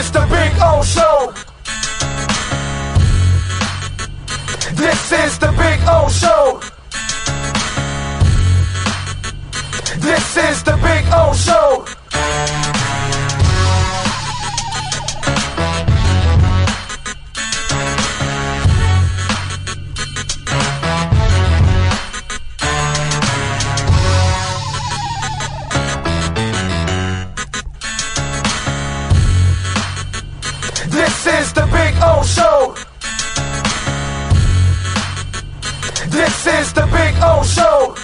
is the Big O Show. This is the Big O Show. This is the Big O Show. This is the Big O Show. This is the Big O Show.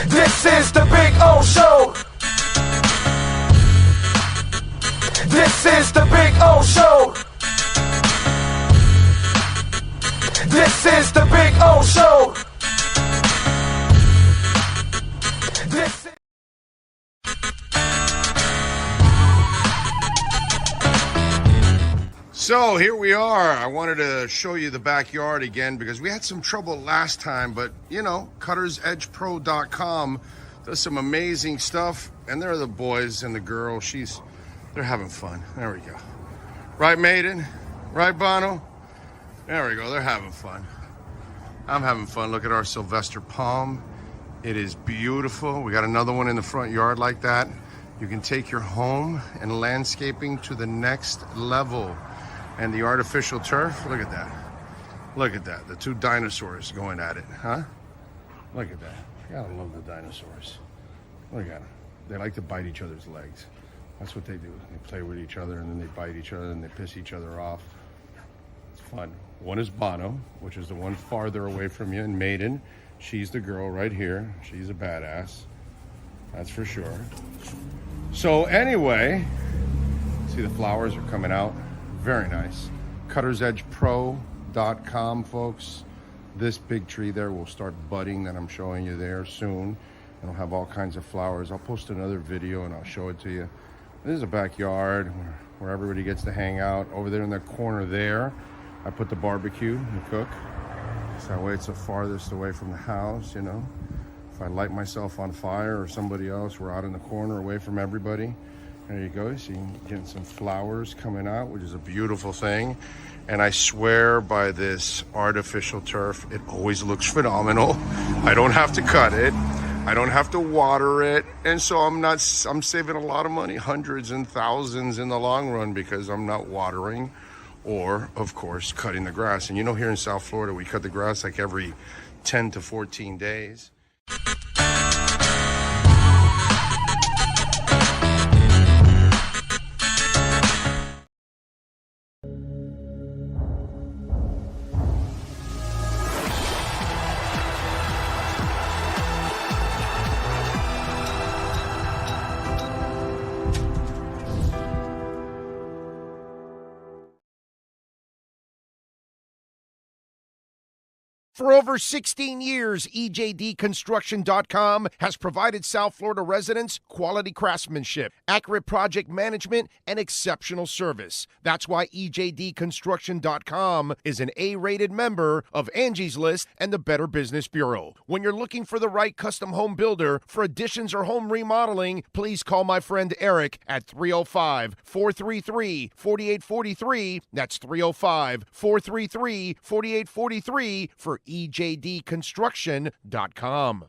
This is the Big O Show. This is the Big O Show. This is the Big O Show. This is... So here we are. I wanted to show you the backyard again because we had some trouble last time, but you know, cuttersedgepro.com does some amazing stuff, and they're the boys and the girl. They're having fun. There we go. Right, Maiden? Right, Bono? There we go. They're having fun. I'm having fun. Look at our Sylvester palm. It is beautiful. We got another one in the front yard like that. You can take your home and landscaping to the next level. And the artificial turf, look at that. Look at that. The two dinosaurs going at it, huh? Look at that. Gotta love the dinosaurs. Look at them. They like to bite each other's legs. That's what they do. They play with each other and then they bite each other and they piss each other off. It's fun. One is Bono, which is the one farther away from you, and Maiden. She's the girl right here. She's a badass. That's for sure. So anyway, see the flowers are coming out. Very nice. cuttersedgepro.com, folks. This big tree there will start budding that I'm showing you there soon. It'll have all kinds of flowers. I'll post another video and I'll show it to you. This is a backyard where everybody gets to hang out. Over there in the corner there, I put the barbecue and cook. So that way it's the farthest away from the house, you know. If I light myself on fire or somebody else, we're out in the corner away from everybody. There you go. So you can get some flowers coming out, which is a beautiful thing. And I swear by this artificial turf, it always looks phenomenal. I don't have to cut it. I don't have to water it. And so I'm saving a lot of money, hundreds and thousands in the long run, because I'm not watering or, of course, cutting the grass. And you know, here in South Florida, we cut the grass like every 10 to 14 days. For over 16 years, EJDconstruction.com has provided South Florida residents quality craftsmanship, accurate project management, and exceptional service. That's why EJDconstruction.com is an A-rated member of Angie's List and the Better Business Bureau. When you're looking for the right custom home builder for additions or home remodeling, please call my friend Eric at 305-433-4843. That's 305-433-4843 for EJDconstruction.com.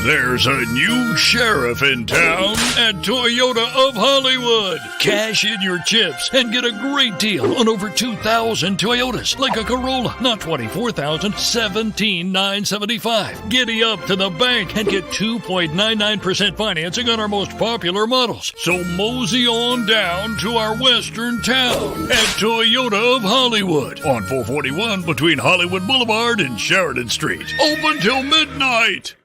There's a new sheriff in town at Toyota of Hollywood. Cash in your chips and get a great deal on over 2,000 Toyotas, like a Corolla, not 24,000, 17,975. Giddy up to the bank and get 2.99% financing on our most popular models. So mosey on down to our western town at Toyota of Hollywood on 441 between Hollywood Boulevard and Sheridan Street. Open till midnight.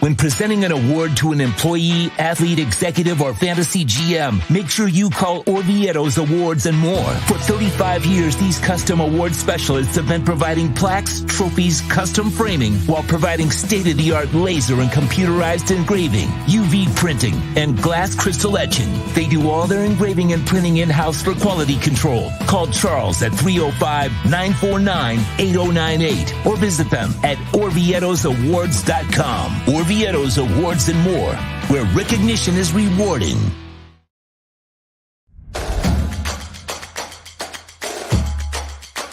When presenting an award to an employee, athlete, executive, or fantasy GM, make sure you call Orvieto's Awards and More. For 35 years, these custom award specialists have been providing plaques, trophies, custom framing, while providing state-of-the-art laser and computerized engraving, UV printing, and glass crystal etching. They do all their engraving and printing in-house for quality control. Call Charles at 305-949-8098 or visit them at orvietosawards.com. Orvieto's Awards and More, where recognition is rewarding.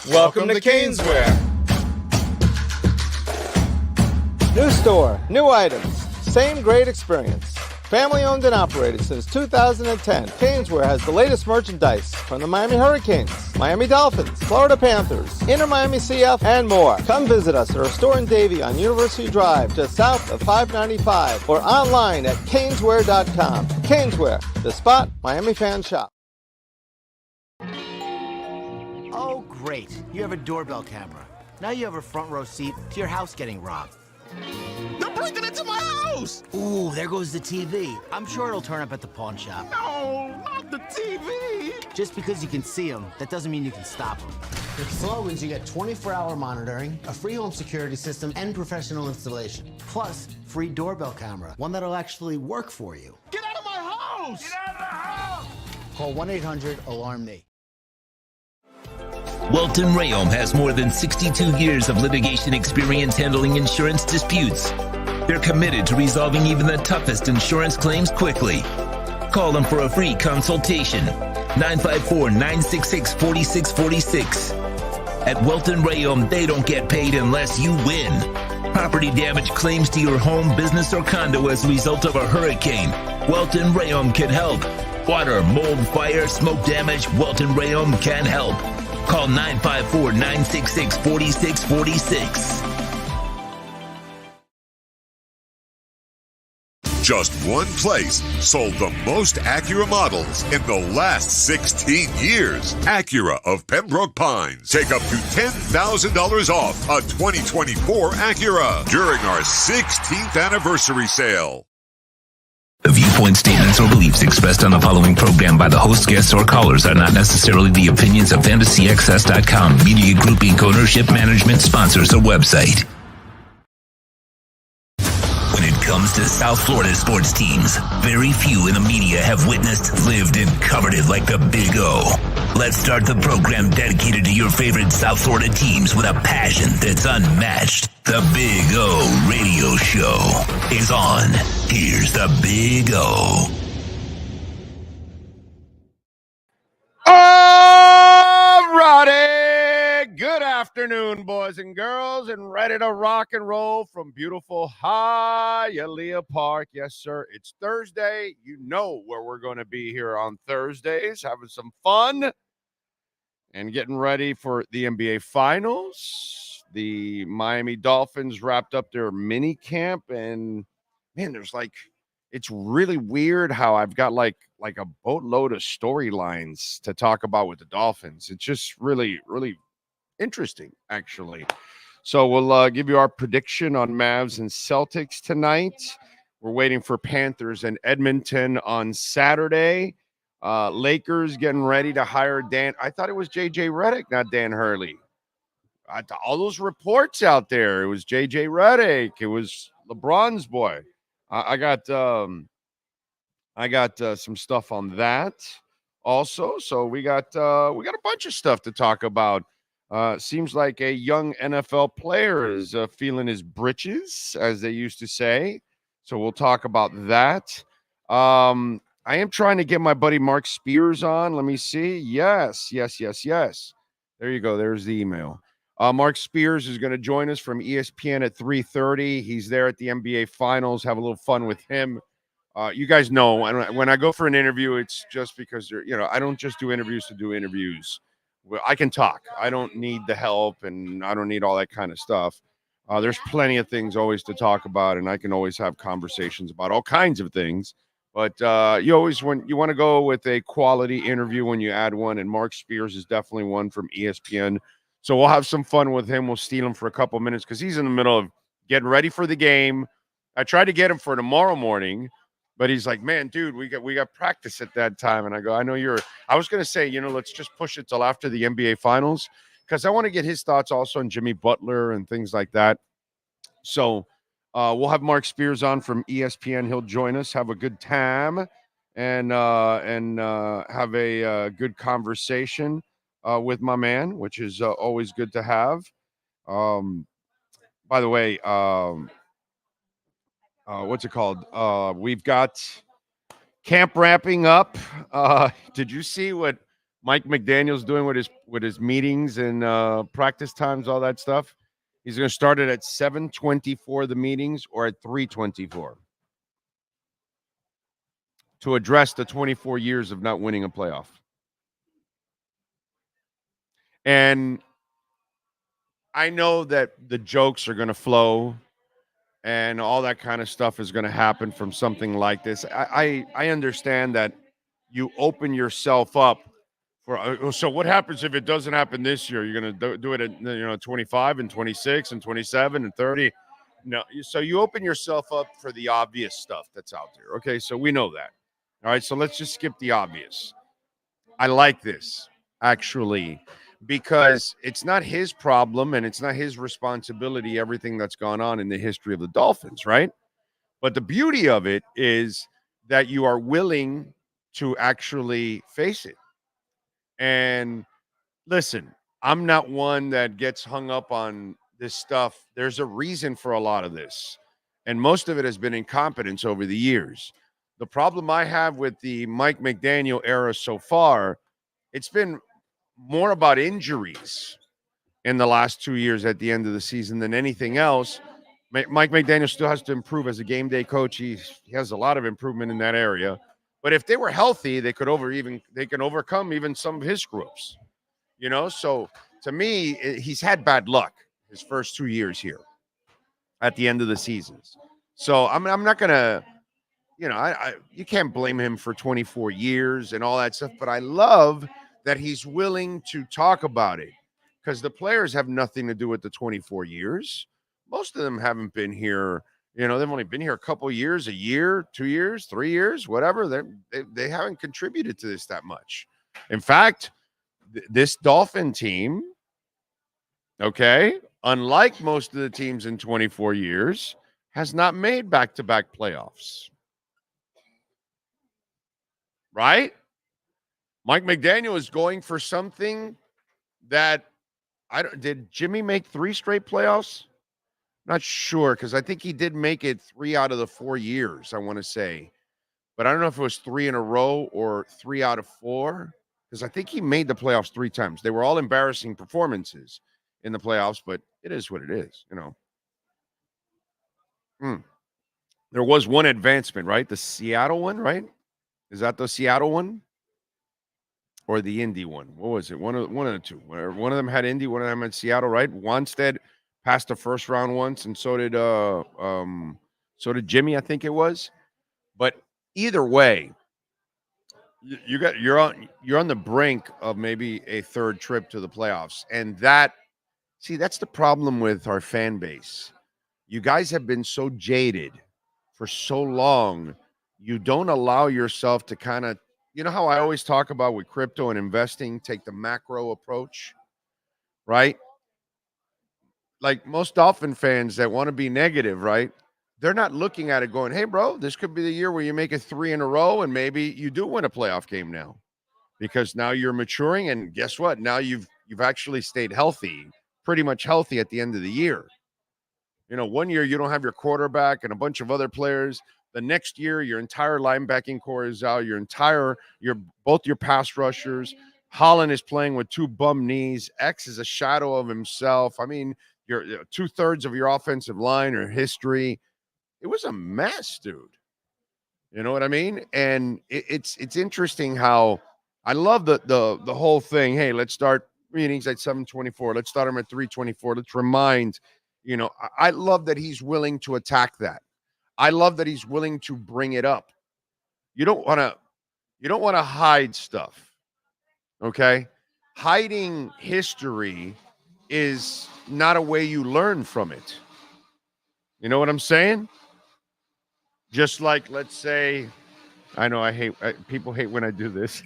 Welcome to Caneswear. New store, new items, same great experience. Family owned and operated since 2010, Caneswear has the latest merchandise from the Miami Hurricanes, Miami Dolphins, Florida Panthers, Inter Miami CF, and more. Come visit us at our store in Davie on University Drive, just south of 595, or online at caneswear.com. Caneswear, the spot Miami fans shop. Oh, great. You have a doorbell camera. Now you have a front row seat to your house getting robbed. They're breaking into my house! Ooh, there goes the TV. I'm sure it'll turn up at the pawn shop. No, not the TV! Just because you can see them, that doesn't mean you can stop them. With Slogans, you get 24-hour monitoring, a free home security system, and professional installation. Plus, free doorbell camera, one that'll actually work for you. Get out of my house! Get out of the house! Call 1-800-ALARM-ME. Welton Rayom has more than 62 years of litigation experience handling insurance disputes. They're committed to resolving even the toughest insurance claims quickly. Call them for a free consultation. 954-966-4646. At Welton Rayom, they don't get paid unless you win. Property damage claims to your home, business, or condo as a result of a hurricane. Welton Rayom can help. Water, mold, fire, smoke damage, Welton Rayom can help. Call 954-966-4646. Just one place sold the most Acura models in the last 16 years. Acura of Pembroke Pines. Take up to $10,000 off a 2024 Acura during our 16th anniversary sale. The viewpoint, statements, or beliefs expressed on the following program by the host, guests, or callers are not necessarily the opinions of FantasyAccess.com, Media Group Inc., ownership, management, sponsors, or website. When it comes to South Florida sports teams, very few in the media have witnessed, lived, and covered it like the Big O. Let's start the program dedicated to your favorite South Florida teams with a passion that's unmatched. The Big O Radio Show is on. Here's the Big O. All righty. Good afternoon, boys and girls, and ready to rock and roll from beautiful Hialeah Park. Yes, sir. It's Thursday. You know where we're going to be here on Thursdays, having some fun and getting ready for the NBA Finals. The Miami Dolphins wrapped up their mini camp, and man, it's really weird how I've got like a boatload of storylines to talk about with the Dolphins. It's just really, really interesting, actually. So we'll give you our prediction on Mavs and Celtics tonight. We're waiting for Panthers and Edmonton on Saturday. Lakers getting ready to hire Dan. I thought it was J.J. Redick, not Dan Hurley. All those reports out there, it was J.J. Redick. It was LeBron's boy. I got some stuff on that also. So we got a bunch of stuff to talk about. Seems like a young NFL player is feeling his britches, as they used to say. So we'll talk about that. I am trying to get my buddy Mark Spears on. Let me see. Yes. There you go. There's the email. Mark Spears is going to join us from ESPN at 3:30. He's there at the NBA Finals. Have a little fun with him. You guys know when I go for an interview, it's just because I don't just do interviews to do interviews. I can talk. I don't need the help, and I don't need all that kind of stuff. There's plenty of things always to talk about, and I can always have conversations about all kinds of things. But you always, when you want to go with a quality interview, when you add one, and Mark Spears is definitely one from ESPN. So we'll have some fun with him. We'll steal him for a couple minutes because he's in the middle of getting ready for the game, I tried to get him for tomorrow morning, but he's like, man, dude, we got practice at that time. And I go, I know I was going to say, let's just push it till after the NBA finals because I want to get his thoughts also on Jimmy Butler and things like that. So we'll have Mark Spears on from ESPN. He'll join us, have a good time, and have a good conversation with my man, which is always good to have. By the way, what's it called? We've got camp wrapping up. Did you see what Mike McDaniel's doing with his meetings and practice times, all that stuff? He's going to start it at 7:24, the meetings, or at 3:24 to address the 24 years of not winning a playoff. And I know that the jokes are going to flow and all that kind of stuff is going to happen from something like this. I understand that you open yourself up for. So what happens if it doesn't happen this year? You're going to do it at 25 and 26 and 27 and 30. No, so you open yourself up for the obvious stuff that's out there. Okay, so we know that. All right, so let's just skip the obvious. I like this actually because it's not his problem and it's not his responsibility, everything that's gone on in the history of the Dolphins, right? But the beauty of it is that you are willing to actually face it. And listen, I'm not one that gets hung up on this stuff. There's a reason for a lot of this. And most of it has been incompetence over the years. The problem I have with the Mike McDaniel era so far, it's been more about injuries in the last 2 years at the end of the season than anything else. Mike McDaniel still has to improve as a game day coach. He has a lot of improvement in that area. But if they were healthy, they can overcome even some of his screw-ups. So to me, he's had bad luck his first 2 years here at the end of the seasons. So I'm not gonna, you can't blame him for 24 years and all that stuff. But I love that he's willing to talk about it because the players have nothing to do with the 24 years. Most of them haven't been here. They've only been here a couple of years, a year, 2 years, 3 years, whatever. They haven't contributed to this that much. In fact, this Dolphin team, okay, unlike most of the teams in 24 years, has not made back-to-back playoffs. Right? Mike McDaniel is going for something that did Jimmy make 3 straight playoffs? Not sure, because I think he did make it 3 out of the 4 years, I want to say. But I don't know if it was 3 in a row or 3 out of 4, because I think he made the playoffs 3 times. They were all embarrassing performances in the playoffs, but it is what it is, There was one advancement, right? The Seattle one, right? Is that the Seattle one? Or the Indy one? What was it? One of the two. One of them had Indy, one of them had Seattle, right? Wanstead passed the first round once, and so did Jimmy, I think it was. But either way, you're on the brink of maybe a third trip to the playoffs. And that's the problem with our fan base. You guys have been so jaded for so long, you don't allow yourself to kind of, how I always talk about with crypto and investing, take the macro approach, right? Like most Dolphin fans that want to be negative, right? They're not looking at it going, hey, bro, this could be the year where you make it 3 in a row and maybe you do win a playoff game now because now you're maturing. And guess what? Now you've actually stayed healthy, pretty much healthy at the end of the year. 1 year you don't have your quarterback and a bunch of other players. The next year, your entire linebacking core is out. Both your pass rushers. Holland is playing with 2 bum knees. X is a shadow of himself. I mean, your 2/3 of your offensive line or history. It was a mess, dude. You know what I mean? And it's interesting how I love the whole thing. Hey, let's start meetings at 7:24. Let's start them at 3:24. Let's remind. I love that he's willing to attack that. I love that he's willing to bring it up. You don't want to hide stuff. Okay? Hiding history is not a way you learn from it. You know what I'm saying? Just like, let's say, I know people hate when I do this.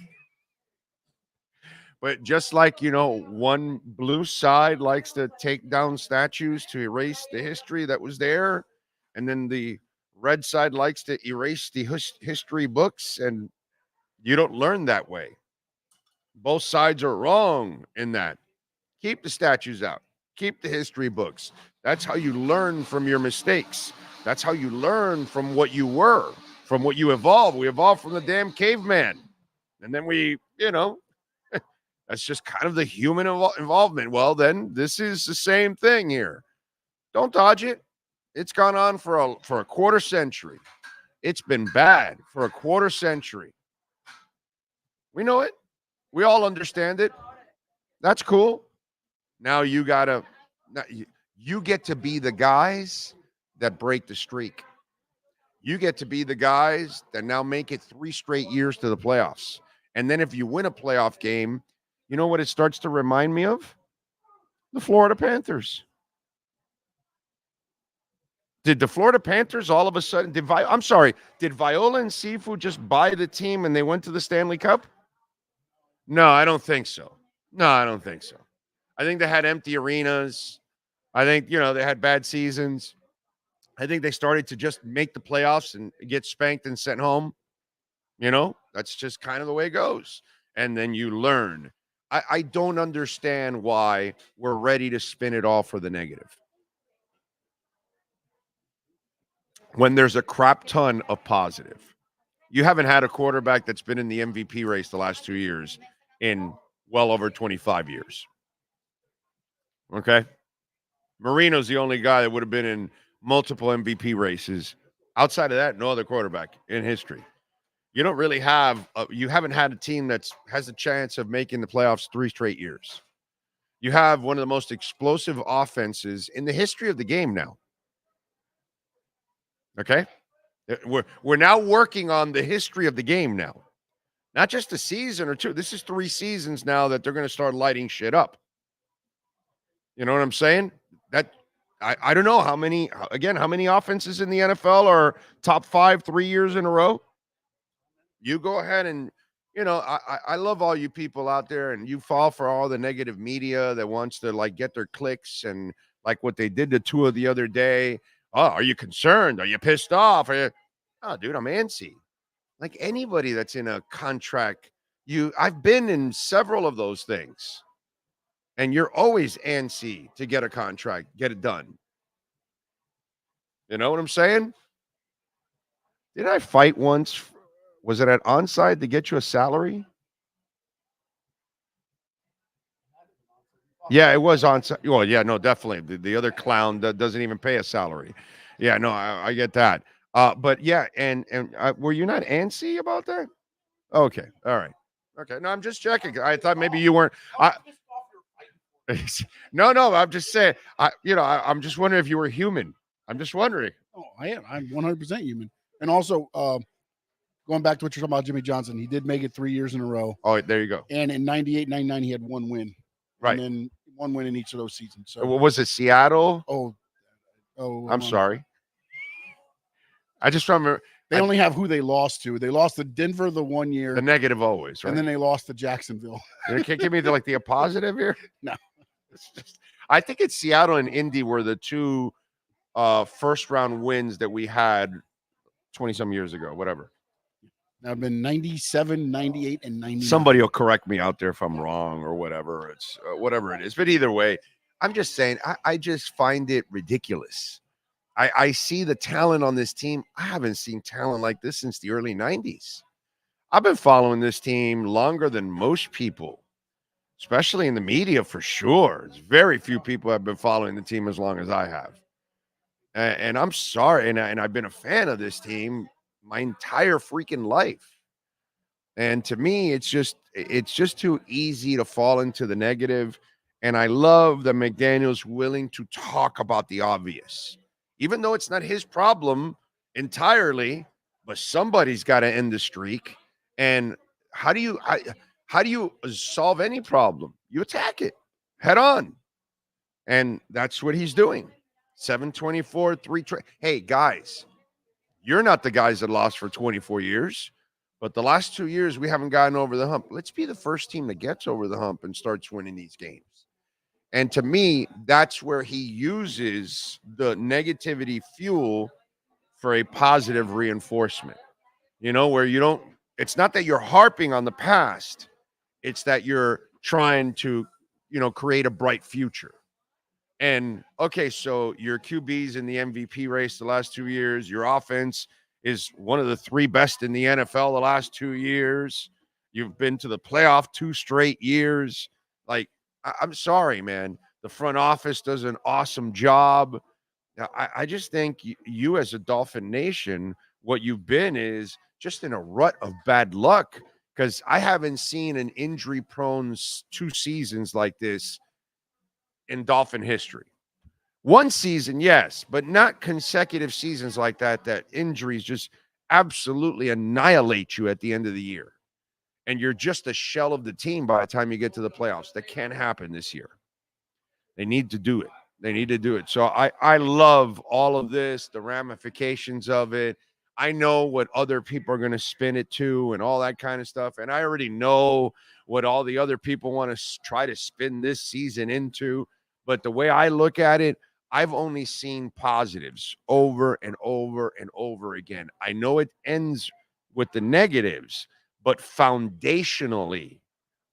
But just like, one blue side likes to take down statues to erase the history that was there, and then the red side likes to erase the history books, and you don't learn that way. Both sides are wrong in that. Keep the statues out. Keep the history books. That's how you learn from your mistakes. That's how you learn from what you were, from what you evolved. We evolved from the damn caveman. And then that's just kind of the human involvement. Well, then this is the same thing here. Don't dodge it. It's gone on for a quarter century. It's been bad for a quarter century. We know it. We all understand it. That's cool. Now you get to be the guys that break the streak. You get to be the guys that now make it 3 straight years to the playoffs. And then if you win a playoff game, you know what it starts to remind me of? The Florida Panthers. Did the Florida Panthers all of a sudden, did Viola and Sifu just buy the team and they went to the Stanley Cup? No, I don't think so. I think they had empty arenas. I think, they had bad seasons. I think they started to just make the playoffs and get spanked and sent home. That's just kind of the way it goes. And then you learn. I don't understand why we're ready to spin it all for the negative, when there's a crap ton of positive. You haven't had a quarterback that's been in the MVP race the last 2 years in well over 25 years. Okay? Marino's the only guy that would have been in multiple MVP races. Outside of that, no other quarterback in history. You don't really you haven't had a team that has a chance of making the playoffs 3 straight years. You have one of the most explosive offenses in the history of the game now. Okay? We're now working on the history of the game now. Not just a season or 2. This is 3 seasons now that they're going to start lighting shit up. You know what I'm saying? That I don't know how many offenses in the NFL are top 5 3 years in a row. You go ahead and, I love all you people out there, and you fall for all the negative media that wants to get their clicks, and like what they did to Tua the other day. Oh, are you concerned? Are you pissed off? Oh, dude, I'm antsy. Like anybody that's in a contract, I've been in several of those things. And you're always antsy to get a contract, get it done. You know what I'm saying? Did I fight once? Was it at onside to get you a salary? Yeah, it was onside. Well, yeah, no, definitely. The other clown that doesn't even pay a salary. Yeah, no, I get that. But yeah, and were you not antsy about that? Okay, all right. Okay, no, I'm just checking. I thought maybe you weren't. No, I'm just saying. I'm just wondering if you were human. I'm just wondering. Oh, I am. I'm 100% human. And also, going back to what you're talking about, Jimmy Johnson, he did make it 3 years in a row. Oh, there you go. And in 98, 99, he had 1 win. Right. And then 1 win in each of those seasons. So, was it Seattle? Oh, I'm sorry. I just remember. They only have who they lost to. They lost to Denver the 1 year. The negative always, right? And then they lost to Jacksonville. You can't give me the positive here? No. I think it's Seattle and Indy were the 2 first-round wins that we had 20-some years ago, whatever. Now, it's been 97, 98, and 99. Somebody will correct me out there if I'm wrong or whatever. It's whatever it is. But either way, I'm just saying, I just find it ridiculous. I see the talent on this team. I haven't seen talent like this since the early 90s. I've been following this team longer than most people, especially in the media for sure. There's very few people have been following the team as long as I have. And I'm sorry, and I've been a fan of this team my entire freaking life. And to me, it's just too easy to fall into the negative. And I love that McDaniel's willing to talk about the obvious, even though it's not his problem entirely, but somebody's got to end the streak. And how do you solve any problem? You attack it head on. And that's what he's doing. 724, 3. Hey, guys, You're not the guys that lost for 24 years, but the last 2 years we haven't gotten over the hump. Let's be the first team that gets over the hump and starts winning these games. And to me, that's where he uses the negativity fuel for a positive reinforcement. Where you don't, it's not that you're harping on the past, it's that you're trying to, create a bright future. And okay, so your QB's in the MVP race the last 2 years. Your offense is one of the 3 best in the NFL the last 2 years. You've been to the playoff 2 straight years. Like, I'm sorry, man. The front office does an awesome job. I just think you as a Dolphin Nation, what you've been is just in a rut of bad luck, because I haven't seen an injury-prone 2 seasons like this in Dolphin history. One season, yes, but not consecutive seasons like that injuries just absolutely annihilate you at the end of the year. And you're just a shell of the team by the time you get to the playoffs. That can't happen this year. They need to do it. They need to do it. So I love all of this, the ramifications of it. I know what other people are going to spin it to and all that kind of stuff. And I already know what all the other people want to try to spin this season into. But the way I look at it, I've only seen positives over and over and over again. I know it ends with the negatives, but foundationally,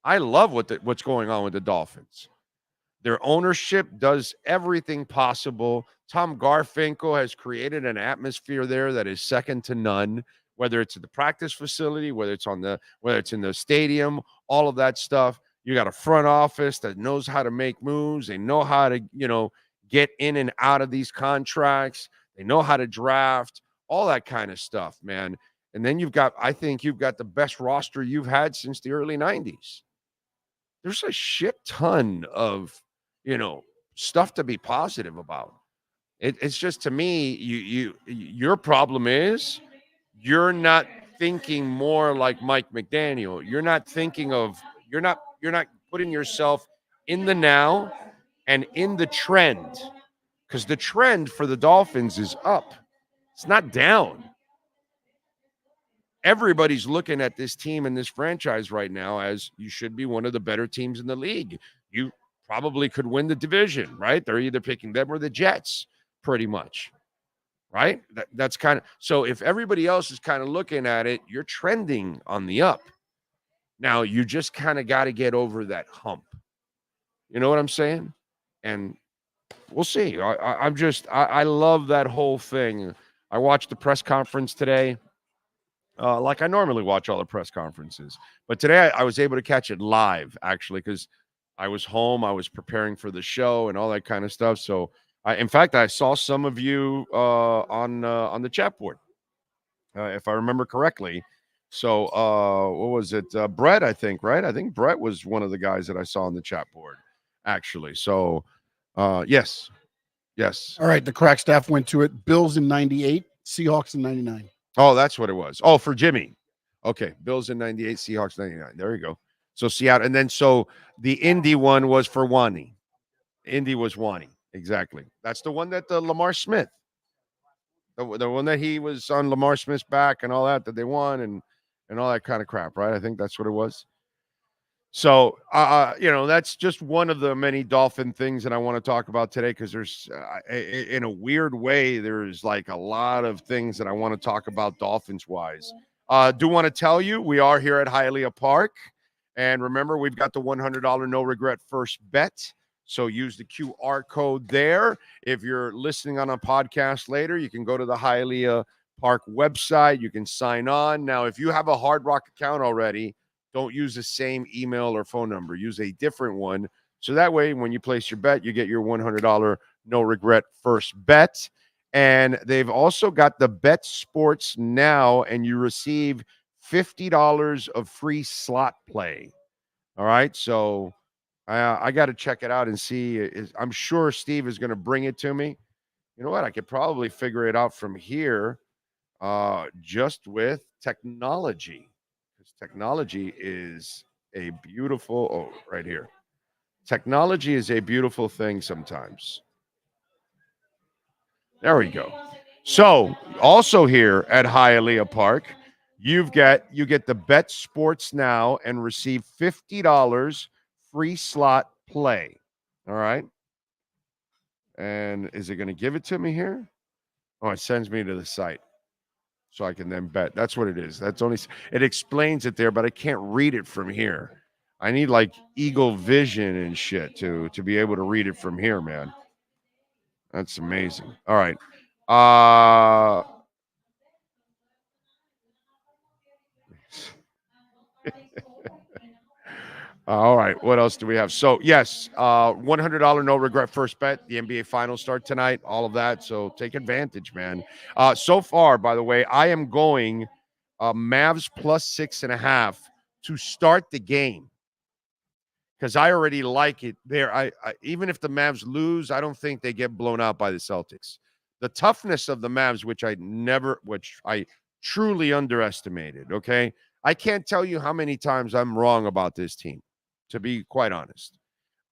I love what's going on with the Dolphins. Their ownership does everything possible. Tom Garfinkel has created an atmosphere there that is second to none, whether it's at the practice facility, whether it's in the stadium, all of that stuff. You got a front office that knows how to make moves. They know how to, get in and out of these contracts. They know how to draft, all that kind of stuff, man. And then I think you've got the best roster you've had since the early 90s. There's a shit ton of, stuff to be positive about. It's just, to me, your problem is you're not thinking more like Mike McDaniel. You're not putting yourself in the now and in the trend, because the trend for the Dolphins is up. It's not down. Everybody's looking at this team and this franchise right now as you should be one of the better teams in the league. You probably could win the division, right? They're either picking them or the Jets, pretty much, right? That's kind of, so if everybody else is kind of looking at it, you're trending on the up. Now, you just kind of got to get over that hump. You know what I'm saying? And we'll see. I love that whole thing. I watched the press conference today. Like I normally watch all the press conferences. But today I was able to catch it live, actually, because I was home. I was preparing for the show and all that kind of stuff. So, in fact, I saw some of you on the chat board, if I remember correctly. So, what was it? Brett, I think, right? I think Brett was one of the guys that I saw on the chat board, actually. So, yes. All right, the crack staff went to it. Bills in 98, Seahawks in 99. Oh, that's what it was. Oh, for Jimmy. Okay, Bills in 98, Seahawks 99. There you go. So Seattle, and then so the Indy one was for Wani. Indy was Wani. Exactly. That's the one that the Lamar Smith, the one that he was on Lamar Smith's back and all that they won and all that kind of crap, right? I think that's what it was. So, that's just one of the many Dolphin things that I want to talk about today, because there's, in a weird way, there's like a lot of things that I want to talk about Dolphins-wise. Do want to tell you, we are here at Hialeah Park. And remember, we've got the $100 no-regret first bet. So use the QR code there. If you're listening on a podcast later, you can go to the Hialeah Park website. You can sign on. Now, if you have a Hard Rock account already, don't use the same email or phone number. Use a different one. So that way, when you place your bet, you get your $100 no-regret first bet. And they've also got the Bet Sports Now, and you receive $50 of free slot play. All right, so I got to check it out and see. I'm sure Steve is going to bring it to me. You know what? I could probably figure it out from here just with technology. Technology is a beautiful, right here. Technology is a beautiful thing sometimes. There we go. So, also here at Hialeah Park, you get the Bet Sports Now and receive $50 free slot play. All right. And is it going to give it to me here? Oh, it sends me to the site so I can then bet. That's what it is. That's only it explains it there, but I can't read it from here. I need like Eagle Vision and shit to be able to read it from here, man. That's amazing. All right. All right. What else do we have? So, yes, $100 no regret first bet. The NBA Finals start tonight. All of that. So take advantage, man. So far, by the way, I am going Mavs plus 6.5 to start the game because I already like it there. I even if the Mavs lose, I don't think they get blown out by the Celtics. The toughness of the Mavs, which I truly underestimated. Okay. I can't tell you how many times I'm wrong about this team, to be quite honest.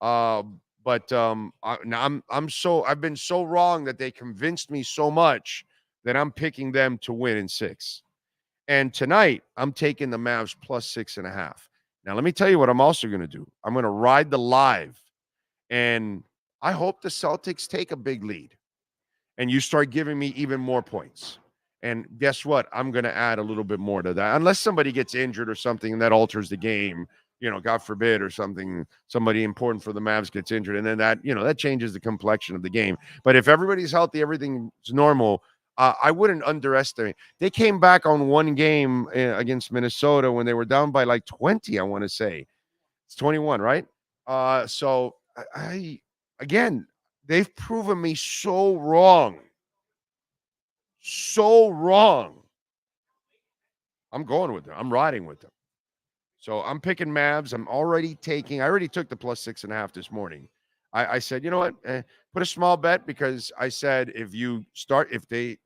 I've been so wrong that they convinced me so much that I'm picking them to win in 6. And tonight I'm taking the Mavs plus 6.5. Now let me tell you what I'm also going to do. I'm going to ride the live, and I hope the Celtics take a big lead, and you start giving me even more points. And guess what? I'm going to add a little bit more to that, unless somebody gets injured or something and that alters the game. God forbid, or somebody important for the Mavs gets injured. And then that changes the complexion of the game. But if everybody's healthy, everything's normal, I wouldn't underestimate. They came back on one game against Minnesota when they were down by like 20, I want to say. It's 21, right? So again, they've proven me so wrong. So wrong. I'm going with them. I'm riding with them. So I'm picking Mavs. I already took the plus 6.5 this morning. I said, you know what? Put a small bet, because I said if the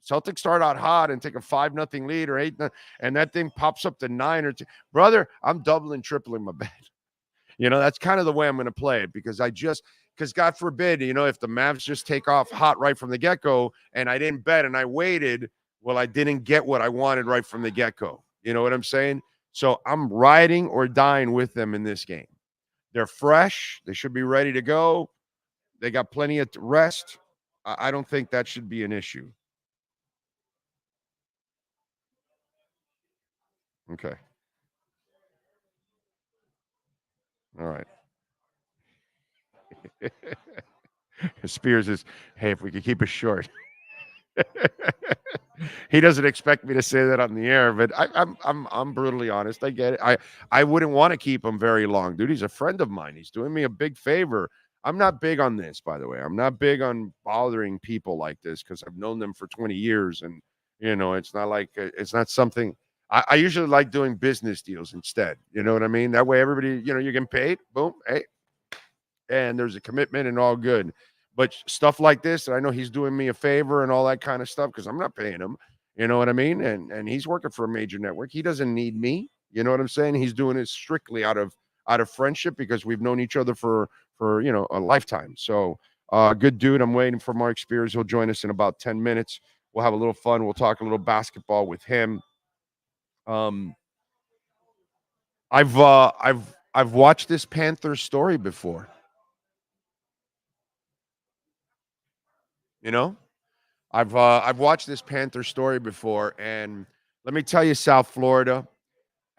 Celtics start out hot and take a 5-0 lead or 8, and that thing pops up to 9 or 10, brother, I'm doubling, tripling my bet. That's kind of the way I'm going to play it, because God forbid, if the Mavs just take off hot right from the get-go and I didn't bet and I waited, well, I didn't get what I wanted right from the get-go. You know what I'm saying? So I'm riding or dying with them in this game. They're fresh. They should be ready to go. They got plenty of rest. I don't think that should be an issue. Okay. All right. Spears is, hey, if we could keep it short. He doesn't expect me to say that on the air, but I'm brutally honest. I get it. I wouldn't want to keep him very long, dude. He's a friend of mine. He's doing me a big favor. I'm not big on this, by the way. I'm not big on bothering people like this, because I've known them for 20 years, and it's not like it's not something. I usually like doing business deals instead. You know what I mean? That way, everybody, you're getting paid. Boom, hey, and there's a commitment and all good. But stuff like this, and I know he's doing me a favor and all that kind of stuff, because I'm not paying him. You know what I mean? And he's working for a major network. He doesn't need me. You know what I'm saying? He's doing it strictly out of friendship, because we've known each other for a lifetime. So good dude. I'm waiting for Mark Spears. He'll join us in about 10 minutes. We'll have a little fun. We'll talk a little basketball with him. I've watched this Panthers story before. I've watched this Panther story before, and let me tell you, South Florida,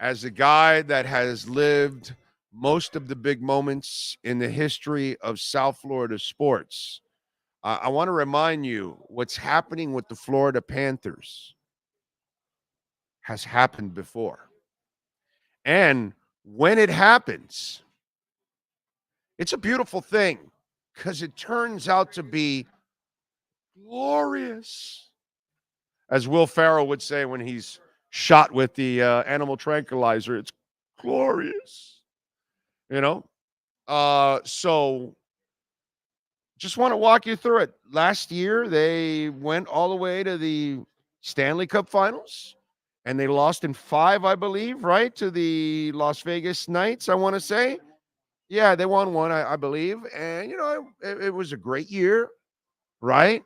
as a guy that has lived most of the big moments in the history of South Florida sports, I want to remind you what's happening with the Florida Panthers has happened before. And when it happens, it's a beautiful thing, because it turns out to be glorious, as Will Ferrell would say when he's shot with the animal tranquilizer. It's glorious, so just want to walk you through it. Last year, they went all the way to the Stanley Cup Finals, and they lost in 5, I believe, right, to the Las Vegas Knights, I want to say. Yeah, they won 1, I believe. And, it was a great year, right?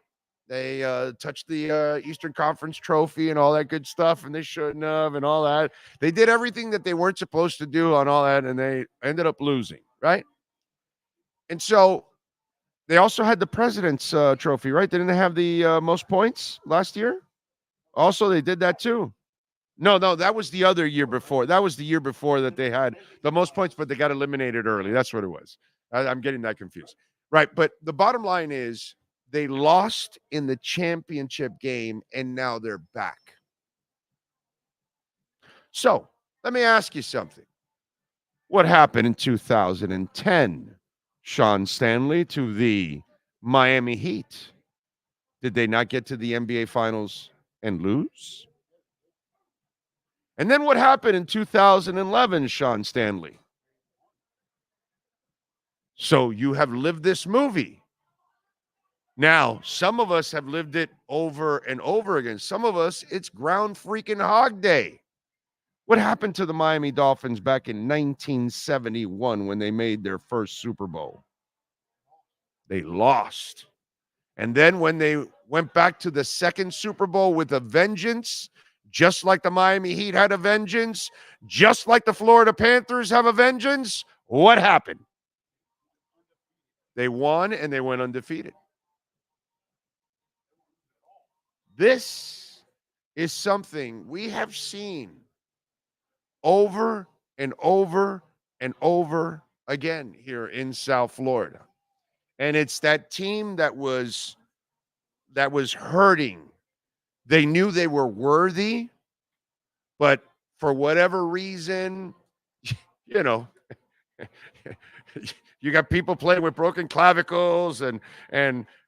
They touched the Eastern Conference trophy and all that good stuff, and they shouldn't have, and all that. They did everything that they weren't supposed to do on all that, and they ended up losing, right? And so they also had the President's Trophy, right? Didn't they have the most points last year? Also, they did that too. No, that was the other year before. That was the year before that they had the most points, but they got eliminated early. That's what it was. I'm getting that confused. Right, but the bottom line is they lost in the championship game, and now they're back. So let me ask you something. What happened in 2010, Sean Stanley, to the Miami Heat? Did they not get to the NBA Finals and lose? And then what happened in 2011, Sean Stanley? So you have lived this movie. Now, some of us have lived it over and over again. Some of us, it's ground freaking hog day. What happened to the Miami Dolphins back in 1971 when they made their first Super Bowl? They lost. And then when they went back to the second Super Bowl with a vengeance, just like the Miami Heat had a vengeance, just like the Florida Panthers have a vengeance, what happened? They won and they went undefeated. This is something we have seen over and over and over again here in South Florida. And it's that team that was hurting. They knew they were worthy, but for whatever reason, you know, you got people playing with broken clavicles and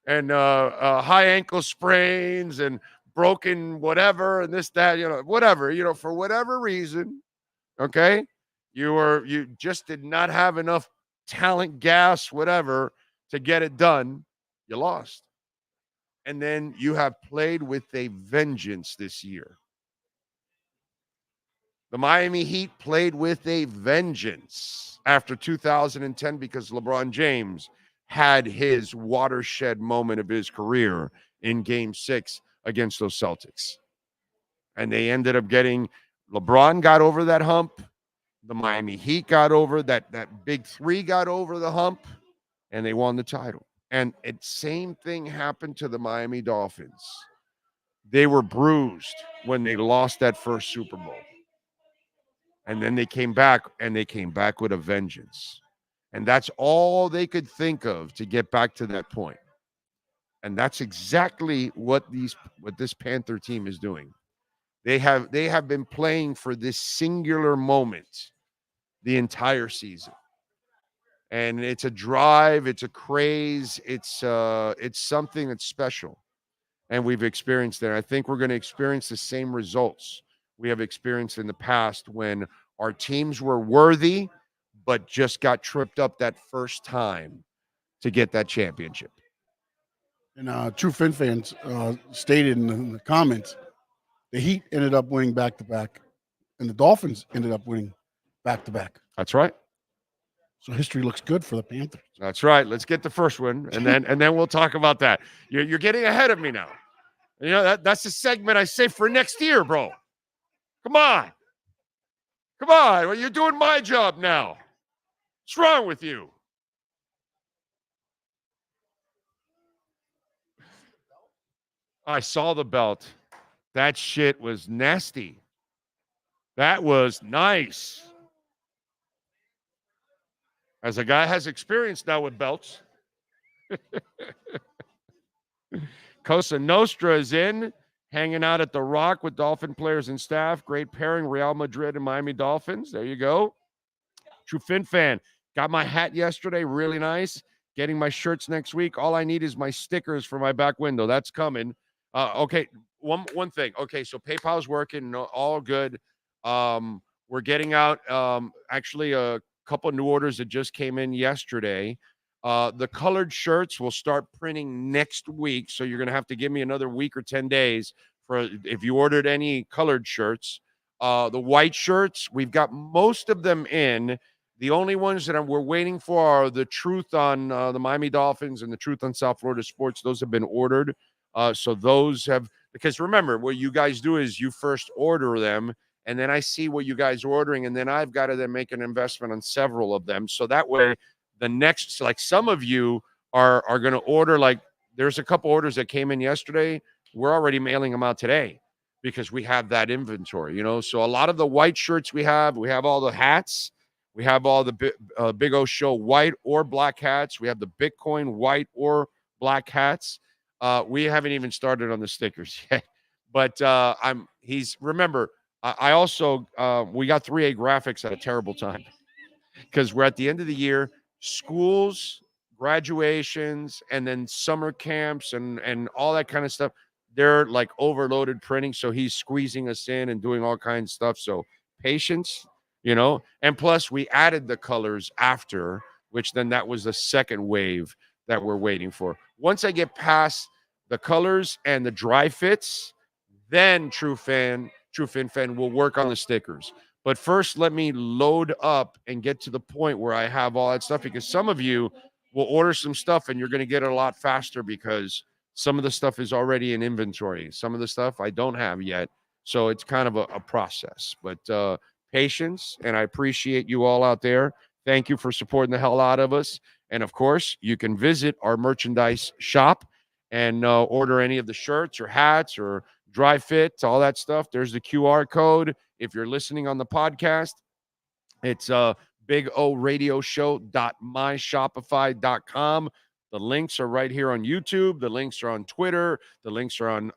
high ankle sprains and broken whatever and this, that, whatever, for whatever reason, okay, you just did not have enough talent, gas, whatever, to get it done. You lost. And then you have played with a vengeance this year. The Miami Heat played with a vengeance after 2010 because LeBron James had his watershed moment of his career in Game 6 against those Celtics. And they ended up LeBron got over that hump. The Miami Heat got over that big three, got over the hump, and they won the title. And same thing happened to the Miami Dolphins. They were bruised when they lost that first Super Bowl. And then they came back, and they came back with a vengeance. And that's all they could think of to get back to that point. And that's exactly what this Panther team is doing. They have been playing for this singular moment the entire season. And it's a drive, it's a craze, it's something that's special. And we've experienced that. I think we're going to experience the same results we have experienced in the past when our teams were worthy, but just got tripped up that first time to get that championship. And True Fin fans stated in the comments, the Heat ended up winning back-to-back, and the Dolphins ended up winning back-to-back. That's right. So history looks good for the Panthers. That's right. Let's get the first one, and then we'll talk about that. You're getting ahead of me now. That's the segment I say for next year, bro. Come on. Well, you're doing my job now. What's wrong with you? I saw the belt. That shit was nasty. That was nice. As a guy has experience now with belts. Cosa Nostra is in, hanging out at the Rock with Dolphin players and staff. Great pairing, Real Madrid and Miami Dolphins. There you go. True Fin fan. Got my hat yesterday, really nice. Getting my shirts next week. All I need is my stickers for my back window. That's coming. Okay, one thing. Okay, so PayPal's working, all good. We're getting out actually a couple of new orders that just came in yesterday. The colored shirts will start printing next week, so you're going to have to give me another week or 10 days for if you ordered any colored shirts. The white shirts, we've got most of them in. The only ones that we're waiting for are the truth on the Miami Dolphins and the truth on South Florida sports. Those have been ordered. So those have, because remember, what you guys do is you first order them, and then I see what you guys are ordering, and then I've got to then make an investment on several of them. So that way, the next, like some of you are going to order, like there's a couple orders that came in yesterday. We're already mailing them out today because we have that inventory, So a lot of the white shirts we have all the hats. We have all the Big O Show white or black hats. We have the Bitcoin white or black hats. We haven't even started on the stickers yet. But remember, I also, we got 3A graphics at a terrible time because we're at the end of the year, schools, graduations, and then summer camps and all that kind of stuff. They're like overloaded printing. So he's squeezing us in and doing all kinds of stuff. So patience, and plus we added the colors after, which then that was the second wave that we're waiting for. Once I get past the colors and the dry fits, then True Fin Fan will work on the stickers. But first, let me load up and get to the point where I have all that stuff, because some of you will order some stuff and you're going to get it a lot faster because some of the stuff is already in inventory. Some of the stuff I don't have yet. So it's kind of a process. But patience, and I appreciate you all out there. Thank you for supporting the hell out of us. And of course, you can visit our merchandise shop and order any of the shirts or hats or dry fit, all that stuff. There's the QR code. If you're listening on the podcast, it's bigoradioshow.myshopify.com. The links are right here on YouTube. The links are on Twitter. The links are on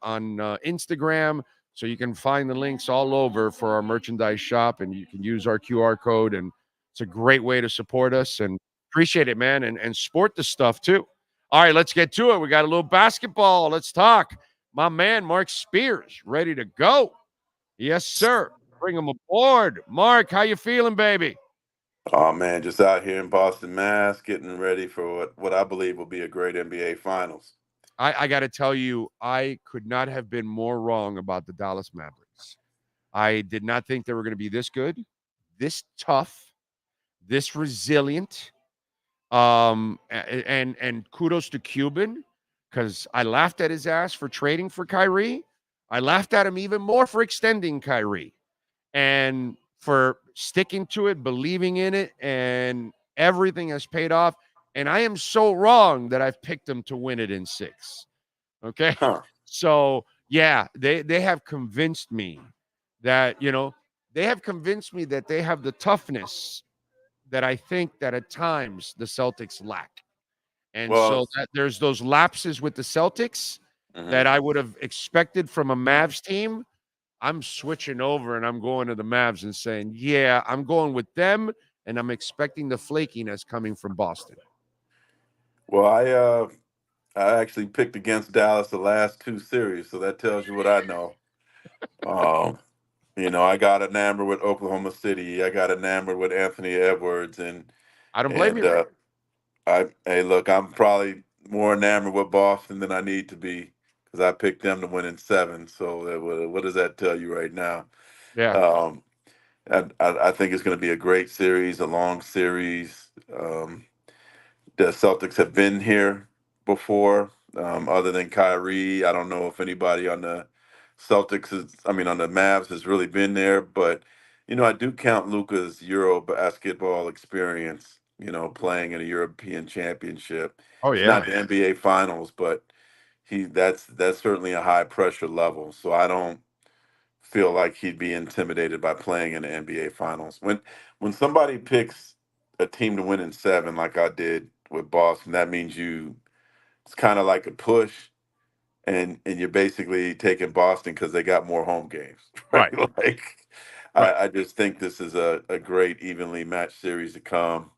Instagram. So you can find the links all over for our merchandise shop, and you can use our QR code. And it's a great way to support us, and appreciate it, man. And sport the stuff too. All right, let's get to it. We got a little basketball. Let's talk. My man, Mark Spears, ready to go. Yes, sir. Bring him aboard. Mark, how you feeling, baby? Oh, man, just out here in Boston, Mass, getting ready for what I believe will be a great NBA Finals. I got to tell you, I could not have been more wrong about the Dallas Mavericks. I did not think they were going to be this good, this tough, this resilient. And kudos to Cuban, because I laughed at his ass for trading for Kyrie. I laughed at him even more for extending Kyrie and for sticking to it, believing in it, and everything has paid off. And I am so wrong that I've picked them to win it in 6. Okay. Huh. So yeah, they have convinced me that, they have convinced me that they have the toughness that I think that at times the Celtics lack. And so that there's those lapses with the Celtics that I would have expected from a Mavs team. I'm switching over and I'm going to the Mavs and saying, yeah, I'm going with them, and I'm expecting the flakiness coming from Boston. Well, I actually picked against Dallas the last 2 series, so that tells you what I know. I got enamored with Oklahoma City. I got enamored with Anthony Edwards, and I don't blame you. Hey, look, I'm probably more enamored with Boston than I need to be because I picked them to win in 7. So what does that tell you right now? Yeah. I think it's going to be a great series, a long series. The Celtics have been here before, other than Kyrie. I don't know if anybody on the on the Mavs has really been there, but I do count Luka's Euro basketball experience, playing in a European championship. Oh, It's yeah. not the NBA Finals, but that's certainly a high pressure level. So I don't feel like he'd be intimidated by playing in the NBA Finals. When somebody picks a team to win in 7, like I did with Boston, that means it's kind of like a push, and you're basically taking Boston because they got more home games, right? Right. I just think this is a great evenly matched series to come,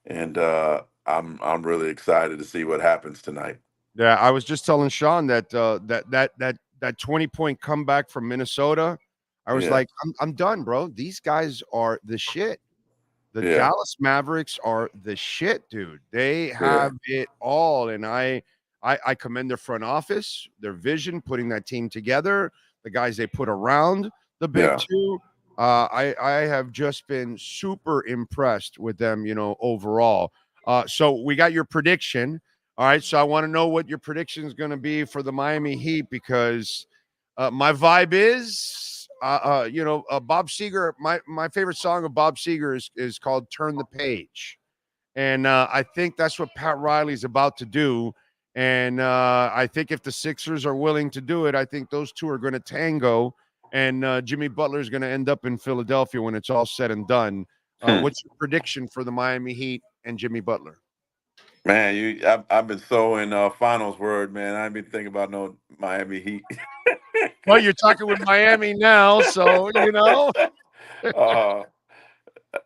and I'm really excited to see what happens tonight. Yeah, I was just telling Sean that that 20-point comeback from Minnesota, I was like, I'm done, bro. These guys are the shit. The Dallas Mavericks are the shit, dude. They have it all, and I commend their front office, their vision, putting that team together, the guys they put around the big two. I have just been super impressed with them, overall. So we got your prediction. All right, so I want to know what your prediction is going to be for the Miami Heat because my vibe is, Bob Seger. My favorite song of Bob Seger is called "Turn the Page," and I think that's what Pat Riley's about to do. And I think if the Sixers are willing to do it, I think those two are going to tango, and Jimmy Butler is going to end up in Philadelphia when it's all said and done. What's your prediction for the Miami Heat and Jimmy Butler? Man, I've been so in finals word, man. I ain't been thinking about no Miami Heat. Well, you're talking with Miami now, so you know.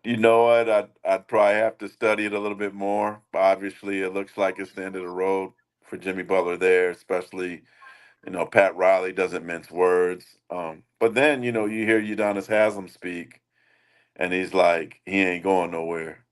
You know what? I'd probably have to study it a little bit more. Obviously, it looks like it's the end of the road for Jimmy Butler there, especially, Pat Riley doesn't mince words. But then, you hear Udonis Haslam speak, and he's like, he ain't going nowhere.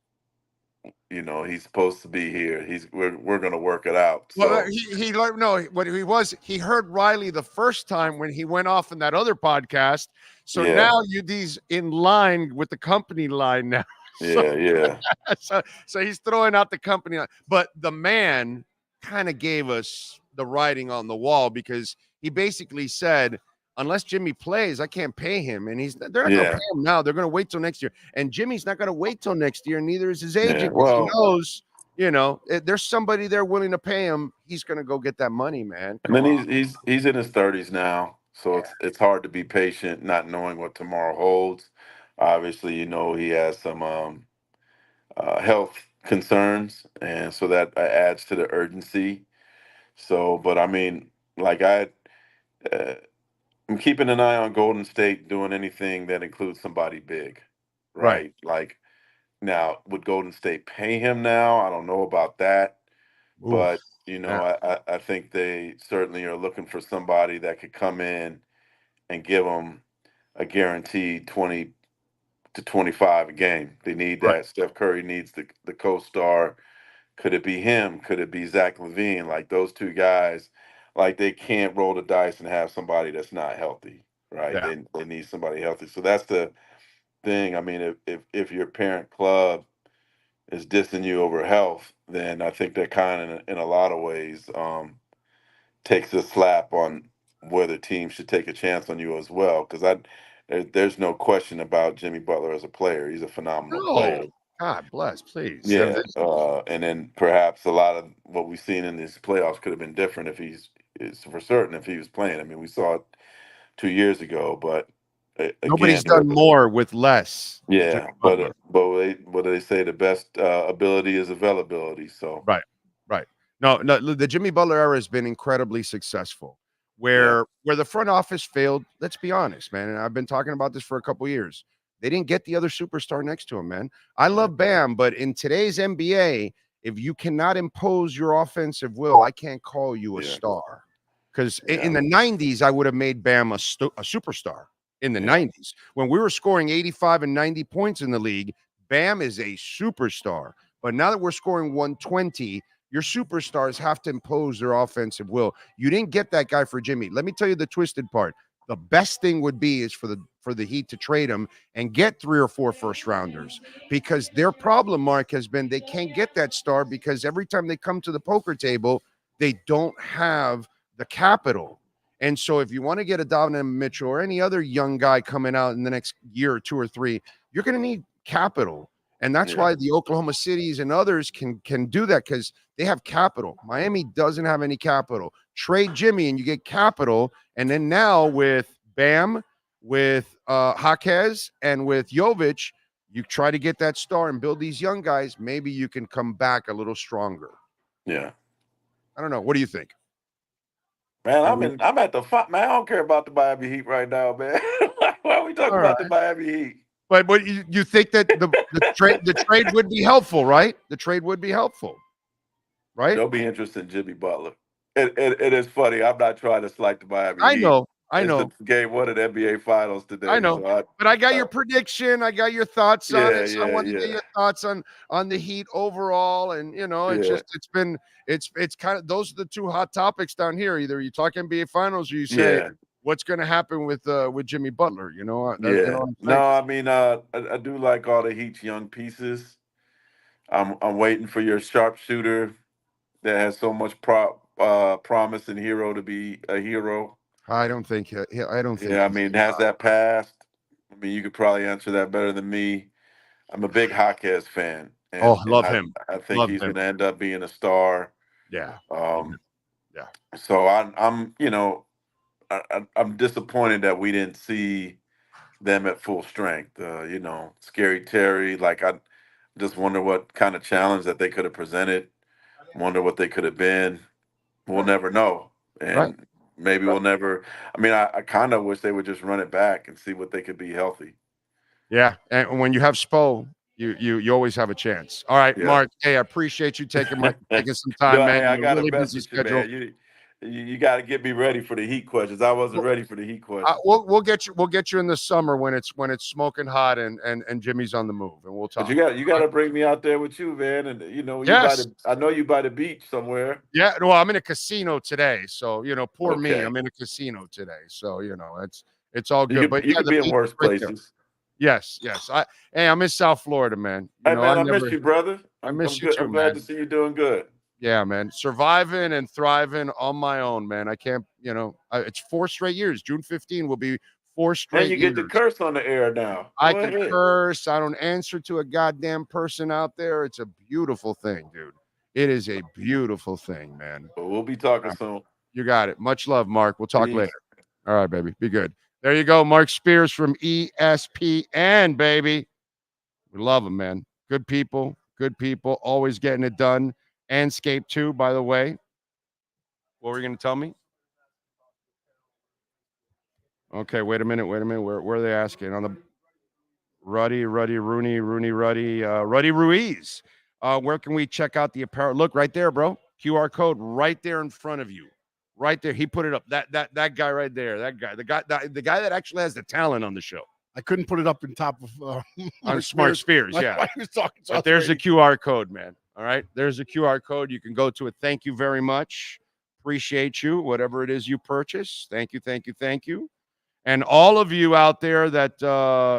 He's supposed to be here. We're gonna work it out. Well, So he learned what he heard Riley the first time when he went off in that other podcast. So now UD's in line with the company line now. Yeah. So he's throwing out the company line. But the man kind of gave us the writing on the wall because he basically said, unless Jimmy plays, I can't pay him. And they're not going to pay him now. They're going to wait till next year. And Jimmy's not going to wait till next year. And neither is his agent. He knows, there's somebody there willing to pay him. He's going to go get that money, man. and then he's in his 30s now, so it's hard to be patient, not knowing what tomorrow holds. Obviously, he has some health concerns, and so that adds to the urgency. So, but I mean, like I'm keeping an eye on Golden State doing anything that includes somebody big, right? Like now, would Golden State pay him now? I don't know about that, but I think they certainly are looking for somebody that could come in and give them a guaranteed 20 to 25 a game. They need that. Right. Steph Curry needs the co-star. Could it be him? Could it be Zach LaVine? Like those two guys, like they can't roll the dice and have somebody that's not healthy, right? Yeah. They need somebody healthy. So that's the thing. I mean, if your parent club is dissing you over health, then I think that kind of in a lot of ways takes a slap on whether teams should take a chance on you as well. Because there's no question about Jimmy Butler as a player. He's a phenomenal player. God bless, please. Yeah, and then perhaps a lot of what we've seen in these playoffs could have been different if it's for certain if he was playing. I mean, we saw it 2 years ago, but nobody's done more with less. Yeah, but what do they say? The best ability is availability. So right. No, the Jimmy Butler era has been incredibly successful. Where the front office failed, let's be honest, man. And I've been talking about this for a couple years. They didn't get the other superstar next to him, man. I love Bam, but in today's NBA, if you cannot impose your offensive will, I can't call you a star. Because in the 90s, I would have made Bam a superstar. In the 90s, when we were scoring 85 and 90 points in the league, Bam is a superstar. But now that we're scoring 120, your superstars have to impose their offensive will. You didn't get that guy for Jimmy. Let me tell you the twisted part. The best thing would be is for the Heat to trade him and get 3 or 4 first rounders, because their problem, Mark, has been they can't get that star because every time they come to the poker table, they don't have the capital. And so if you want to get a Donovan Mitchell or any other young guy coming out in the next year or 2 or 3, you're going to need capital. And that's why the Oklahoma Cities and others can do that, because they have capital. Miami doesn't have any capital. Trade Jimmy and you get capital. And then now with Bam, with Jaquez, and with Jovic, you try to get that star and build these young guys. Maybe you can come back a little stronger. Yeah. I don't know. What do you think? Man, I'm at the man. I don't care about the Miami Heat right now, man. Why are we talking about the Miami Heat? But you think that the trade would be helpful, right? The trade would be helpful, right? They'll be interested in Jimmy Butler. It is funny. I'm not trying to slight the Miami Heat. I know. It's game 1 of the NBA Finals today. I know. So but I got your prediction. I got your thoughts on it. So I want to get your thoughts on the Heat overall. And it's kind of, those are the 2 hot topics down here. Either you talk NBA Finals or you say what's going to happen with Jimmy Butler. I mean, I do like all the Heat's young pieces. I'm waiting for your sharpshooter that has so much promise and hero to be a hero? I don't think. I don't think. Yeah, I mean, has that passed? I mean, you could probably answer that better than me. I'm a big Jaquez fan, Oh, and love him. I think Love he's him. going to end up being a star. Yeah. Yeah. So I'm you know, I'm disappointed that we didn't see them at full strength. You know, Scary Terry, like I just wonder what kind of challenge that they could have presented. Wonder what they could have been. We'll never know, and Right. maybe we'll never. I mean, I kind of wish they would just run it back and see what they could be healthy. Yeah, and when you have Spo, you always have a chance. All right, Yeah. Mark. Hey, I appreciate you taking some time, No, man. hey, I You're got a really busy message, schedule. man. You got to get me ready for the heat questions. I wasn't ready for the heat questions. We'll get you in the summer when it's smoking hot and Jimmy's on the move, and we'll talk. But you got to bring me out there with you, man. And you know, Yes. I know you by the beach somewhere. Yeah, well, I'm in a casino today, so poor me. Okay. I'm in a casino today, so it's all good. You could be in worse places. Yes. I'm in South Florida, man. Hey, man, I miss you, brother. I miss you good. too, I'm glad man. to see you doing good. Yeah, man. Surviving and thriving on my own, man. I can't, it's 4 straight years. June 15 will be 4 straight And you years. get to curse on the air now. I Go can ahead. curse. I don't answer to a goddamn person out there. It's a beautiful thing, dude. It is a beautiful thing, man. But we'll be talking soon. You got it. Much love, Mark. We'll talk Peace. later. All right, baby. Be good. There you go. Mark Spears from ESPN, baby. We love him, man. Good people. Always getting it done. Anscape too, by the way. What were you going to tell me? Okay, wait a minute. Where are they asking? On the Ruddy Ruiz. Where can we check out the apparel? Look right there, bro. QR code right there in front of you. Right there. He put it up. That guy right there. That guy. The guy that actually has the talent on the show. I couldn't put it up in top of on Smart Spears, yeah. He was talking but there's a QR code, man. All right, there's a QR code. You can go to it. Thank you very much. Appreciate you. Whatever it is you purchase. Thank you. And all of you out there that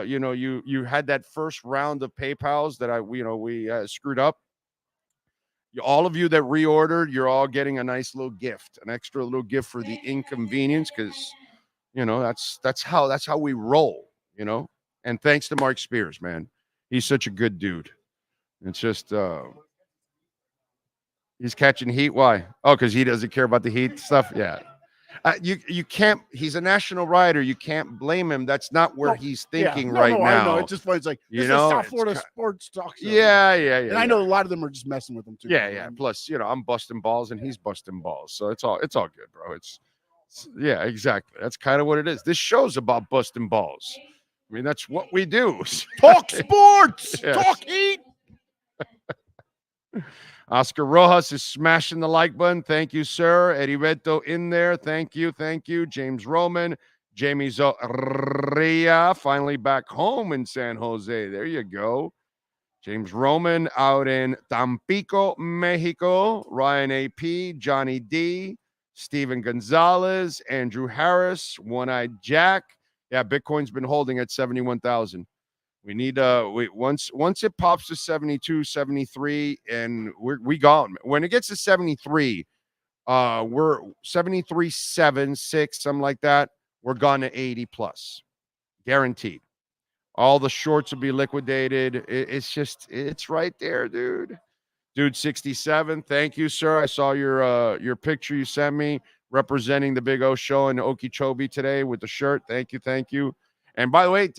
you had that first round of PayPals that we screwed up. All of you that reordered, you're all getting a nice little gift, an extra little gift for the inconvenience, because that's how we roll. And thanks to Mark Spears, man. He's such a good dude. It's just he's catching heat. Why? Oh, because he doesn't care about the heat stuff. Yeah. You can't. He's a national writer. You can't blame him. That's not where he's thinking now. I know. It's just funny. It's like this is South Florida sports talk show. Yeah. And I know a lot of them are just messing with him too. Yeah. Plus, I'm busting balls and he's busting balls, so it's all good, bro. Yeah, exactly. That's kind of what it is. This show's about busting balls. I mean, that's what we do. Talk sports. Yes. Talk heat. Oscar Rojas is smashing the like button. Thank you, sir. Eddie Beto in there. Thank you. James Roman. Jamie Zoria finally back home in San Jose. There you go. James Roman out in Tampico, Mexico. Ryan AP, Johnny D, Steven Gonzalez, Andrew Harris, One-Eyed Jack. Yeah, Bitcoin's been holding at 71,000. We need once it pops to 72, 73, and we gone. When it gets to 73, we're 73.7, 6, something like that. We're gone to 80 plus, guaranteed. All the shorts will be liquidated. It's right there, dude. Dude, 67. Thank you, sir. I saw your picture you sent me representing the Big O show in Okeechobee today with the shirt. Thank you. And by the way,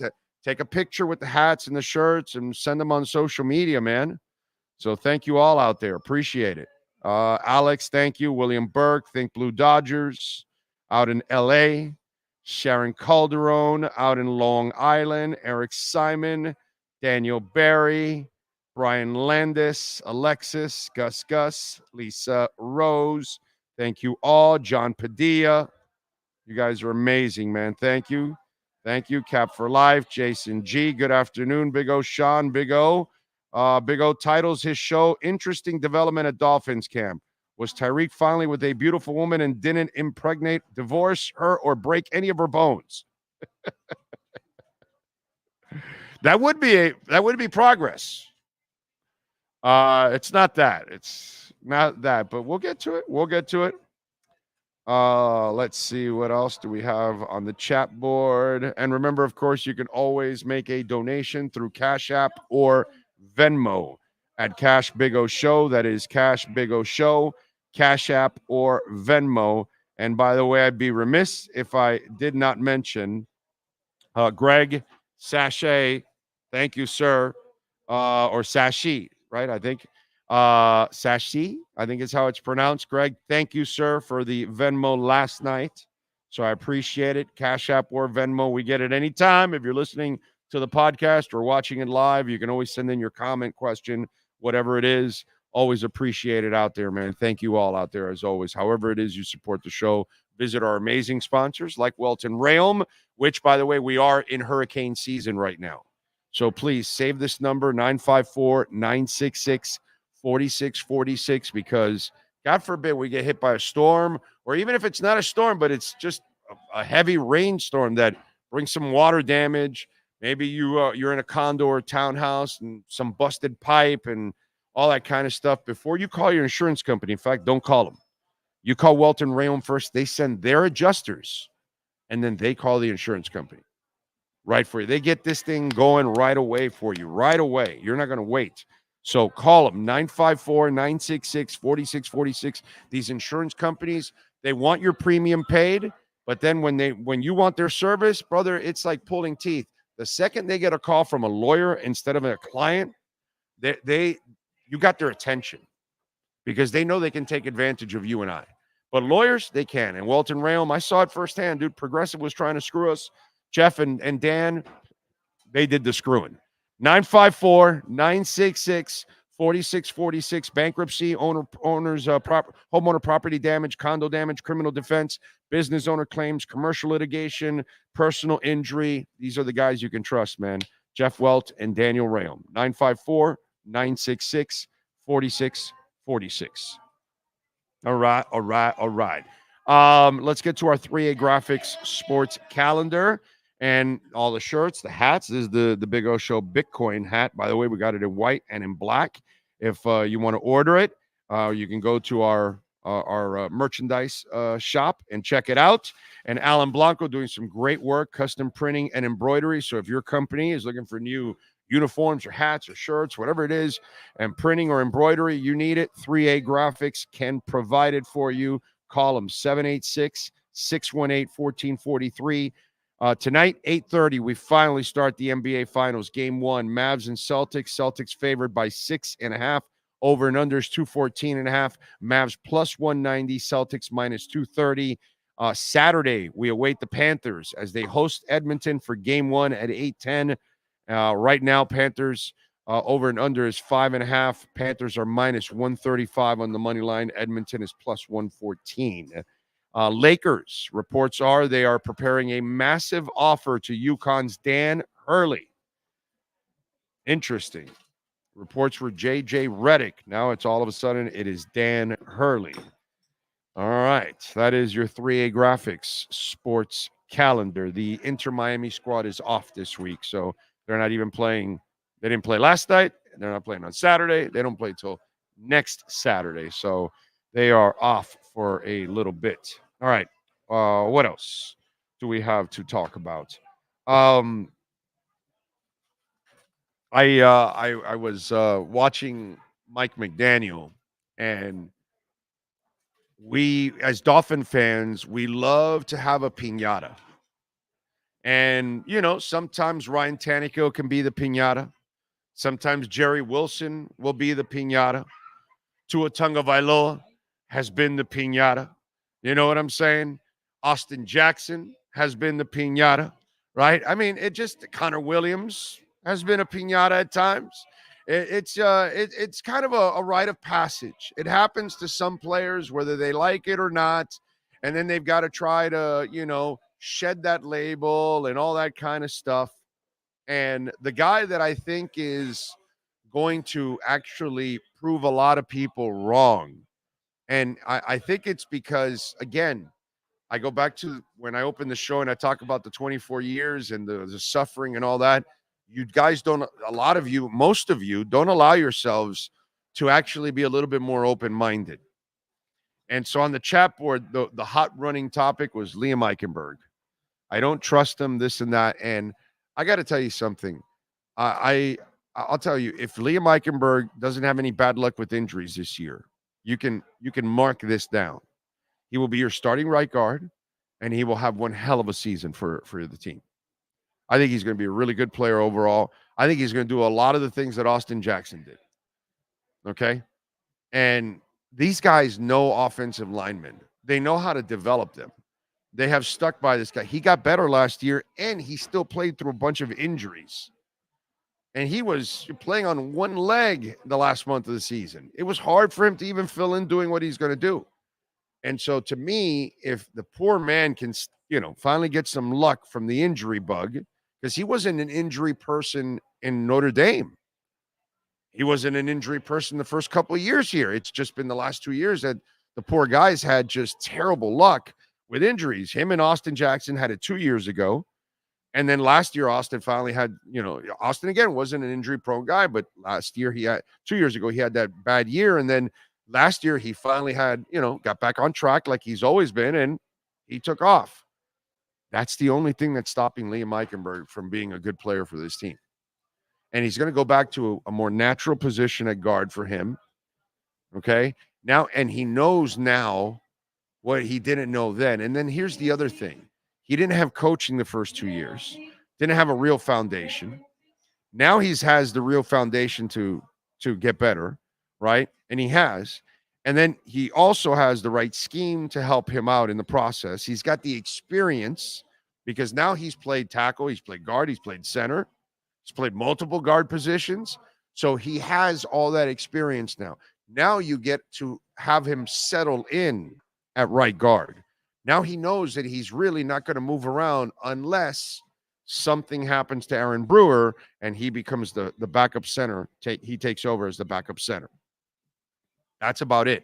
take a picture with the hats and the shirts and send them on social media, man. So thank you all out there. Appreciate it. Alex, thank you. William Burke, Think Blue Dodgers out in LA. Sharon Calderon out in Long Island. Eric Simon, Daniel Barry, Brian Landis, Alexis, Gus, Lisa Rose. Thank you all. John Padilla. You guys are amazing, man. Thank you. Cap for Life. Jason G. Good afternoon, Big O. Sean, Big O. Big O titles his show Interesting Development at Dolphins Camp. Was Tyreek finally with a beautiful woman and didn't impregnate, divorce her, or break any of her bones? That would be progress. It's not that. It's not that, but we'll get to it. We'll get to it. Let's see, what else do we have on the chat board? And remember, of course, you can always make a donation through Cash App or Venmo at Cash Big O Show. That is Cash Big O Show, Cash App or Venmo. And by the way, I'd be remiss if I did not mention Greg Sachet. Thank you, sir. Or Sashi, right? I think Sashi, I think is how it's pronounced. Greg, thank you, sir, for the Venmo last night. So I appreciate it. Cash App or Venmo, we get it anytime. If you're listening to the podcast or watching it live, you can always send in your comment, question, whatever it is. Always appreciate it out there, man. Thank you all out there, as always. However it is you support the show, visit our amazing sponsors like Welton Realm, which, by the way, we are in hurricane season right now. So please save this number, 954-966-4646, because God forbid we get hit by a storm, or even if it's not a storm, but it's just a heavy rainstorm that brings some water damage. Maybe you're in a condo or townhouse and some busted pipe and all that kind of stuff. Before you call your insurance company, in fact, don't call them. You call Welton Realm first. They send their adjusters, and then they call the insurance company. Right for you. They get this thing going right away for you. Right away. You're not going to wait. So call them, 954-966-4646. These insurance companies, they want your premium paid, but then when you want their service, brother, it's like pulling teeth. The second they get a call from a lawyer instead of a client, you got their attention because they know they can take advantage of you and I. But lawyers, they can. And Welton Realm, I saw it firsthand, dude. Progressive was trying to screw us. Jeff and Dan, they did the screwing. 954-966-4646. Bankruptcy, homeowner property damage, condo damage, criminal defense, business owner claims, commercial litigation, personal injury. These are the guys you can trust, man. Jeff Welt and Daniel Realm. 954-966-4646. All right. Let's get to our 3A Graphics sports calendar. And all the shirts, the hats. This is the Big O Show Bitcoin hat. By the way, we got it in white and in black. If you want to order it, you can go to our merchandise shop and check it out. And Alan Blanco doing some great work, custom printing and embroidery. So if your company is looking for new uniforms or hats or shirts, whatever it is, and printing or embroidery, you need it, 3A Graphics can provide it for you. Call them 786-618-1443. Tonight, 8:30, we finally start the NBA Finals. Game 1, Mavs and Celtics. Celtics favored by 6.5. Over and under is 214.5. Mavs plus 190. Celtics minus 230. Saturday, we await the Panthers as they host Edmonton for Game 1 at 8:10. Right now, Panthers over and under is 5.5. Panthers are minus 135 on the money line. Edmonton is plus 114. Lakers, reports are they are preparing a massive offer to UConn's Dan Hurley. Interesting. Reports were J.J. Redick. Now it's all of a sudden it is Dan Hurley. All right. That is your 3A Graphics sports calendar. The Inter Miami squad is off this week, so they're not even playing. They didn't play last night. They're not playing on Saturday. They don't play till next Saturday. So they are off for a little bit. All right. What else do we have to talk about? I was watching Mike McDaniel, and we, as Dolphin fans, we love to have a piñata. And, sometimes Ryan Tannehill can be the piñata. Sometimes Jerry Wilson will be the piñata. Tua Tagovailoa has been the piñata. You know what I'm saying? Austin Jackson has been the piñata, right? I mean, Connor Williams has been a piñata at times. It's kind of a rite of passage. It happens to some players, whether they like it or not, and then they've got to try to, shed that label and all that kind of stuff. And the guy that I think is going to actually prove a lot of people wrong, and I think it's because, again, I go back to when I opened the show and I talk about the 24 years and the suffering and all that. You guys don't, a lot of you, most of you don't allow yourselves to actually be a little bit more open-minded. And so on the chat board, the hot running topic was Liam Eichenberg. I don't trust him, this and that. And I got to tell you something. I'll tell you, if Liam Eichenberg doesn't have any bad luck with injuries this year, you can mark this down. He will be your starting right guard, and he will have one hell of a season for the team. I think he's going to be a really good player overall. I think he's going to do a lot of the things that Austin Jackson did. Okay? And these guys know offensive linemen. They know how to develop them. They have stuck by this guy. He got better last year, and he still played through a bunch of injuries. And he was playing on one leg the last month of the season. It was hard for him to even fill in doing what he's going to do. And so to me, if the poor man can, finally get some luck from the injury bug, because he wasn't an injury person in Notre Dame. He wasn't an injury person the first couple of years here. It's just been the last 2 years that the poor guys had just terrible luck with injuries. Him and Austin Jackson had it 2 years ago. And then last year, Austin finally had, Austin again wasn't an injury prone guy, but last year 2 years ago, he had that bad year. And then last year he finally had, got back on track like he's always been, and he took off. That's the only thing that's stopping Liam Eichenberg from being a good player for this team. And he's going to go back to a more natural position at guard for him. Okay. Now, and he knows now what he didn't know then. And then here's the other thing. He didn't have coaching the first 2 years, didn't have a real foundation. Now he has the real foundation to get better, right? And he has. And then he also has the right scheme to help him out in the process. He's got the experience because now he's played tackle, he's played guard, he's played center, he's played multiple guard positions. So he has all that experience now. Now you get to have him settle in at right guard. Now he knows that he's really not going to move around unless something happens to Aaron Brewer and he becomes the backup center. He takes over as the backup center. That's about it.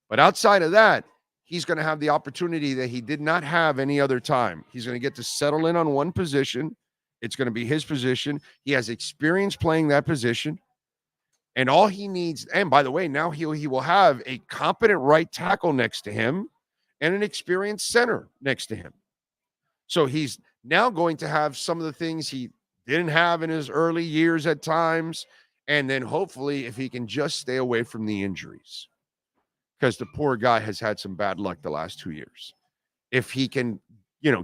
But outside of that, he's going to have the opportunity that he did not have any other time. He's going to get to settle in on one position. It's going to be his position. He has experience playing that position. And all he needs, and by the way, now he will have a competent right tackle next to him and an experienced center next to him. So he's now going to have some of the things he didn't have in his early years at times. And then hopefully if he can just stay away from the injuries, because the poor guy has had some bad luck the last 2 years. If he can,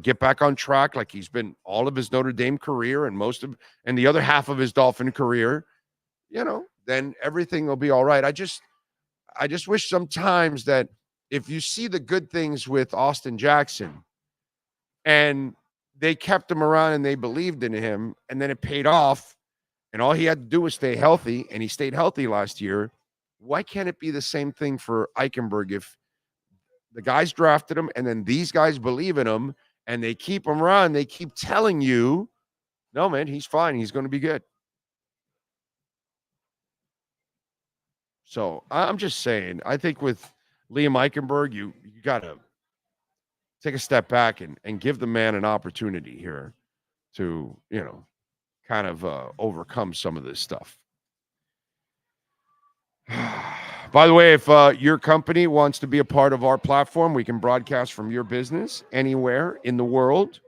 get back on track like he's been all of his Notre Dame career and and the other half of his Dolphin career, then everything will be all right. I just wish sometimes that if you see the good things with Austin Jackson and they kept him around and they believed in him and then it paid off and all he had to do was stay healthy and he stayed healthy last year, why can't it be the same thing for Eichenberg if the guys drafted him and then these guys believe in him and they keep him around, they keep telling you, no, man, he's fine. He's going to be good. So I'm just saying, I think with Liam Eichenberg, you got to take a step back and give the man an opportunity here to, kind of overcome some of this stuff. By the way, if your company wants to be a part of our platform, we can broadcast from your business anywhere in the world.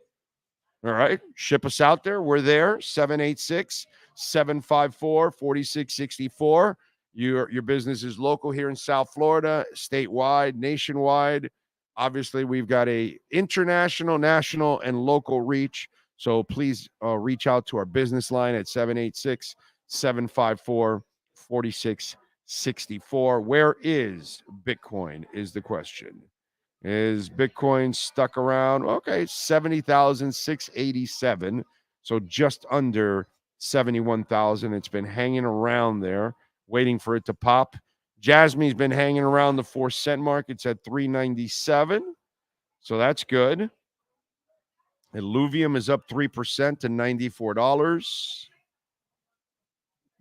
All right. Ship us out there. We're there. 786-754-4664. Your business is local here in South Florida, statewide, nationwide. Obviously, we've got a international, national, and local reach. So please reach out to our business line at 786-754-4664. Where is Bitcoin is the question. Is Bitcoin stuck around? Okay, 70,687. So just under 71,000. It's been hanging around there, waiting for it to pop. Jasmine's been hanging around the 4-cent mark. It's at 397. So that's good. Illuvium is up 3% to $94.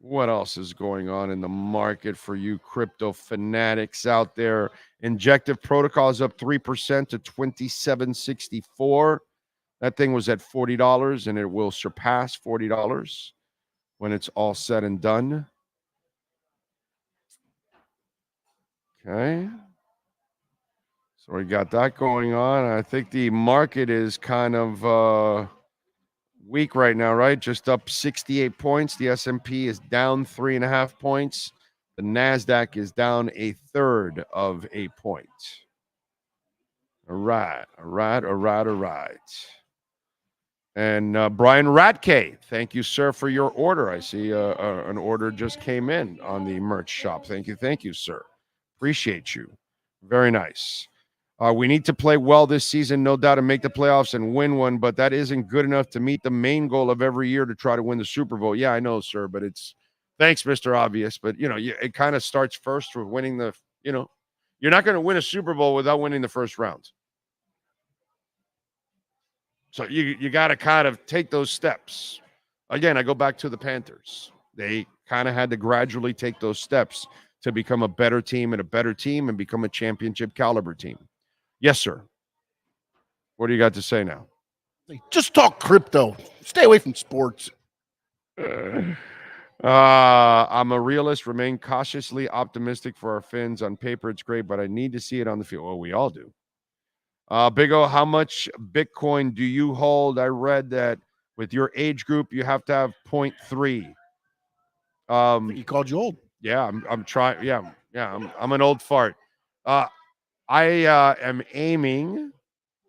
What else is going on in the market for you crypto fanatics out there? Injective Protocol is up 3% to $27.64. That thing was at $40, and it will surpass $40 when it's all said and done. Okay. So we got that going on. I think the market is kind of weak right now, right? Just up 68 points. The S&P is down 3.5 points. The NASDAQ is down 1/3 of a point. All right. And Brian Ratke, thank you, sir, for your order. I see an order just came in on the merch shop. Thank you, sir. Appreciate you. Very nice. We need to play well this season, no doubt, and make the playoffs and win one, but that isn't good enough to meet the main goal of every year to try to win the Super Bowl. Yeah, I know, sir, but thanks, Mr. Obvious, but, it kind of starts first with winning you're not going to win a Super Bowl without winning the first round. So you got to kind of take those steps. Again, I go back to the Panthers. They kind of had to gradually take those steps to become a better team and become a championship caliber team. Yes, sir. What do you got to say now? Just talk crypto. Stay away from sports. I'm a realist. Remain cautiously optimistic for our Finns. On paper, it's great, but I need to see it on the field. Well, we all do. Big O, how much Bitcoin do you hold? I read that with your age group, you have to have 0.3. He called you old. Yeah, I'm trying. Yeah, I'm an old fart. I am aiming,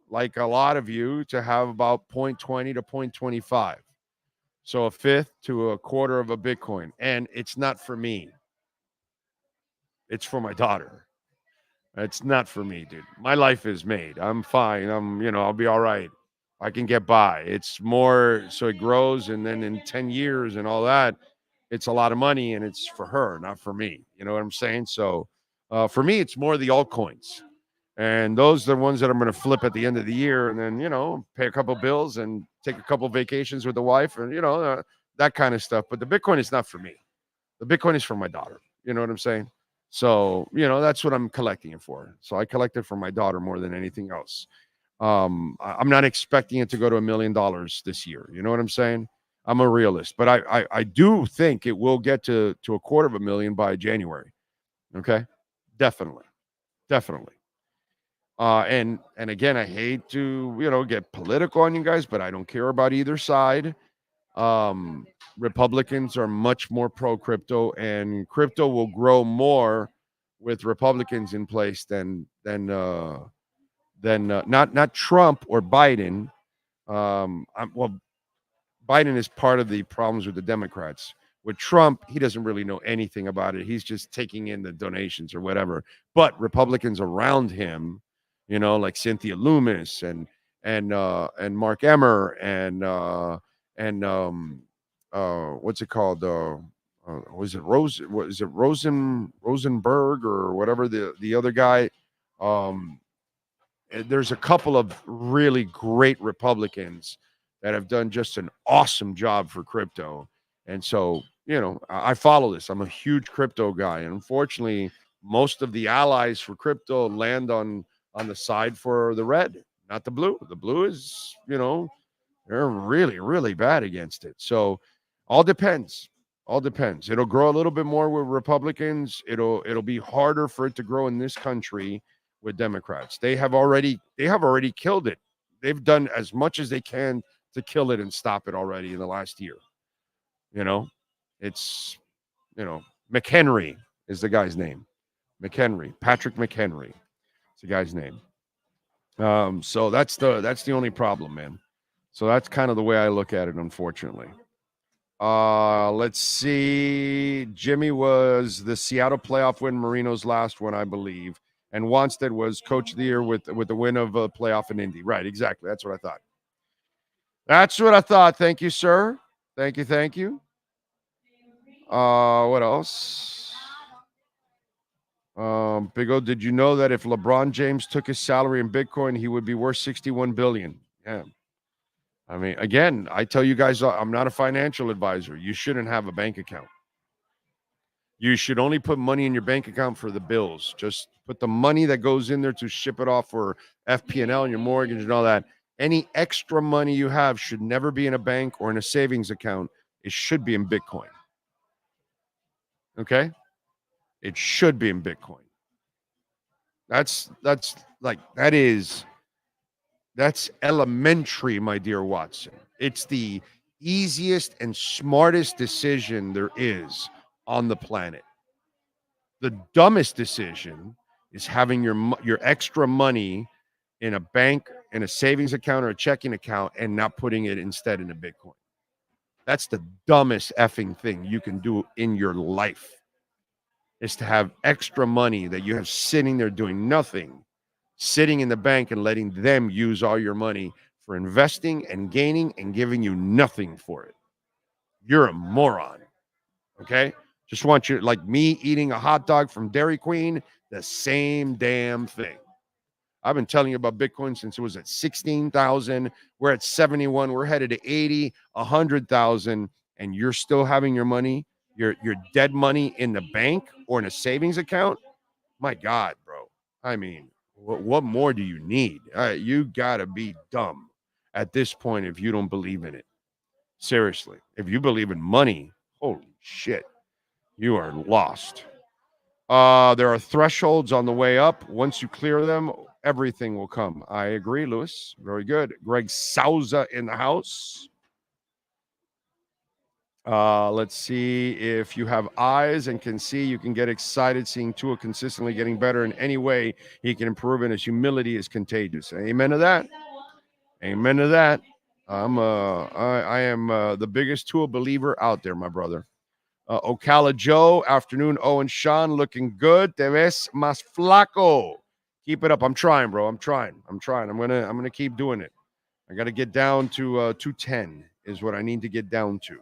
like a lot of you, to have about 0.20 to 0.25. So 1/5 to 1/4 of a Bitcoin. And it's not for me. It's for my daughter. It's not for me, dude. My life is made. I'm fine. I'll be all right. I can get by. It's more so it grows, and then in 10 years and all that, it's a lot of money, and it's for her, not for me. You know what I'm saying? So for me, it's more the altcoins. And those are the ones that I'm going to flip at the end of the year, and then, pay a couple bills and take a couple vacations with the wife, and, that kind of stuff. But the Bitcoin is not for me. The Bitcoin is for my daughter. You know what I'm saying? So, that's what I'm collecting it for. So I collect it for my daughter more than anything else. I'm not expecting it to go to $1 million this year. You know what I'm saying? I'm a realist, but I do think it will get to $250,000 by January. Okay. Definitely. And again, I hate to, get political on you guys, but I don't care about either side. Republicans are much more pro crypto, and crypto will grow more with Republicans in place than not Trump or Biden. Biden is part of the problems with the Democrats. With Trump, he doesn't really know anything about it. He's just taking in the donations or whatever. But Republicans around him, like Cynthia Loomis and Mark Emmer and what's it called? Was it Rosenberg or whatever the other guy? There's a couple of really great Republicans that have done just an awesome job for crypto. And so, I follow this. I'm a huge crypto guy. And unfortunately, most of the allies for crypto land on the side for the red, not the blue. The blue is, they're really, really bad against it. So all depends. It'll grow a little bit more with Republicans. It'll be harder for it to grow in this country with Democrats. They have already killed it. They've done as much as they can to kill it and stop it already in the last year. It's McHenry is the guy's name. Patrick McHenry. It's the guy's name. So that's the only problem, man. So that's kind of the way I look at it, unfortunately. Let's see. Jimmy was the Seattle playoff win, Marino's last one, I believe. And Wanstead was coach of the year with the win of a playoff in Indy. Right, exactly. That's what I thought. Thank you, sir. Thank you. What else? Big O, did you know that if LeBron James took his salary in Bitcoin, he would be worth $61 billion? Yeah. I mean, again, I tell you guys, I'm not a financial advisor. You shouldn't have a bank account. You should only put money in your bank account for the bills. Just put the money that goes in there to ship it off for FP&L and your mortgage and all that. Any extra money you have should never be in a bank or in a savings account. It should be in Bitcoin. Okay? It should be in Bitcoin. That's elementary, my dear Watson. It's the easiest and smartest decision there is on the planet. The dumbest decision is having your extra money in a bank, in a savings account or a checking account, and not putting it instead in a Bitcoin. That's the dumbest effing thing you can do in your life, is to have extra money that you have sitting there doing nothing, sitting in the bank and letting them use all your money for investing and gaining and giving you nothing for it. You're a moron. Okay? Just want you, like me eating a hot dog from Dairy Queen, the same damn thing. I've been telling you about Bitcoin since it was at 16,000. We're at 71. We're headed to 80, 100,000, and you're still having your money, your dead money in the bank or in a savings account. My God, bro. I mean, what more do you need? You got to be dumb at this point if you don't believe in it. Seriously. If you believe in money, holy shit, you are lost. There are thresholds on the way up. Once you clear them, everything will come. I agree, Lewis. Very good. Greg Souza in the house. Let's see. If you have eyes and can see, you can get excited seeing Tua consistently getting better in any way he can improve, and his humility is contagious. Amen to that. Amen to that. I am the biggest Tua believer out there, my brother. Ocala Joe, afternoon. Owen Sean, looking good. Te ves más flaco. Keep it up. I'm trying, bro. I'm trying. I'm gonna keep doing it. I got to get down to 210 is what I need to get down to.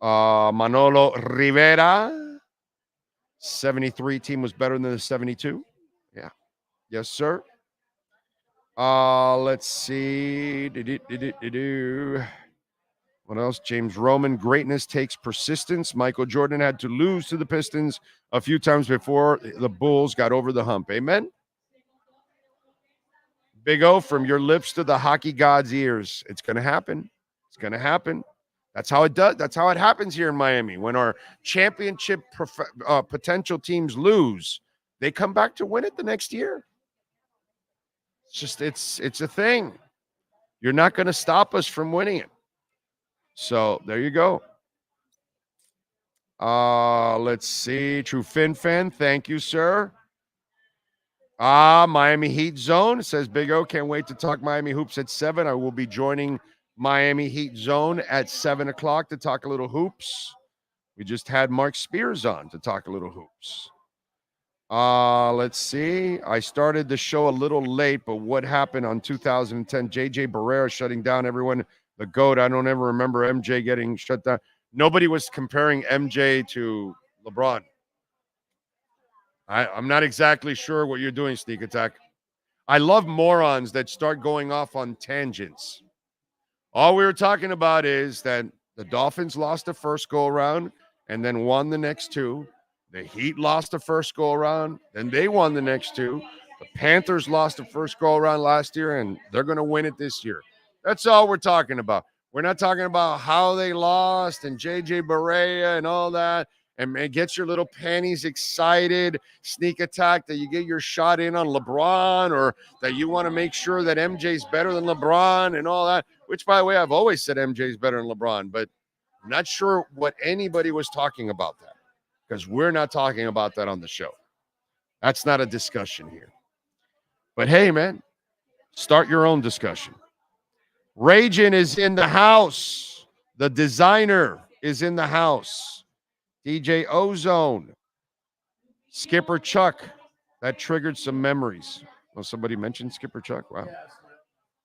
Manolo Rivera, 73 team was better than the 72. Yeah. Yes, sir. Let's see. What else? James Roman, greatness takes persistence. Michael Jordan had to lose to the Pistons a few times before the Bulls got over the hump. Amen. Big O, from your lips to the hockey god's ears. It's going to happen. It's going to happen. That's how it does. That's how it happens here in Miami. When our championship potential teams lose, they come back to win it the next year. It's just, it's a thing. You're not going to stop us from winning it. So there you go. Let's see. True Fin fan. Thank you, sir. Miami Heat Zone, says Big O. Can't wait to talk Miami Hoops at 7. I will be joining Miami Heat Zone at 7 o'clock to talk a little hoops. We just had Mark Spears on to talk a little hoops. Let's see. I started the show a little late, but what happened on 2010? JJ Barrera shutting down everyone. The GOAT. I don't ever remember MJ getting shut down. Nobody was comparing MJ to LeBron. I'm not exactly sure what you're doing, Sneak Attack. I love morons that start going off on tangents. All we were talking about is that the Dolphins lost the first go-around and then won the next two. The Heat lost the first go-around, then they won the next two. The Panthers lost the first go-around last year, and they're going to win it this year. That's all we're talking about. We're not talking about how they lost and JJ Barea and all that. And it gets your little panties excited, Sneak Attack, that you get your shot in on LeBron, or that you want to make sure that MJ's better than LeBron and all that, which, by the way, I've always said MJ's better than LeBron, but I'm not sure what anybody was talking about that, because we're not talking about that on the show. That's not a discussion here. But hey, man, start your own discussion. Ragin is in the house. The designer is in the house. DJ Ozone. Skipper Chuck. That triggered some memories. Oh, somebody mentioned Skipper Chuck? Wow.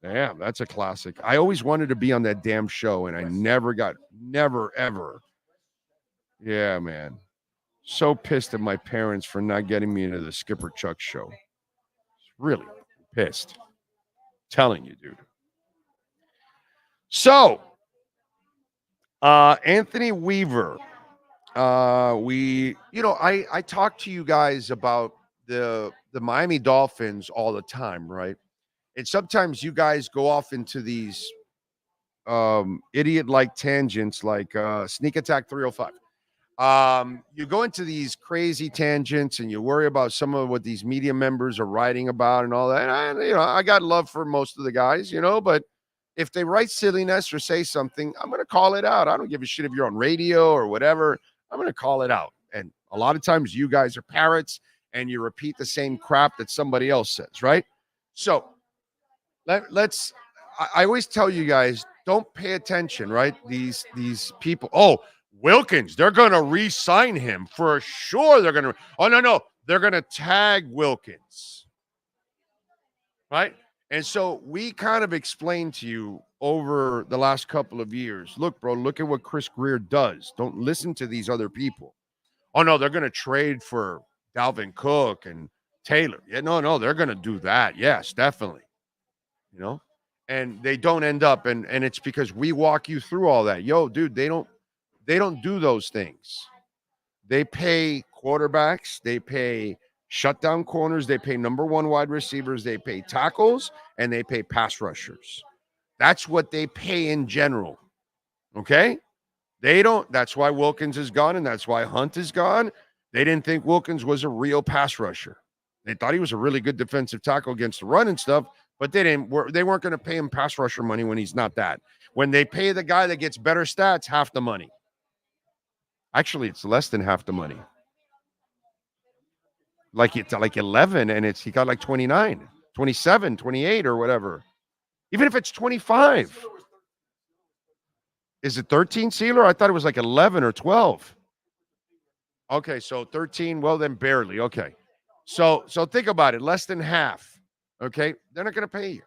Yeah, that's a classic. I always wanted to be on that damn show, and I never, ever. Yeah, man. So pissed at my parents for not getting me into the Skipper Chuck show. Really pissed. Telling you, dude. So, Anthony Weaver, I talk to you guys about the Miami Dolphins all the time, right? And sometimes you guys go off into these idiot-like tangents like Sneak Attack 305. You go into these crazy tangents and you worry about some of what these media members are writing about and all that. And I got love for most of the guys, but if they write silliness or say something, I'm going to call it out. I don't give a shit if you're on radio or whatever. I'm going to call it out. And a lot of times you guys are parrots and you repeat the same crap that somebody else says, right? So let's I always tell you guys, don't pay attention, right? These people. Oh, Wilkins, they're going to re-sign him for sure. They're going to. Oh, no. They're going to tag Wilkins, right? And so we kind of explained to you over the last couple of years, look, bro, look at what Chris Greer does. Don't listen to these other people. Oh, no, they're going to trade for Dalvin Cook and Taylor. Yeah, no, they're going to do that. Yes, definitely. And they don't end up. And it's because we walk you through all that. Yo, dude, they don't do those things. They pay quarterbacks. They pay shutdown corners. They pay number one wide receivers. They pay tackles, and they pay pass rushers. That's what they pay in general. Okay? They don't. That's why Wilkins is gone, and that's why Hunt is gone. They didn't think Wilkins was a real pass rusher. They thought he was a really good defensive tackle against the run and stuff, but they weren't going to pay him pass rusher money when he's not that. When they pay the guy that gets better stats, half the money. Actually, it's less than half the money. Like it's like 11, and he got like 29, 27, 28 or whatever. Even if it's 25. Is it 13, Sealer? I thought it was like 11 or 12. Okay, so 13, well then barely. Okay. So think about it, less than half. Okay? They're not going to pay you.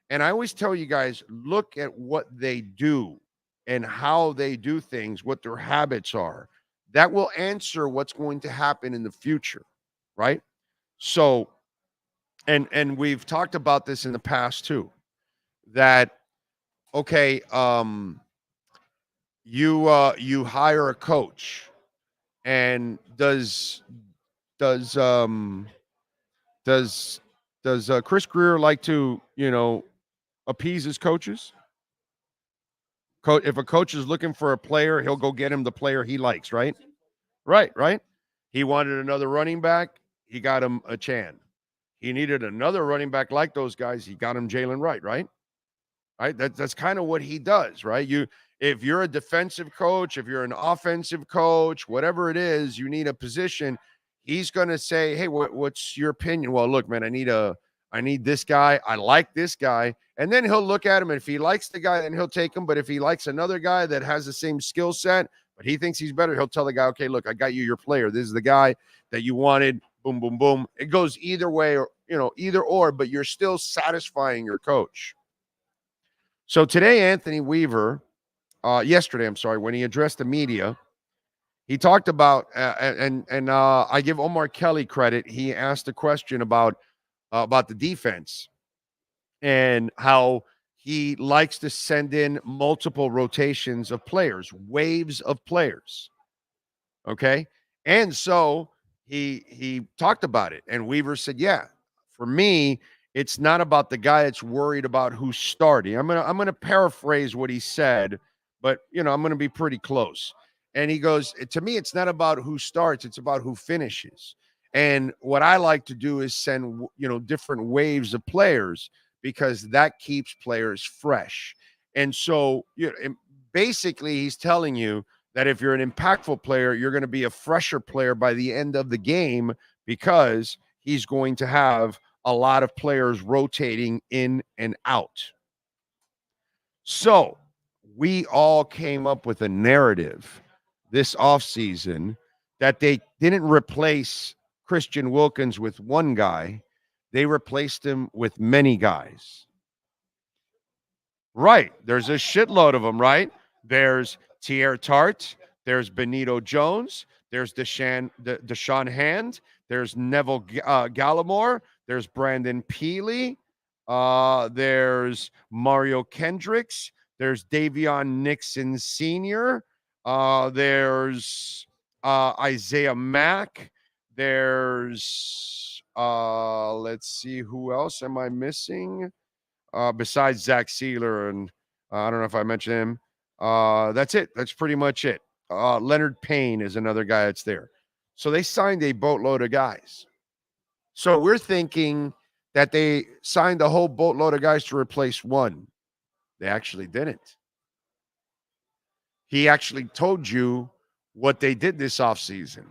And I always tell you guys, look at what they do and how they do things, what their habits are. That will answer what's going to happen in the future, right? So, and we've talked about this in the past too, that, okay, you hire a coach, and does Chris Greer like to, appease his coaches? If a coach is looking for a player, he'll go get him the player he likes, right? Right. He wanted another running back. He got him a Chan. He needed another running back like those guys. He got him Jalen Wright, right? Right. That's kind of what he does, right? If you're a defensive coach, if you're an offensive coach, whatever it is, you need a position. He's going to say, hey, what's your opinion? Well, look, man, I need this guy. I like this guy. And then he'll look at him. And if he likes the guy, then he'll take him. But if he likes another guy that has the same skill set, but he thinks he's better, he'll tell the guy, okay, look, I got you your player. This is the guy that you wanted. Boom, boom, boom. It goes either way, or, either or, but you're still satisfying your coach. So today, Anthony Weaver, yesterday, when he addressed the media, he talked about, and I give Omar Kelly credit. He asked a question about the defense and how he likes to send in multiple rotations of players, waves of players. Okay. And so he talked about it, and Weaver said, yeah, for me, it's not about the guy that's worried about who's starting. I'm going to paraphrase what he said, but I'm going to be pretty close. And he goes, to me, it's not about who starts, it's about who finishes. And what I like to do is send, different waves of players, because that keeps players fresh. And so, basically he's telling you that if you're an impactful player, you're going to be a fresher player by the end of the game, because he's going to have a lot of players rotating in and out. So we all came up with a narrative this offseason that they didn't replace Christian Wilkins with one guy. They replaced him with many guys. Right. There's a shitload of them, right? There's Tier Tart. There's Benito Jones. There's Deshaun Hand. There's Neville Gallimore. There's Brandon Peely. There's Mario Kendricks. There's Davion Nixon Sr. There's Isaiah Mack. There's let's see, who else am I missing? Besides Zach Sealer, and I don't know if I mentioned him. That's it. That's pretty much it. Leonard Payne is another guy that's there. So they signed a boatload of guys. So we're thinking that they signed a whole boatload of guys to replace one. They actually didn't. He actually told you what they did this offseason.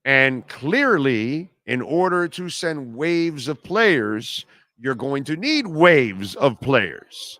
And clearly, in order to send waves of players, you're going to need waves of players.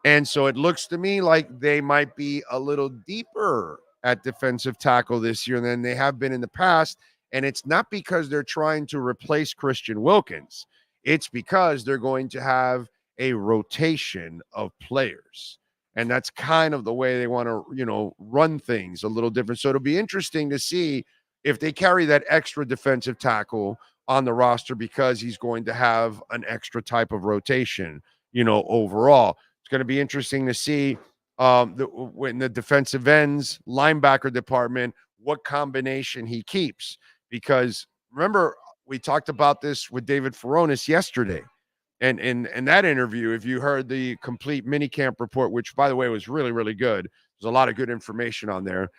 And so it looks to me like they might be a little deeper at defensive tackle this year than they have been in the past. And it's not because they're trying to replace Christian Wilkins. It's because they're going to have a rotation of players. And that's kind of the way they want to, run things a little different. So it'll be interesting to see if they carry that extra defensive tackle on the roster because he's going to have an extra type of rotation, overall. It's going to be interesting to see when the defensive ends, linebacker department, what combination he keeps. Because remember, we talked about this with David Furones yesterday. And in that interview, if you heard the complete mini camp report, which, by the way, was really, really good. There's a lot of good information on there.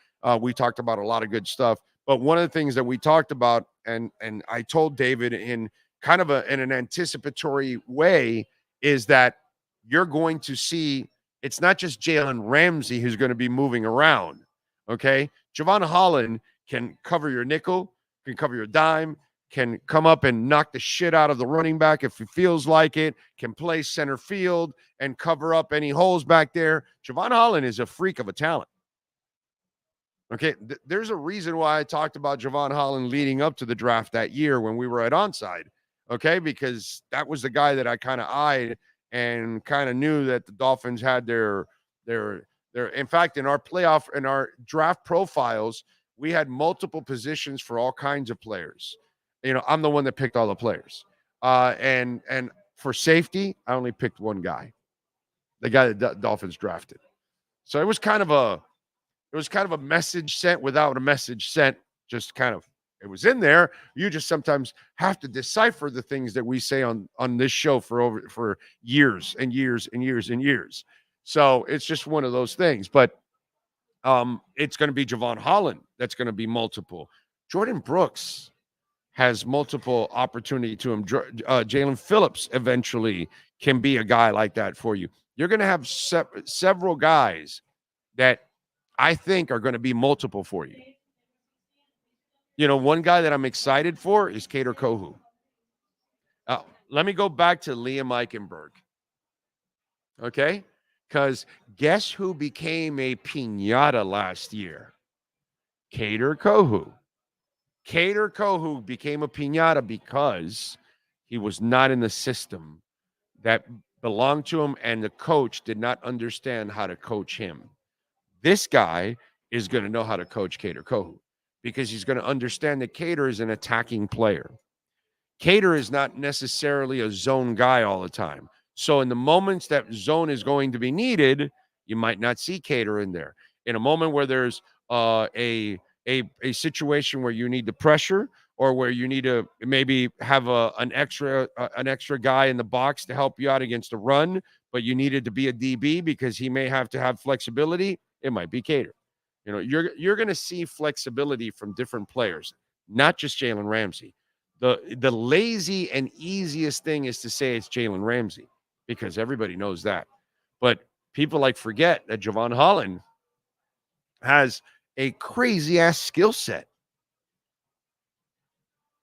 We talked about a lot of good stuff. But one of the things that we talked about, and I told David in kind of in an anticipatory way, is that you're going to see it's not just Jalen Ramsey who's going to be moving around, okay? Javon Holland can cover your nickel, can cover your dime, can come up and knock the shit out of the running back if he feels like it, can play center field and cover up any holes back there. Javon Holland is a freak of a talent. Okay, there's a reason why I talked about Javon Holland leading up to the draft that year when we were at Onside, okay? Because that was the guy that I kind of eyed and kind of knew that the Dolphins had their in fact, in our draft profiles, we had multiple positions for all kinds of players. I'm the one that picked all the players. And for safety, I only picked one guy, the guy that the Dolphins drafted. So it was kind of a message sent without a message sent. Just kind of, it was in there. You just sometimes have to decipher the things that we say on this show for years and years and years and years. So it's just one of those things. But it's going to be Javon Holland that's going to be multiple. Jordan Brooks has multiple opportunity to him. Jalen Phillips eventually can be a guy like that for you. You're going to have several guys that I think are going to be multiple for you. One guy that I'm excited for is Kader Kohu. Let me go back to Liam Eichenberg. Okay? Because guess who became a piñata last year? Kader Kohu. Kader Kohu became a piñata because he was not in the system that belonged to him, and the coach did not understand how to coach him. This guy is going to know how to coach Kader Kohu because he's going to understand that Kader is an attacking player. Kader is not necessarily a zone guy all the time. So in the moments that zone is going to be needed, you might not see Kader in there. In a moment where there's a situation where you need the pressure or where you need to maybe have an extra guy in the box to help you out against a run, but you needed to be a DB because he may have to have flexibility, it might be Kader. You're going to see flexibility from different players, not just Jalen Ramsey. The lazy and easiest thing is to say it's Jalen Ramsey because everybody knows that. But people forget that Javon Holland has a crazy-ass skill set.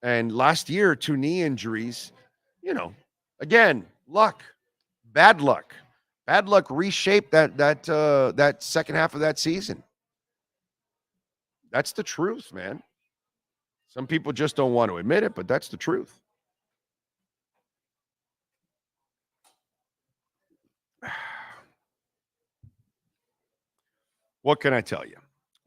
And last year, 2 knee injuries, again, luck, bad luck. Bad luck reshaped that second half of that season. That's the truth, man. Some people just don't want to admit it, but that's the truth. What can I tell you?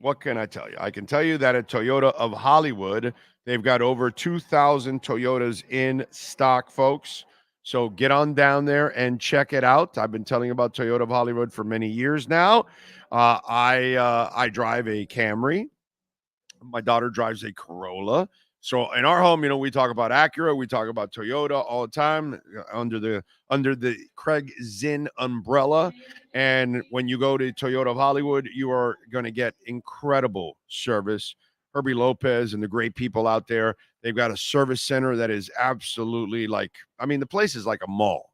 I can tell you that at Toyota of Hollywood, they've got over 2,000 Toyotas in stock, folks. So get on down there and check it out. I've been telling you about Toyota of Hollywood for many years now. I drive a Camry. My daughter drives a Corolla. So in our home, we talk about Acura, we talk about Toyota all the time under the Craig Zinn umbrella. And when you go to Toyota of Hollywood, you are going to get incredible service. Herbie Lopez and the great people out there. They've got a service center that is absolutely the place is like a mall.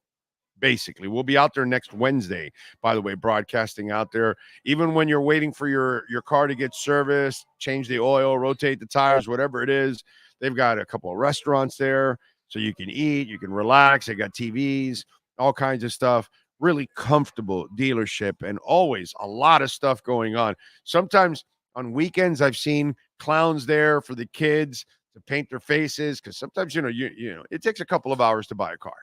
Basically, we'll be out there next Wednesday, by the way, broadcasting out there. Even when you're waiting for your car to get serviced, change the oil, rotate the tires, whatever it is, they've got a couple of restaurants there so you can eat, you can relax. They got TVs, all kinds of stuff. Really comfortable dealership, and always a lot of stuff going on. Sometimes on weekends, I've seen clowns there for the kids to paint their faces, because sometimes it takes a couple of hours to buy a car.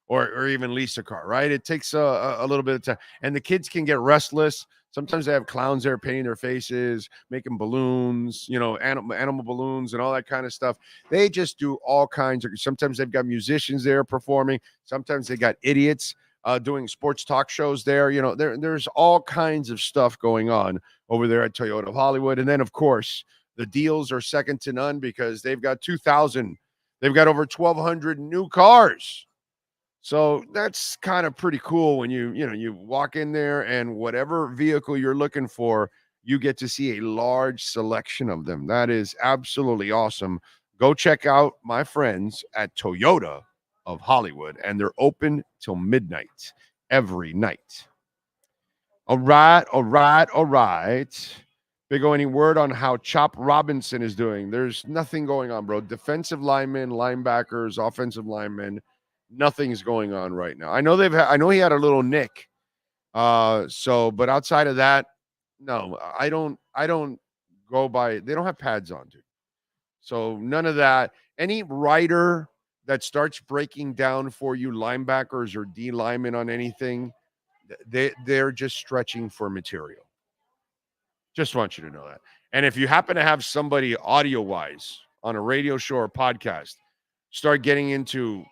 Or even lease a car, right? It takes a little bit of time. And the kids can get restless. Sometimes they have clowns there painting their faces, making balloons, animal balloons and all that kind of stuff. They just do all kinds of – sometimes they've got musicians there performing. Sometimes they got idiots doing sports talk shows there. There's all kinds of stuff going on over there at Toyota of Hollywood. And then, of course, the deals are second to none because they've got 2,000 – they've got over 1,200 new cars. So that's kind of pretty cool when you walk in there, and whatever vehicle you're looking for, you get to see a large selection of them. That is absolutely awesome. Go check out my friends at Toyota of Hollywood, and they're open till midnight every night. All right. Big O, any word on how Chop Robinson is doing? There's nothing going on, bro. Defensive linemen, linebackers, offensive linemen. Nothing's going on right now. I know he had a little nick. But outside of that, no, I don't go by. They don't have pads on, dude. So none of that. Any writer that starts breaking down for you linebackers or D linemen on anything, they're just stretching for material. Just want you to know that. And if you happen to have somebody audio-wise on a radio show or podcast, start getting into,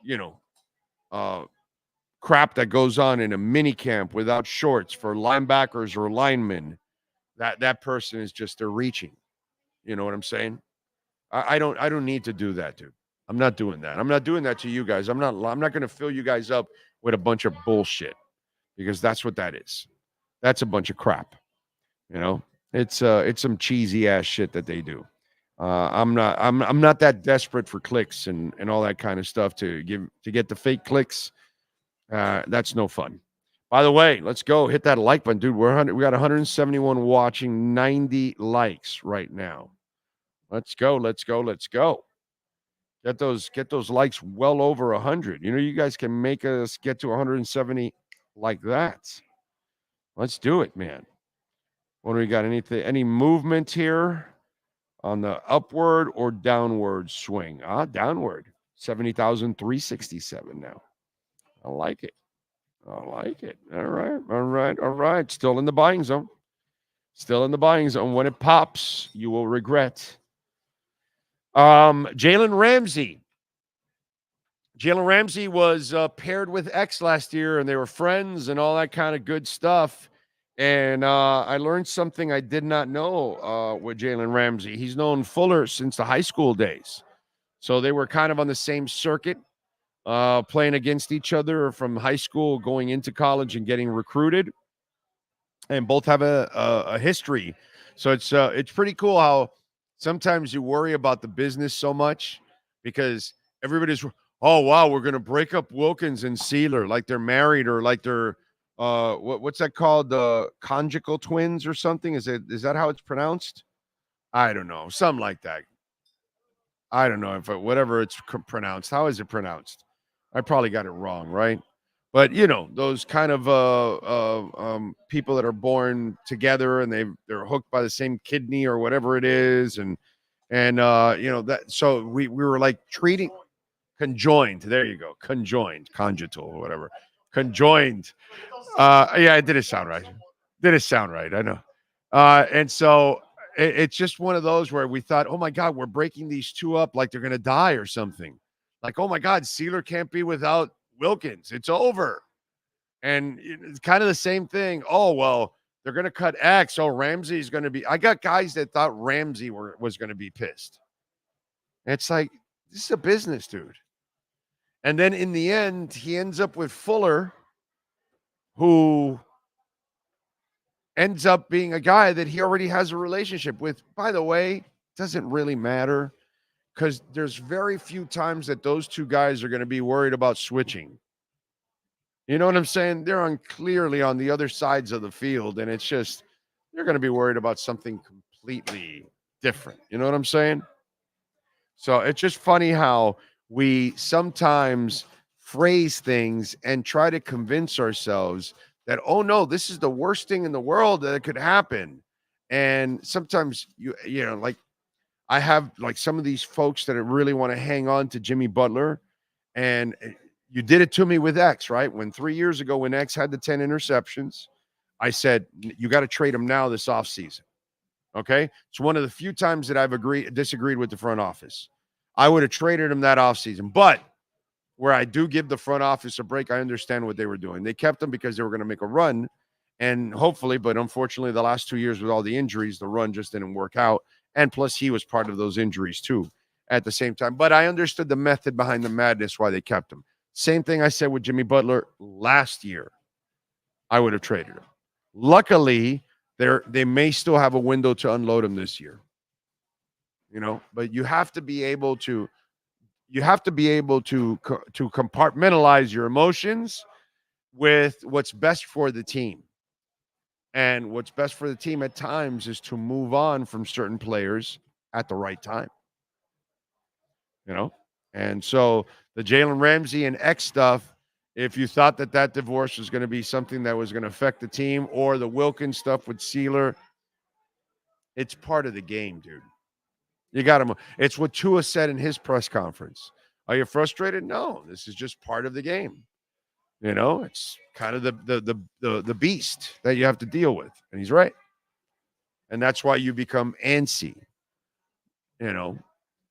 crap that goes on in a mini camp without shorts for linebackers or linemen, that person is just, they're reaching. You know what I'm saying? I don't need to do that, dude. I'm not doing that. I'm not doing that to you guys. I'm not going to fill you guys up with a bunch of bullshit, because that's what that is. That's a bunch of crap. It's some cheesy ass shit that they do. I'm not that desperate for clicks and all that kind of stuff to get the fake clicks. That's no fun. By the way, let's go hit that like button, dude. We got 171 watching, 90 likes right now. Let's go. Get those likes well over 100. You guys can make us get to 170 like that. Let's do it, man. What do we got? Any movement here on the upward or downward swing? Downward. 70,367 now. I like it. All right. Still in the buying zone. When it pops, you will regret. Jalen Ramsey was paired with X last year, and they were friends and all that kind of good stuff. And I learned something I did not know with Jalen Ramsey. He's known Fuller since the high school days. So they were kind of on the same circuit, playing against each other from high school, going into college and getting recruited. And both have a history. So it's pretty cool how sometimes you worry about the business so much, because everybody's, oh, wow, we're going to break up Wilkins and Sealer like they're married, or like they're what's that called? Conjugal twins or something? Is that how it's pronounced? I don't know. Something like that. I don't know whatever it's pronounced. How is it pronounced? I probably got it wrong, right? But those kind of people that are born together and they're hooked by the same kidney or whatever it is, and that. So we were like treating conjoined. There you go, conjoined, conjugal, or whatever. Conjoined. Yeah, it didn't sound right. I know. And so it's just one of those where we thought, oh my God, we're breaking these two up like they're going to die or something. Like, oh my God, Sealer can't be without Wilkins. It's over. And it's kind of the same thing. Oh, well, they're going to cut X. Oh, Ramsey's going to be. I got guys that thought Ramsey was going to be pissed. It's like, this is a business, dude. And then in the end, he ends up with Fuller, who ends up being a guy that he already has a relationship with. By the way, doesn't really matter because there's very few times that those two guys are going to be worried about switching. You know what I'm saying? They're clearly on the other sides of the field, and it's just they're going to be worried about something completely different. You know what I'm saying? So it's just funny how we sometimes phrase things and try to convince ourselves that, oh no, this is the worst thing in the world that could happen. And sometimes you know, like I have like some of these folks that really want to hang on to Jimmy Butler, and you did it to me with X, right? When 3 years ago, when X had the 10 interceptions, I said, you got to trade him now this offseason. Okay. It's one of the few times that I've disagreed with the front office. I would have traded him that offseason. But where I do give the front office a break, I understand what they were doing. They kept him because they were going to make a run. And hopefully, but unfortunately, the last 2 years with all the injuries, the run just didn't work out. And plus, he was part of those injuries too at the same time. But I understood the method behind the madness, why they kept him. Same thing I said with Jimmy Butler last year. I would have traded him. Luckily, they may still have a window to unload him this year. You know, but you have to be able to compartmentalize your emotions with what's best for the team. And what's best for the team at times is to move on from certain players at the right time. You know? And so the Jalen Ramsey and X stuff, if you thought that divorce was going to be something that was going to affect the team, or the Wilkins stuff with Sealer, it's part of the game, dude. You got him. It's what Tua said in his press conference. Are you frustrated? No, this is just part of the game. You know, it's kind of the beast that you have to deal with. And he's right. And that's why you become antsy. You know,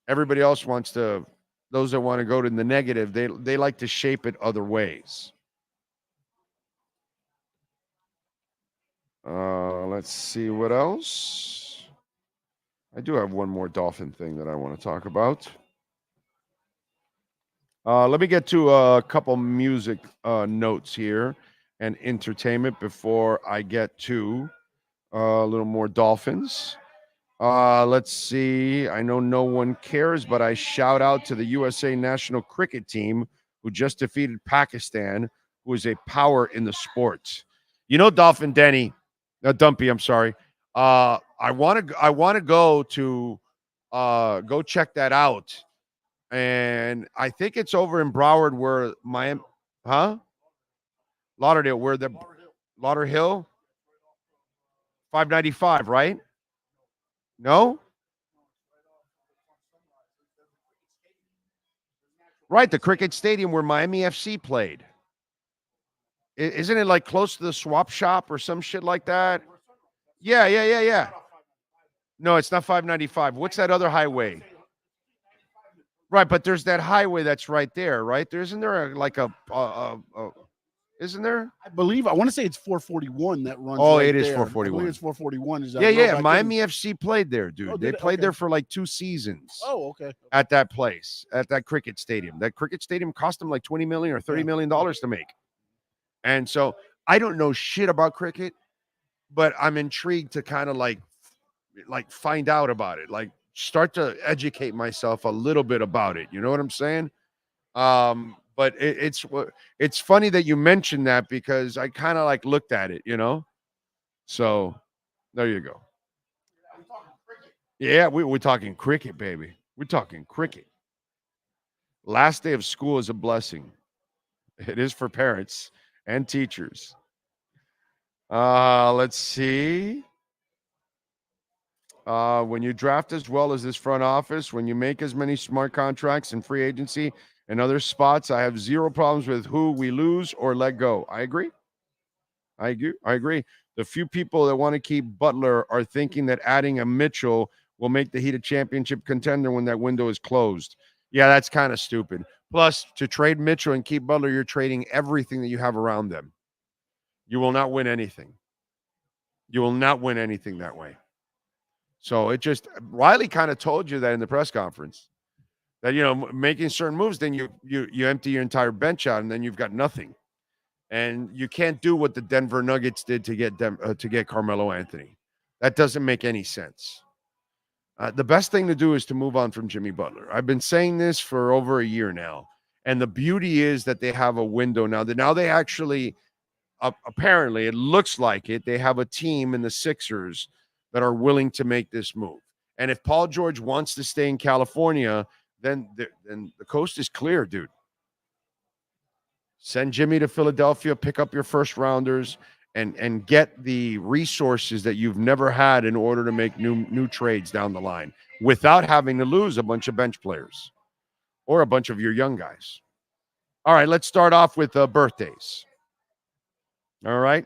everybody else wants to, those that want to go to the negative, they like to shape it other ways. Let's see what else. I do have one more Dolphin thing that I want to talk about. Let me get to a couple music notes here and entertainment before I get to a little more Dolphins. Let's see. I know no one cares, but I shout out to the USA national cricket team who just defeated Pakistan, who is a power in the sport. You know, Dolphin Dumpy, I'm sorry. I want to go check that out. And I think it's over in Broward where Miami, Lauderdale, where the Lauderhill, 595, right? No? Right, the cricket stadium where Miami FC played. Isn't it like close to the swap shop or some shit like that? Yeah. No, it's not 595. What's that other highway? Right, but there's that highway that's right there, right? Isn't there isn't there? I want to say it's 441 that runs. Oh, right it is there. 441. I believe it's 441. Is that Yeah. Miami FC played there, dude. Oh, they played there for like 2 seasons. Oh, okay. At that place, at that cricket stadium. That cricket stadium cost them like $20 million or $30 million to make. And so I don't know shit about cricket, but I'm intrigued to kind of like find out about it. Like, start to educate myself a little bit about it. You know what I'm saying? But it's funny that you mentioned that because I kind of like looked at it, you know? So there you go. Yeah, we're talking cricket, baby. We're talking cricket. Last day of school is a blessing. It is for parents and teachers. Let's see. When you draft as well as this front office, when you make as many smart contracts in free agency and other spots, I have zero problems with who we lose or let go. I agree. The few people that want to keep Butler are thinking that adding a Mitchell will make the Heat a championship contender when that window is closed. Yeah, that's kind of stupid. Plus, to trade Mitchell and keep Butler, you're trading everything that you have around them. You will not win anything. You will not win anything that way. So Riley kind of told you that in the press conference. that, making certain moves, then you empty your entire bench out, and then you've got nothing. And you can't do what the Denver Nuggets did to get Carmelo Anthony. That doesn't make any sense. The best thing to do is to move on from Jimmy Butler. I've been saying this for over a year now. And the beauty is that they have a window now. Now they actually, apparently, it looks like it, they have a team in the Sixers that are willing to make this move. And if Paul George wants to stay in California, then the coast is clear, dude. Send Jimmy to Philadelphia, pick up your first rounders, and get the resources that you've never had in order to make new trades down the line without having to lose a bunch of bench players or a bunch of your young guys. All right, let's start off with birthdays. All right.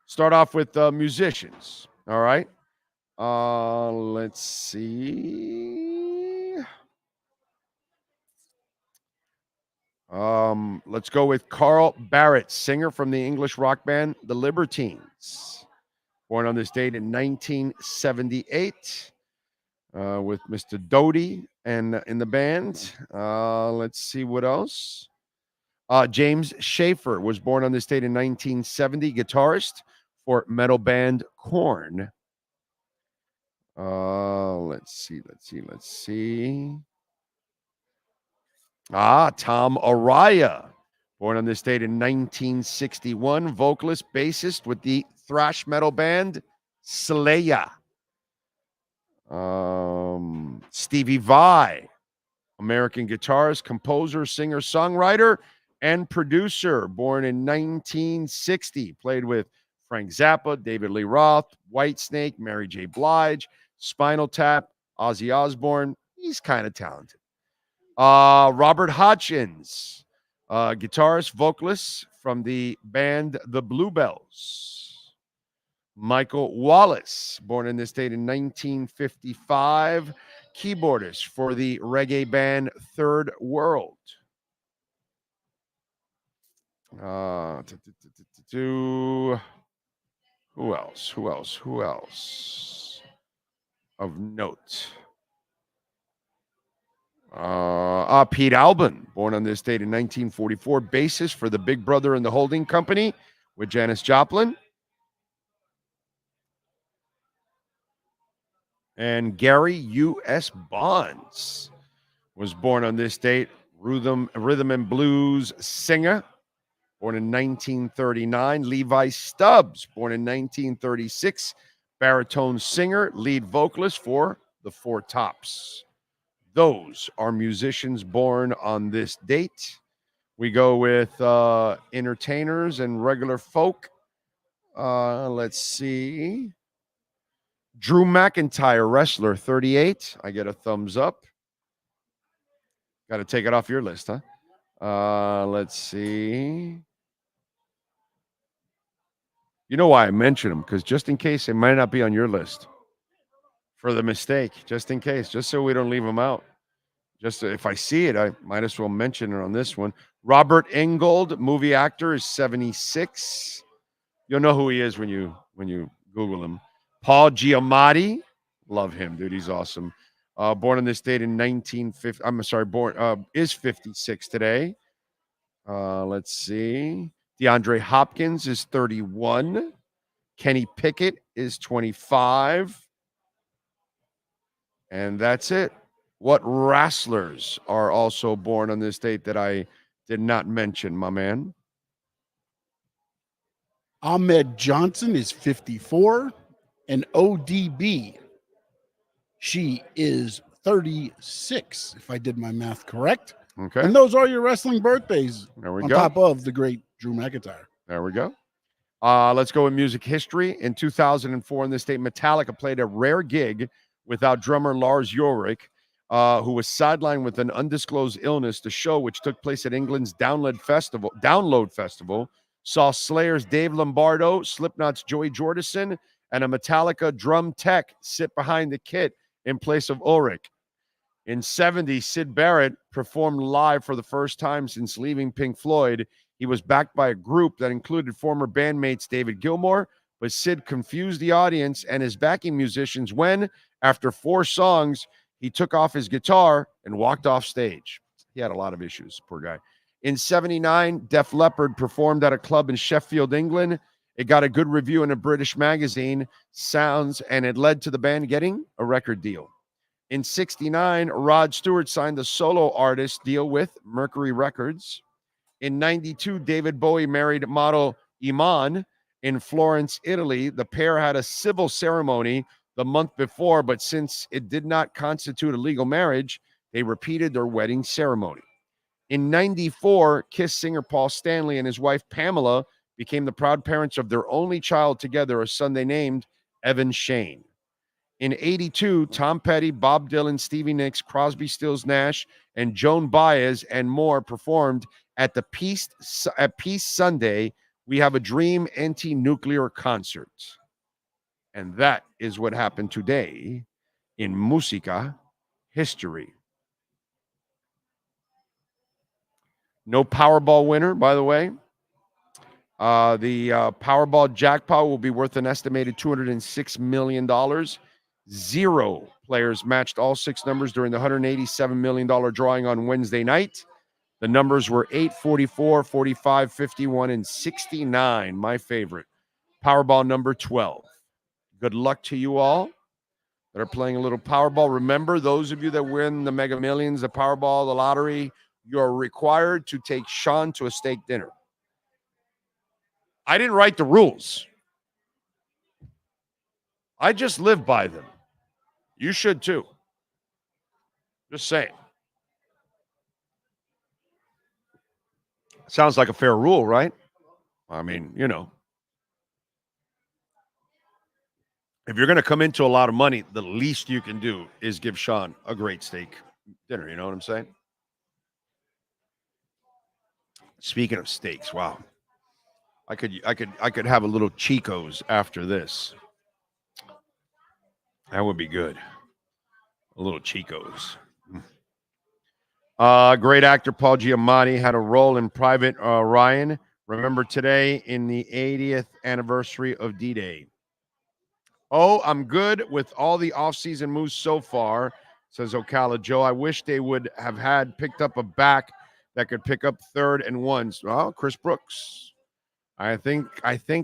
Start off with musicians. All right. Let's see. Let's go with Carl Barrett, singer from the English rock band The Libertines. Born on this date in 1978 with Mr. Doty and in the band. Let's see what else. James Schaefer was born on this date in 1970, guitarist for metal band Korn. Let's see. Tom Araya, born on this date in 1961, vocalist, bassist with the thrash metal band Slayer. Stevie Vai, American guitarist, composer, singer, songwriter, and producer, born in 1960, played with Frank Zappa, David Lee Roth, Whitesnake, Mary J. Blige, Spinal Tap, Ozzy Osbourne. He's kind of talented. Robert Hutchins, guitarist, vocalist from the band The Bluebells. Michael Wallace, born in this date in 1955, keyboardist for the reggae band Third World. Who else of note? Pete Albin, born on this date in 1944, bassist for the Big Brother and the Holding Company with Janis Joplin. And Gary U.S. Bonds was born on this date, rhythm and blues singer, born in 1939. Levi Stubbs, born in 1936, baritone singer, lead vocalist for the Four Tops. Those are musicians born on this date. We go with entertainers and regular folk. Let's see. Drew McIntyre, wrestler, 38. I get a thumbs up. Got to take it off your list, huh? Let's see. You know why I mention them? Because just in case it might not be on your list. For the mistake, just in case, just so we don't leave them out. Just if I see it, I might as well mention it on this one. Robert Ingold, movie actor, is 76. You'll know who he is when you Google him. Paul Giamatti, love him, dude. He's awesome. Born on this date in 1950. I'm sorry, is 56 today. Let's see. DeAndre Hopkins is 31. Kenny Pickett is 25. And that's it. What wrestlers are also born on this date that I did not mention, my man? Ahmed Johnson is 54. And ODB, she is 36, if I did my math correct. Okay. And those are your wrestling birthdays. There we on go. Top of the great Drew McIntyre. There we go. Let's go with music history. In 2004, in this state, Metallica played a rare gig without drummer Lars Ulrich, who was sidelined with an undisclosed illness. The show, which took place at England's Download Festival, saw Slayer's Dave Lombardo, Slipknot's Joey Jordison, and a Metallica drum tech sit behind the kit in place of Ulrich. In 70, Syd Barrett performed live for the first time since leaving Pink Floyd. He was backed by a group that included former bandmates David Gilmour, but Syd confused the audience and his backing musicians when, after 4 songs, He took off his guitar and walked off stage. He had a lot of issues, poor guy. In 79, Def Leppard performed at a club in Sheffield, England. It got a good review in a British magazine, Sounds, and it led to the band getting a record deal. In 69, Rod Stewart signed a solo artist deal with Mercury Records. In 92, David Bowie married model Iman in Florence, Italy. The pair had a civil ceremony the month before, but since it did not constitute a legal marriage, they repeated their wedding ceremony. In 94, Kiss singer Paul Stanley and his wife Pamela became the proud parents of their only child together, a son they named Evan Shane. In 82, Tom Petty, Bob Dylan, Stevie Nicks, Crosby, Stills, Nash, and Joan Baez and more performed at the Peace Sunday We Have a Dream anti-nuclear concert. And that is what happened today in Musica history. No Powerball winner, by the way. The Powerball jackpot will be worth an estimated $206 million. 0 players matched all 6 numbers during the $187 million drawing on Wednesday night. The numbers were 8, 44, 45, 51, and 69, my favorite. Powerball number 12. Good luck to you all that are playing a little Powerball. Remember, those of you that win the Mega Millions, the Powerball, the lottery, you're required to take Sean to a steak dinner. I didn't write the rules. I just live by them. You should too. Just saying. Sounds like a fair rule, right? I mean, you know. If you're going to come into a lot of money, the least you can do is give Sean a great steak dinner. You know what I'm saying? Speaking of steaks, wow. I could have a little Chico's after this. That would be good. A little Chico's. Great actor Paul Giamatti had a role in Private Ryan. Remember today in the 80th anniversary of D-Day. Oh, I'm good with all the offseason moves so far, says Ocala Joe. I wish they would have picked up a back that could pick up 3rd and 1s. Well, Chris Brooks. I think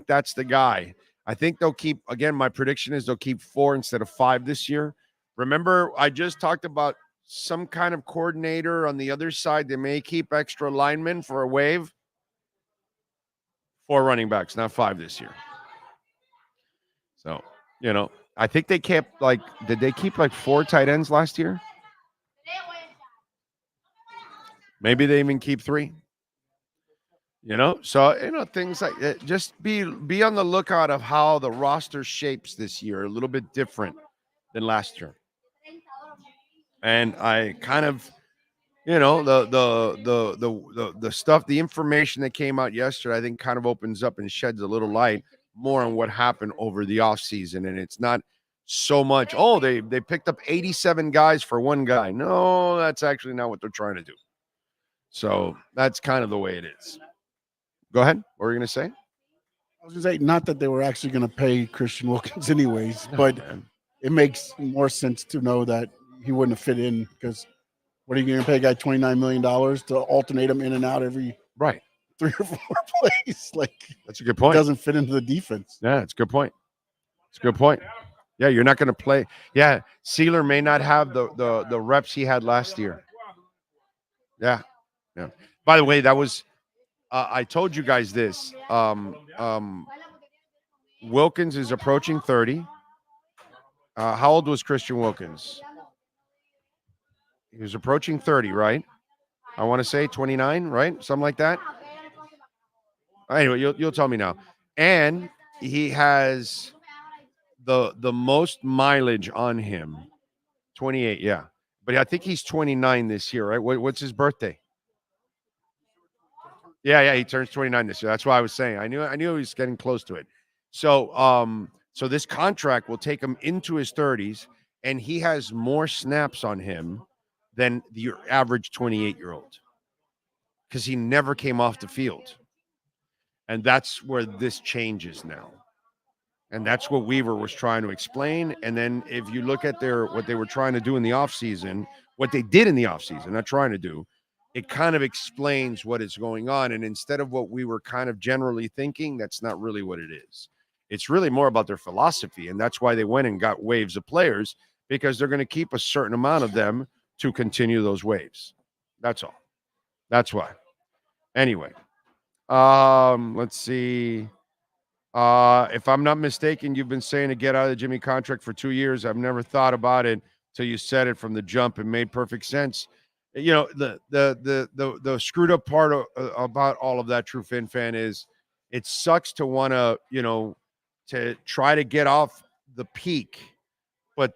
that's the guy. I think they'll keep, again, my prediction is they'll keep 4 instead of 5 this year. Remember, I just talked about some kind of coordinator on the other side. They may keep extra linemen for a wave. 4 running backs, not 5 this year. So, you know, I think they kept did they keep 4 tight ends last year? Maybe they even keep 3. You know, so, you know, things like that. Just be on the lookout of how the roster shapes this year, a little bit different than last year. And I kind of, you know, the stuff, the information that came out yesterday, I think kind of opens up and sheds a little light more on what happened over the offseason. And it's not so much, oh, they picked up 87 guys for one guy. No, that's actually not what they're trying to do. So that's kind of the way it is. Go ahead. What were you going to say? I was going to say, not that they were actually going to pay Christian Wilkins anyways, but it makes more sense to know that he wouldn't have fit in, because what are you going to pay a guy $29 million to alternate him in and out every 3 or 4 plays? That's a good point. It doesn't fit into the defense. Yeah, it's a good point. It's a good point. Yeah, you're not going to play. Yeah, Sealer may not have the reps he had last year. Yeah. Yeah. By the way, that was I told you guys this. Wilkins is approaching 30. How old was Christian Wilkins? He was approaching 30, right? I want to say 29, right? Something like that. Anyway, you'll tell me now. And he has the most mileage on him. 28, yeah. But I think he's 29 this year, right? What's his birthday? Yeah, he turns 29 this year. That's why I was saying. I knew he was getting close to it. So so this contract will take him into his 30s, and he has more snaps on him than the average 28-year-old, because he never came off the field. And that's where this changes now. And that's what Weaver was trying to explain. And then if you look at what they were trying to do in the offseason, what they did in the offseason, not trying to do, it kind of explains what is going on. And instead of what we were kind of generally thinking, that's not really what it is. It's really more about their philosophy. And that's why they went and got waves of players, because they're going to keep a certain amount of them to continue those waves. That's all. That's why. Anyway, let's see. If I'm not mistaken, you've been saying to get out of the Jimmy contract for 2 years. I've never thought about it till you said it from the jump. It made perfect sense. You know, the screwed up part about all of that, True Fin fan, is it sucks to want to, to try to get off the peak, but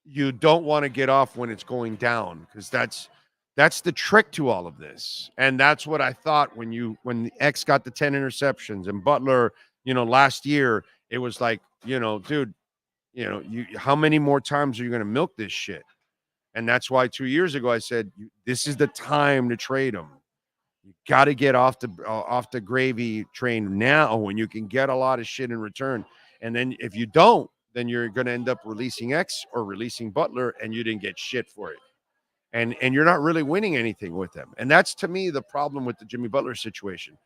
you don't want to get off when it's going down, because that's the trick to all of this. And that's what I thought when the X got the 10 interceptions and Butler, last year, it was like, dude, how many more times are you going to milk this shit? And that's why 2 years ago I said, this is the time to trade him. You got to get off the gravy train now when you can get a lot of shit in return. And then if you don't, then you're going to end up releasing X or releasing Butler, and you didn't get shit for it. And you're not really winning anything with them. And that's, to me, the problem with the Jimmy Butler situation.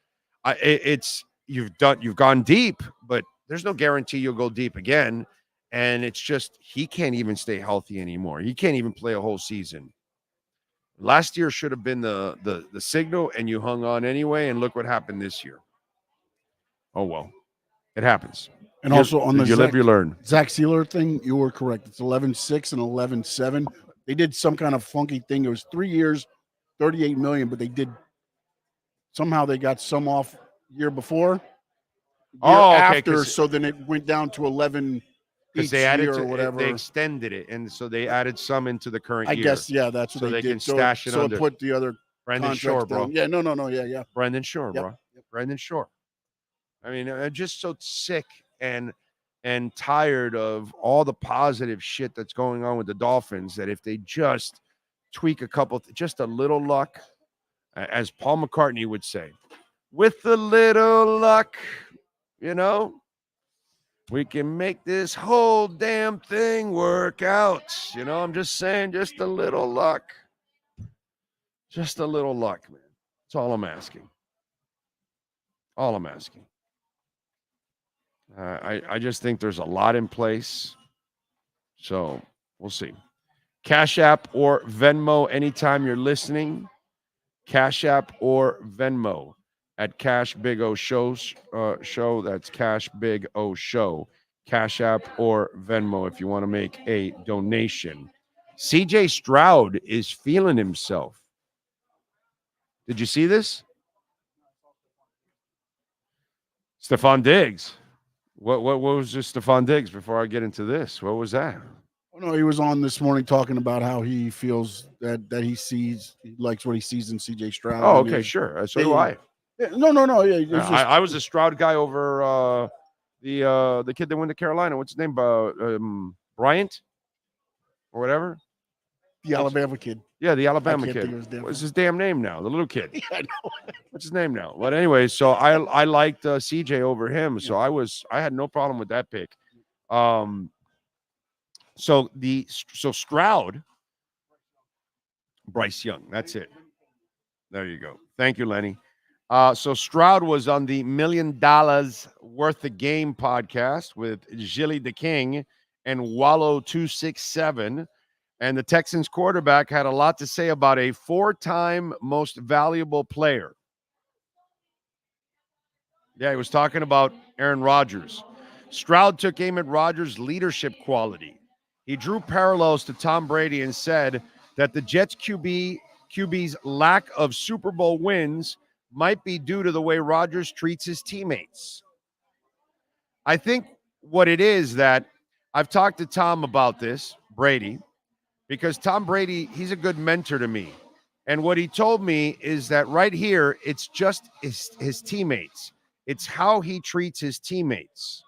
You've gone deep, but there's no guarantee you'll go deep again. And it's just, he can't even stay healthy anymore. He can't even play a whole season. Last year should have been the signal, and you hung on anyway. And look what happened this year. Oh, well, it happens. And also on the you live, you learn. Zach Sealer thing, you were correct. It's 11-6 and 11-7. They did some kind of funky thing. It was 3 years, $38 million, but somehow they got some off year before, after, so then it went down to 11 because they added or whatever. They extended it, and so they added some into the current year. I guess, yeah, that's what so they did. Can stash it under. So it put the other Brendan Shore, bro. Down. Yeah, no, yeah. Brendan Shore, bro. Yep. Brendan Shore. I mean, I'm just so sick and tired of all the positive shit that's going on with the Dolphins, that if they just tweak just a little luck, as Paul McCartney would say, with a little luck, we can make this whole damn thing work out. I'm just saying, just a little luck. Just a little luck, man. That's all I'm asking. All I'm asking. I just think there's a lot in place. So we'll see. Cash App or Venmo anytime you're listening. Cash App or Venmo at Cash Big O show. That's Cash Big O Show. Cash App or Venmo if you want to make a donation. CJ Stroud is feeling himself. Did you see this? Stephon Diggs. What was this Stephon Diggs before I get into this? What was that? Oh, no, he was on this morning talking about how he feels that he likes what he sees in CJ Stroud. Oh, okay, sure. So do I. Yeah, no. Yeah, I was a Stroud guy over the kid that went to Carolina. What's his name? Bryant or whatever. The Alabama kid. Yeah, the Alabama kid. What's his damn name now? The little kid. Yeah, I know. What's his name now? But anyway, so I liked CJ over him. So I had no problem with that pick. So Stroud, Bryce Young. That's it. There you go. Thank you, Lenny. So Stroud was on the $1 Million Worth of Game podcast with Jilly the King and Wallow 267. And the Texans quarterback had a lot to say about a 4-time most valuable player. Yeah, he was talking about Aaron Rodgers. Stroud took aim at Rodgers' leadership quality. He drew parallels to Tom Brady and said that the Jets QB's lack of Super Bowl wins might be due to the way Rodgers treats his teammates. I think what it is that I've talked to Tom about this, Brady, because Tom Brady, he's a good mentor to me. And what he told me is that right here, it's just his teammates. It's how he treats his teammates.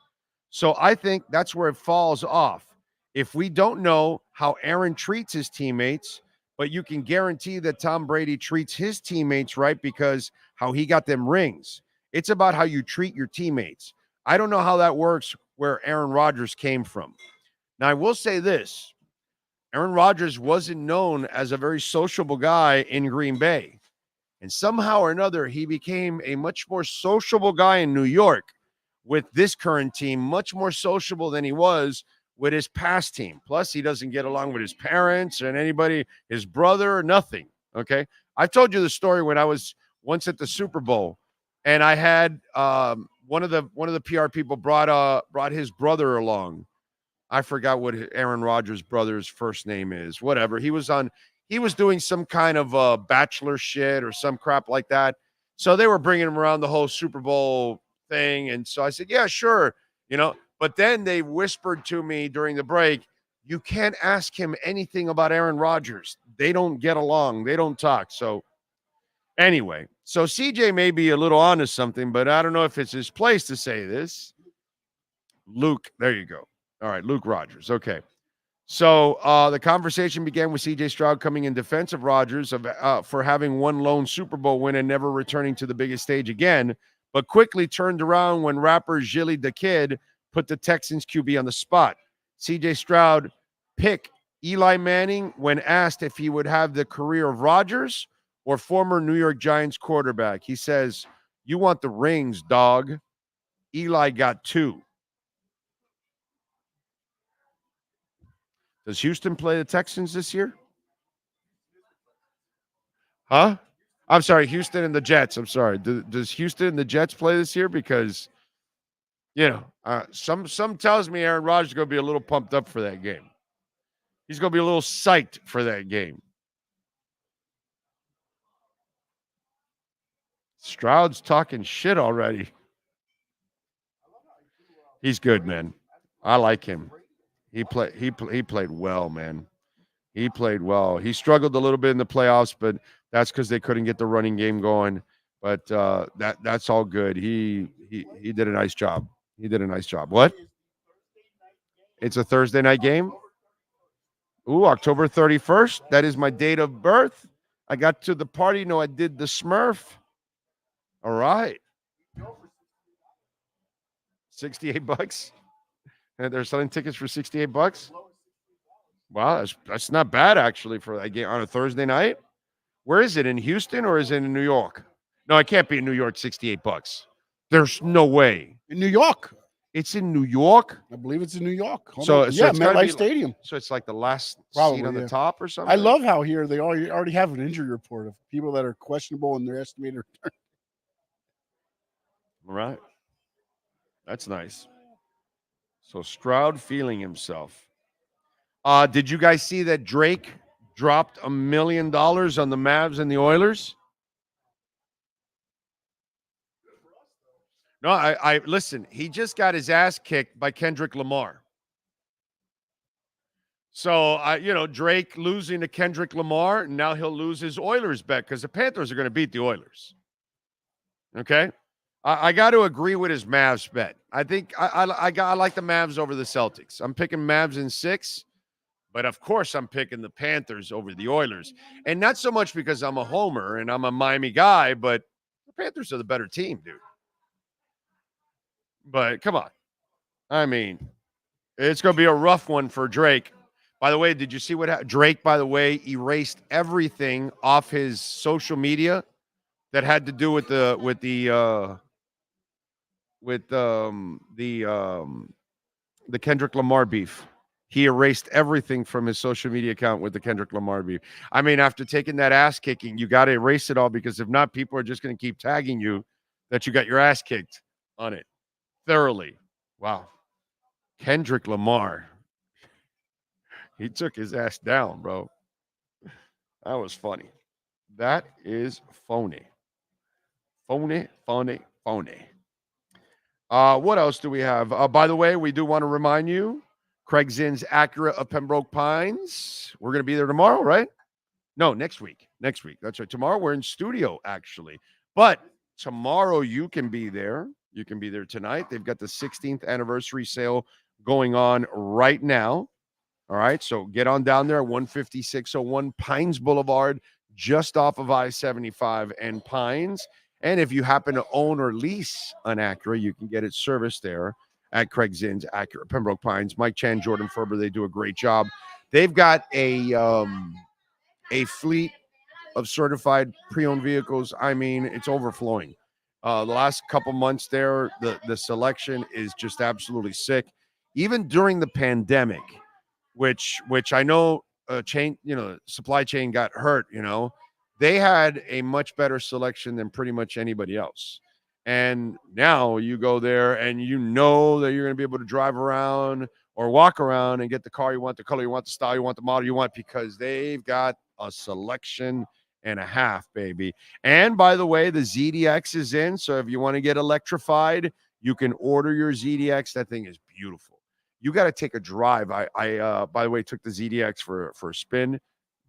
So I think that's where it falls off. If we don't know how Aaron treats his teammates, but you can guarantee that Tom Brady treats his teammates right because how he got them rings. It's about how you treat your teammates. I don't know how that works where Aaron Rodgers came from. Now, I will say this. Aaron Rodgers wasn't known as a very sociable guy in Green Bay. And somehow or another, he became a much more sociable guy in New York with this current team, much more sociable than he was with his past team. Plus, he doesn't get along with his parents and anybody, his brother, nothing. Okay. I've told you the story when I was once at the Super Bowl and I had one of the PR people brought his brother along. I forgot what Aaron Rodgers' brother's first name is. Whatever. He was doing some kind of bachelor shit or some crap like that. So they were bringing him around the whole Super Bowl thing. And so I said, yeah, sure. But then they whispered to me during the break, you can't ask him anything about Aaron Rodgers. They don't get along. They don't talk. So anyway, so CJ may be a little onto something, but I don't know if it's his place to say this. Luke, there you go. All right, Luke Rodgers. Okay. So the conversation began with C.J. Stroud coming in defense of Rodgers for having one lone Super Bowl win and never returning to the biggest stage again, but quickly turned around when rapper Jilly the Kid put the Texans QB on the spot. C.J. Stroud picked Eli Manning when asked if he would have the career of Rodgers or former New York Giants quarterback. He says, you want the rings, dog. Eli got 2. Does Houston play the Texans this year? Huh? I'm sorry, Houston and the Jets. I'm sorry. Does Houston and the Jets play this year? Because, some tells me Aaron Rodgers is going to be a little pumped up for that game. He's going to be a little psyched for that game. Stroud's talking shit already. He's good, man. I like him. He played well, man. He played well. He struggled a little bit in the playoffs, but that's because they couldn't get the running game going. But that's all good. He did a nice job. He did a nice job. What? It's a Thursday night game? Ooh, October 31st. That is my date of birth. I got to the party. No, I did the Smurf. All right. $68. And they're selling tickets for $68. Wow, that's not bad actually for that game on a Thursday night. Where is it? In Houston or is it in New York? No, it can't be in New York. $68. There's no way. In New York. It's in New York. I believe it's in New York. So yeah, it's MetLife Stadium. So it's like the last Probably, seat on yeah. the top or something. I love how here they already have an injury report of people that are questionable in their estimated return. All right. That's nice. So Stroud feeling himself. Did you guys see that Drake dropped $1 million on the Mavs and the Oilers? No, I listen. He just got his ass kicked by Kendrick Lamar. So Drake losing to Kendrick Lamar, and now he'll lose his Oilers bet because the Panthers are going to beat the Oilers. Okay. I got to agree with his Mavs bet. I think I like the Mavs over the Celtics. I'm picking Mavs in 6, but of course I'm picking the Panthers over the Oilers. And not so much because I'm a homer and I'm a Miami guy, but the Panthers are the better team, dude. But come on. I mean, it's going to be a rough one for Drake. By the way, did you see what happened? Drake, by the way, erased everything off his social media that had to do with the Kendrick Lamar beef. He erased everything from his social media account with the Kendrick Lamar beef. I mean, after taking that ass kicking, you got to erase it all because if not, people are just going to keep tagging you that you got your ass kicked on it thoroughly. Wow. Kendrick Lamar. He took his ass down, bro. That was funny. That is phony. Phony. What else do we have? By the way, we do want to remind you, Craig Zinn's Acura of Pembroke Pines. We're going to be there tomorrow, right? No, next week. Next week. That's right. Tomorrow we're in studio, actually. But tomorrow you can be there. You can be there tonight. They've got the 16th anniversary sale going on right now. All right. So get on down there, 15601 Pines Boulevard, just off of I-75 and Pines. And if you happen to own or lease an Acura, you can get it serviced there at Craig Zinn's, Acura, Pembroke Pines, Mike Chan, Jordan Ferber. They do a great job. They've got a fleet of certified pre-owned vehicles. I mean, it's overflowing. The last couple months there, the selection is just absolutely sick. Even during the pandemic, which I know supply chain got hurt, they had a much better selection than pretty much anybody else. And now you go there and you know that you're going to be able to drive around or walk around and get the car you want, the color you want, the style you want, the model you want, because they've got a selection and a half, baby. And by the way, the ZDX is in. So if you want to get electrified, you can order your ZDX. That thing is beautiful. You got to take a drive. I by the way, took the ZDX for a spin.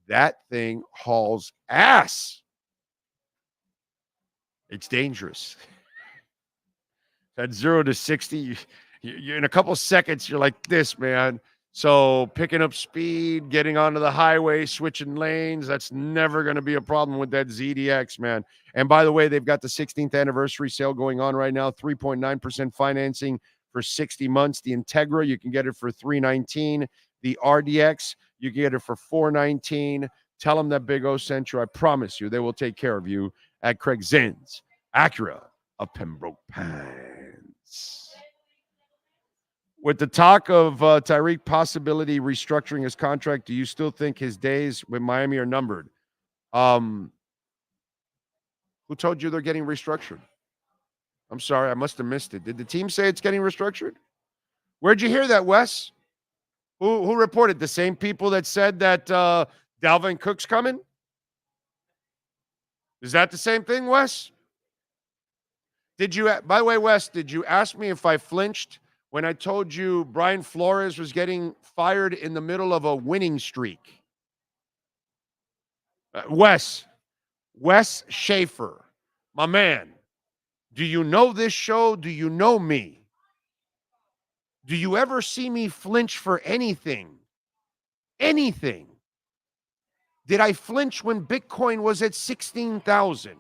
That thing hauls ass. It's dangerous. At 0 to 60, you're in a couple seconds, you're like this, man. So picking up speed, getting onto the highway, switching lanes, that's never going to be a problem with that ZDX, man. And by the way, they've got the 16th anniversary sale going on right now, 3.9% financing for 60 months. The Integra, you can get it for $319. The RDX, you can get it for $419. Tell them that Big O sent you. I promise you, they will take care of you at Craig Zinn's, Acura of Pembroke Pines. With the talk of Tyreek possibility restructuring his contract, do you still think his days with Miami are numbered? Who told you they're getting restructured? I'm sorry, I must have missed it. Did the team say it's getting restructured? Where'd you hear that, Wes? Who reported? The same people that said that Dalvin Cook's coming? Is that the same thing, Wes? By the way, Wes, did you ask me if I flinched when I told you Brian Flores was getting fired in the middle of a winning streak? Wes Schaefer, my man, do you know this show? Do you know me? Do you ever see me flinch for anything? Anything? Did I flinch when Bitcoin was at 16,000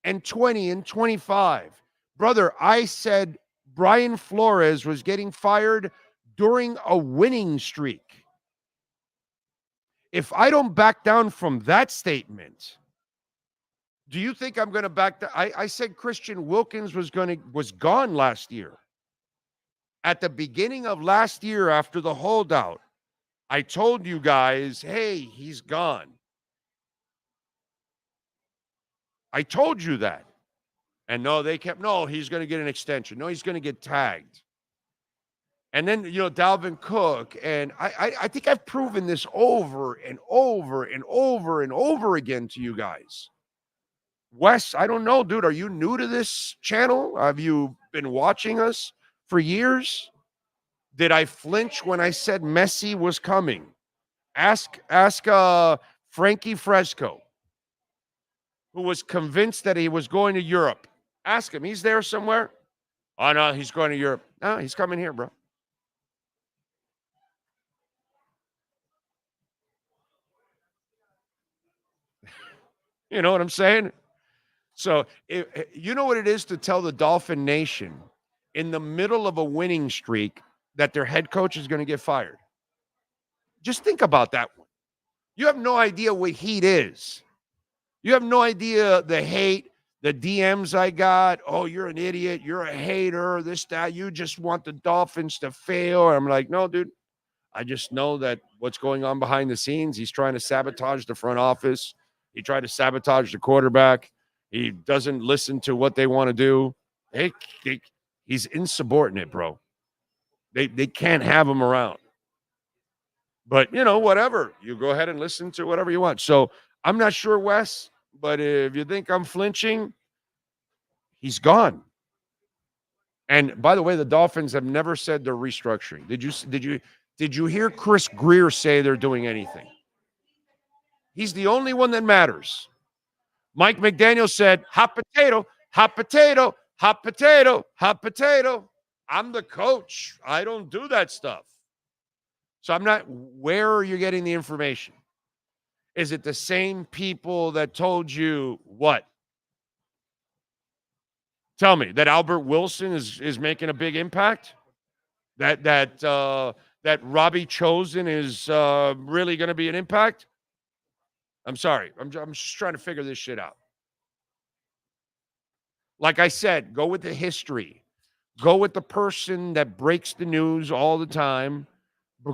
and 20 and 25? Brother, I said Brian Flores was getting fired during a winning streak. If I don't back down from that statement, do you think I'm going to back down? I said Christian Wilkins was gone last year. At the beginning of last year, after the holdout, I told you guys, hey, he's gone. I told you that. And no, he's going to get an extension. No, he's going to get tagged. And then, Dalvin Cook. And I think I've proven this over and over and over and over again to you guys. Wes, I don't know, dude. Are you new to this channel? Have you been watching us for years? Did I flinch when I said Messi was coming? Ask Frankie Fresco, who was convinced that he was going to Europe. Ask him. He's there somewhere. Oh, no, he's going to Europe. No, he's coming here, bro. You know what I'm saying? So, you know what it is to tell the Dolphin Nation in the middle of a winning streak that their head coach is going to get fired? Just think about that one. You have no idea what heat is. You have no idea the hate, the DMs I got. Oh, you're an idiot. You're a hater. This, that. You just want the Dolphins to fail. I'm like, no, dude. I just know that what's going on behind the scenes. He's trying to sabotage the front office. He tried to sabotage the quarterback. He doesn't listen to what they want to do. He's insubordinate, bro. They can't have him around. But, whatever. You go ahead and listen to whatever you want. So I'm not sure, Wes, but if you think I'm flinching, he's gone. And by the way, the Dolphins have never said they're restructuring. Did you hear Chris Greer say they're doing anything? He's the only one that matters. Mike McDaniel said, hot potato, hot potato, hot potato, hot potato. I'm the coach. I don't do that stuff. So I'm not, where are you getting the information? Is it the same people that told you what? Tell me that Albert Wilson is making a big impact? that Robbie Chosen is really going to be an impact? I'm sorry. I'm just trying to figure this shit out. Like I said, go with the history. Go with the person that breaks the news all the time.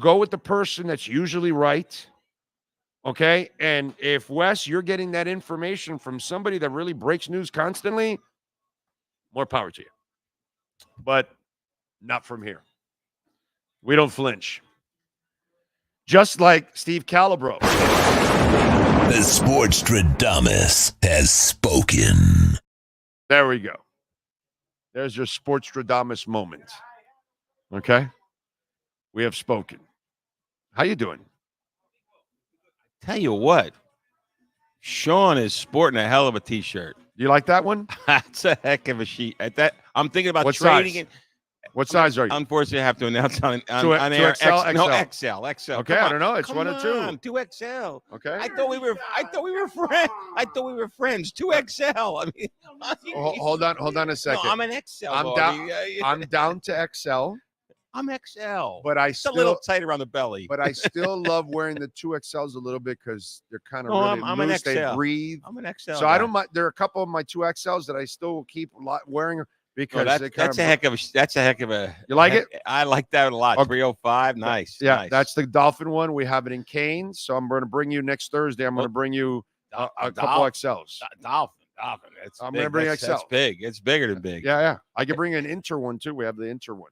Go with the person that's usually right. Okay? And if, Wes, you're getting that information from somebody that really breaks news constantly, more power to you. But not from here. We don't flinch. Just like Steve Calabro. The Sportstradamus has spoken. There we go. There's your Sportstradamus moment. Okay? We have spoken. How you doing? Tell you what, Sean is sporting a hell of a T-shirt. You like that one? That's a heck of a sheet. I'm thinking about what trading size? it. What size are you? Unfortunately, I have to announce on XL? air. No, XL. Okay, I don't know. It's 1 or 2. 2XL. Okay. I thought we were friends. I thought we were friends. 2XL. I mean, hold on a second. No, I'm an XL. I'm down to XL. I'm XL. But it's a little tight around the belly. But I still love wearing the 2XLs a little bit because they're kind of really I'm loose. an XL. They breathe. I'm an XL. So I don't mind. There are a couple of my 2XLs that I still will keep wearing because that's a heck of a. You like it? I like that a lot. 305. Nice. Yeah, nice. That's the Dolphin one. We have it in Canes. So I'm going to bring you next Thursday. I'm going to bring you a couple XLs. Dolphin. I'm going to bring XL. That's big. It's bigger than big. Yeah. I can bring an Inter one too. We have the Inter one.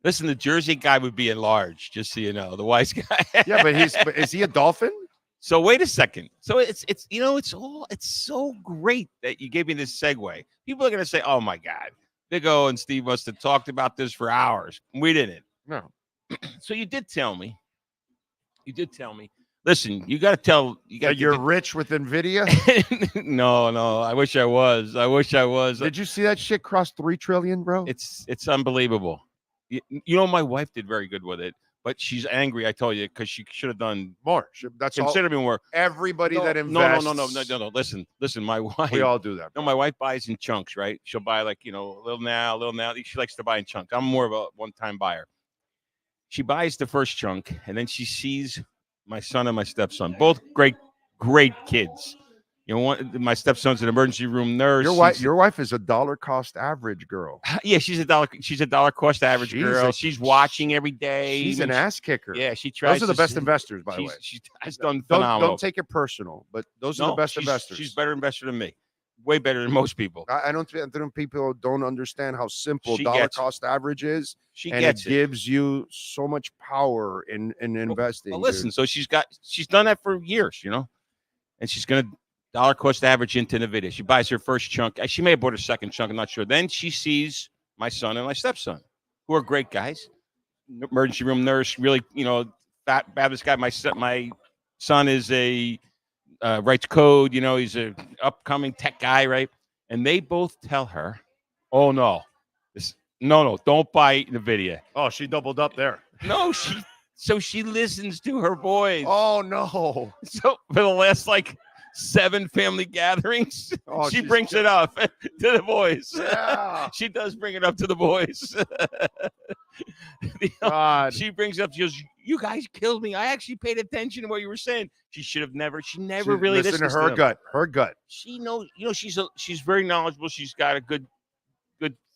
Listen, the Jersey guy would be enlarged, just so you know. The Weiss guy. Yeah, but is he a Dolphin? So wait a second. So it's so great that you gave me this segue. People are gonna say, "Oh my God, Big O and Steve must have talked about this for hours." We didn't. No. So you did tell me. Listen, you got to tell. You're rich with NVIDIA? No. I wish I was. Did you see that shit cross 3 trillion, bro? It's unbelievable. You know, my wife did very good with it, but she's angry. I told you because she should have done more. That's considerably more. Everybody that invests. No. Listen. My wife. We all do that. No, my wife buys in chunks, right? She'll buy a little now. She likes to buy in chunks. I'm more of a one-time buyer. She buys the first chunk, and then she sees my son and my stepson, both great kids. You know, my stepson's an emergency room nurse. Your wife is a dollar cost average girl. Yeah, she's a dollar cost average girl. She's watching every day. She's an ass kicker. Yeah, she tries. Those are the best investors, by the way. She has done phenomenal. Don't take it personal, but those are the best investors. She's better investor than me. Way better than most people. I don't think people don't understand how simple dollar cost average is. It Gives you so much power in investing. Well, listen, so she's done that for years, you know, and she's gonna dollar cost average into NVIDIA. She buys her first chunk. She may have bought her second chunk. I'm not sure. Then she sees my son and my stepson, who are great guys. Emergency room nurse, really, you know, baddest guy. My son is a writes code. You know, he's a upcoming tech guy, right? And they both tell her, "Oh no, don't buy NVIDIA." Oh, she doubled up there. No, she listens to her boys. Oh no! So for the last 7 family gatherings, she brings it up to the boys. Yeah. She does bring it up to the boys. God. She brings up, she goes, "You guys killed me. I actually paid attention to what you were saying." She never really listened to her gut. Her gut. She knows, you know, she's very knowledgeable. She's got a good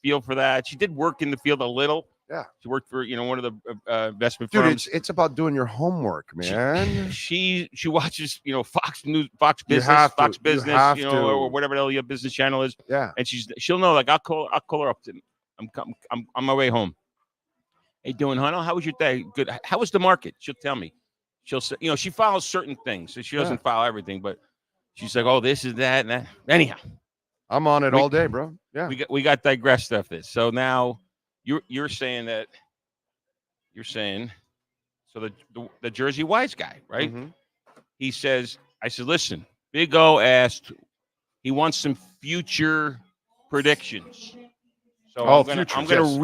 feel for that. She did work in the field a little. Yeah. She worked for, one of the investment firms. Dude, it's about doing your homework, man. She watches, Fox News, Fox Business, Fox Business, or whatever the hell your business channel is. Yeah. And she'll know, I'll call her up. I'm on my way home. Hey, doing, Hunter? How was your day? Good. How was the market? She'll tell me. She'll say, she follows certain things. So she doesn't follow everything, but she's like, oh, this is that and that. Anyhow. I'm on it all day, bro. Yeah. We got digressed off this. So now you're saying so the Jersey Wise guy, right? Mm-hmm. He says, I said, listen, Big O asked, he wants some future predictions. So I'm going to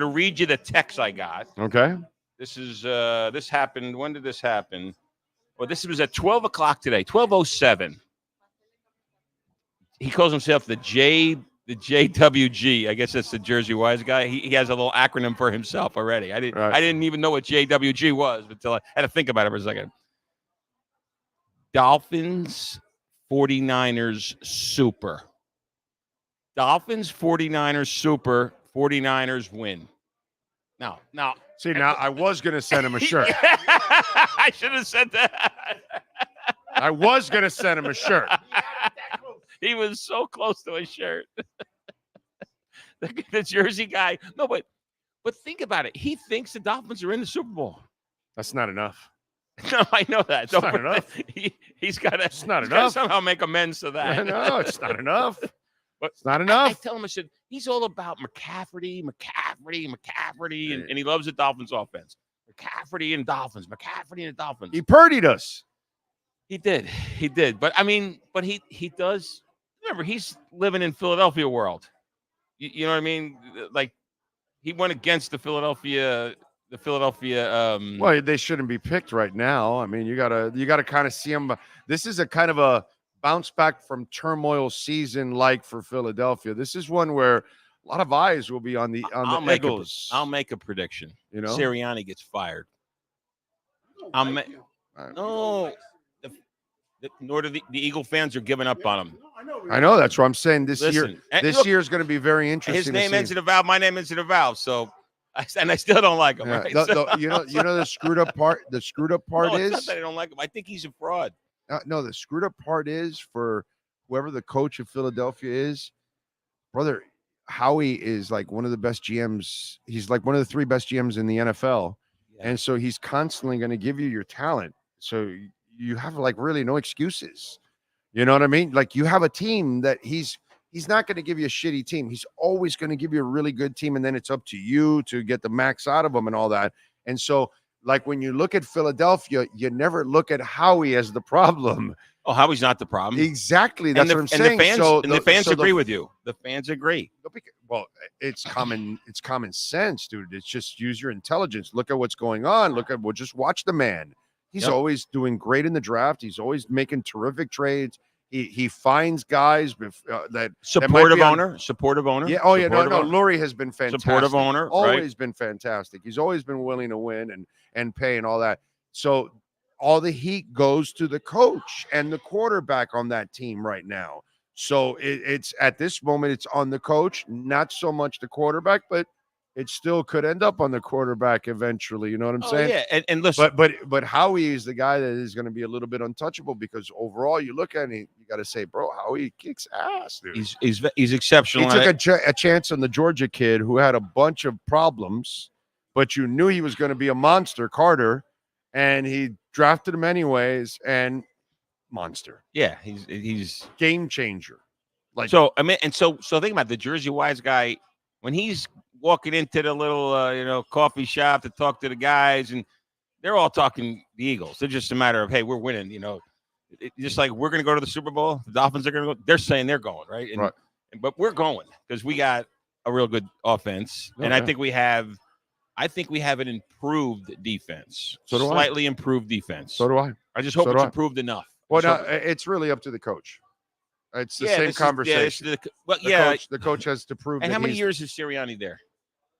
read you the text I got. Okay. This happened. When did this happen? Well, this was at 12 o'clock today, 12:07. He calls himself the The JWG, I guess that's the Jersey Wise guy. He has a little acronym for himself already. I didn't even know what JWG was until I had to think about it for a second. Dolphins 49ers Super. Dolphins 49ers Super. 49ers win. Now. See, now I was going to send him a shirt. I should have said that. I was going to send him a shirt. He was so close to a shirt. The Jersey guy. No, but think about it. He thinks the Dolphins are in the Super Bowl. That's not enough. No, I know that. It's not enough. He's got to. It's not enough. Somehow make amends to that. No, it's not enough. But it's not enough. I tell him, I said, he's all about McCaffrey, and he loves the Dolphins offense. McCaffrey and Dolphins. He purdied us. He did. But I mean, he does. Remember, he's living in Philadelphia world. You know what I mean? Like, he went against the Philadelphia. Well, they shouldn't be picked right now. I mean, you gotta kind of see them. This is a kind of a bounce back from turmoil season, like for Philadelphia. This is one where a lot of eyes will be on the Eagles. I'll make a prediction. You know, Sirianni gets fired. Nor do the Eagle fans are giving up on him. I know. That's what I'm saying. This year is going to be very interesting. His name ends in a vowel. My name ends in a vowel. So, I still don't like him. Yeah. Right? You know the screwed up part. The screwed up part no, is it's not that I don't like him. I think he's a fraud. No, the screwed up part is for whoever the coach of Philadelphia is, brother. Howie is like one of the best GMs. He's like one of the 3 best GMs in the NFL, and so he's constantly going to give you your talent. So you have like really no excuses. You know what I mean? Like, you have a team that he's not going to give you a shitty team. He's always going to give you a really good team. And then it's up to you to get the max out of them and all that. And so, like, when you look at Philadelphia, you never look at Howie as the problem. Oh, Howie's not the problem. Exactly. That's what I'm saying. The fans agree with you. The fans agree. Well, it's common sense, dude. It's just use your intelligence. Look at what's going on. Just watch the man. He's always doing great in the draft. He's always making terrific trades. He finds guys that supportive owner. Yeah. Oh yeah. No. Lurie has been fantastic. Supportive owner. Always been fantastic. He's always been willing to win and pay and all that. So all the heat goes to the coach and the quarterback on that team right now. So it's at this moment it's on the coach, not so much the quarterback, but it still could end up on the quarterback eventually. You know what I'm saying? Yeah, and listen, but Howie is the guy that is going to be a little bit untouchable because overall, you look at it, you got to say, bro, Howie kicks ass, dude. He's exceptional. He took a chance on the Georgia kid who had a bunch of problems, but you knew he was going to be a monster, Carter, and he drafted him anyways, and monster. Yeah, he's game changer. Like, so I mean, and so think about it, the Jersey Wise guy when he's walking into the little coffee shop to talk to the guys, and they're all talking the Eagles. They're just a matter of, hey, we're winning. Just like we're going to go to the Super Bowl. The Dolphins are going to go. They're saying they're going, right? But we're going because we got a real good offense, and I think we have an improved defense. Slightly improved defense. So do I. I just hope it's improved enough. Well, no, it's really up to the coach. It's the same conversation. The coach has to prove. And how many years is Sirianni there?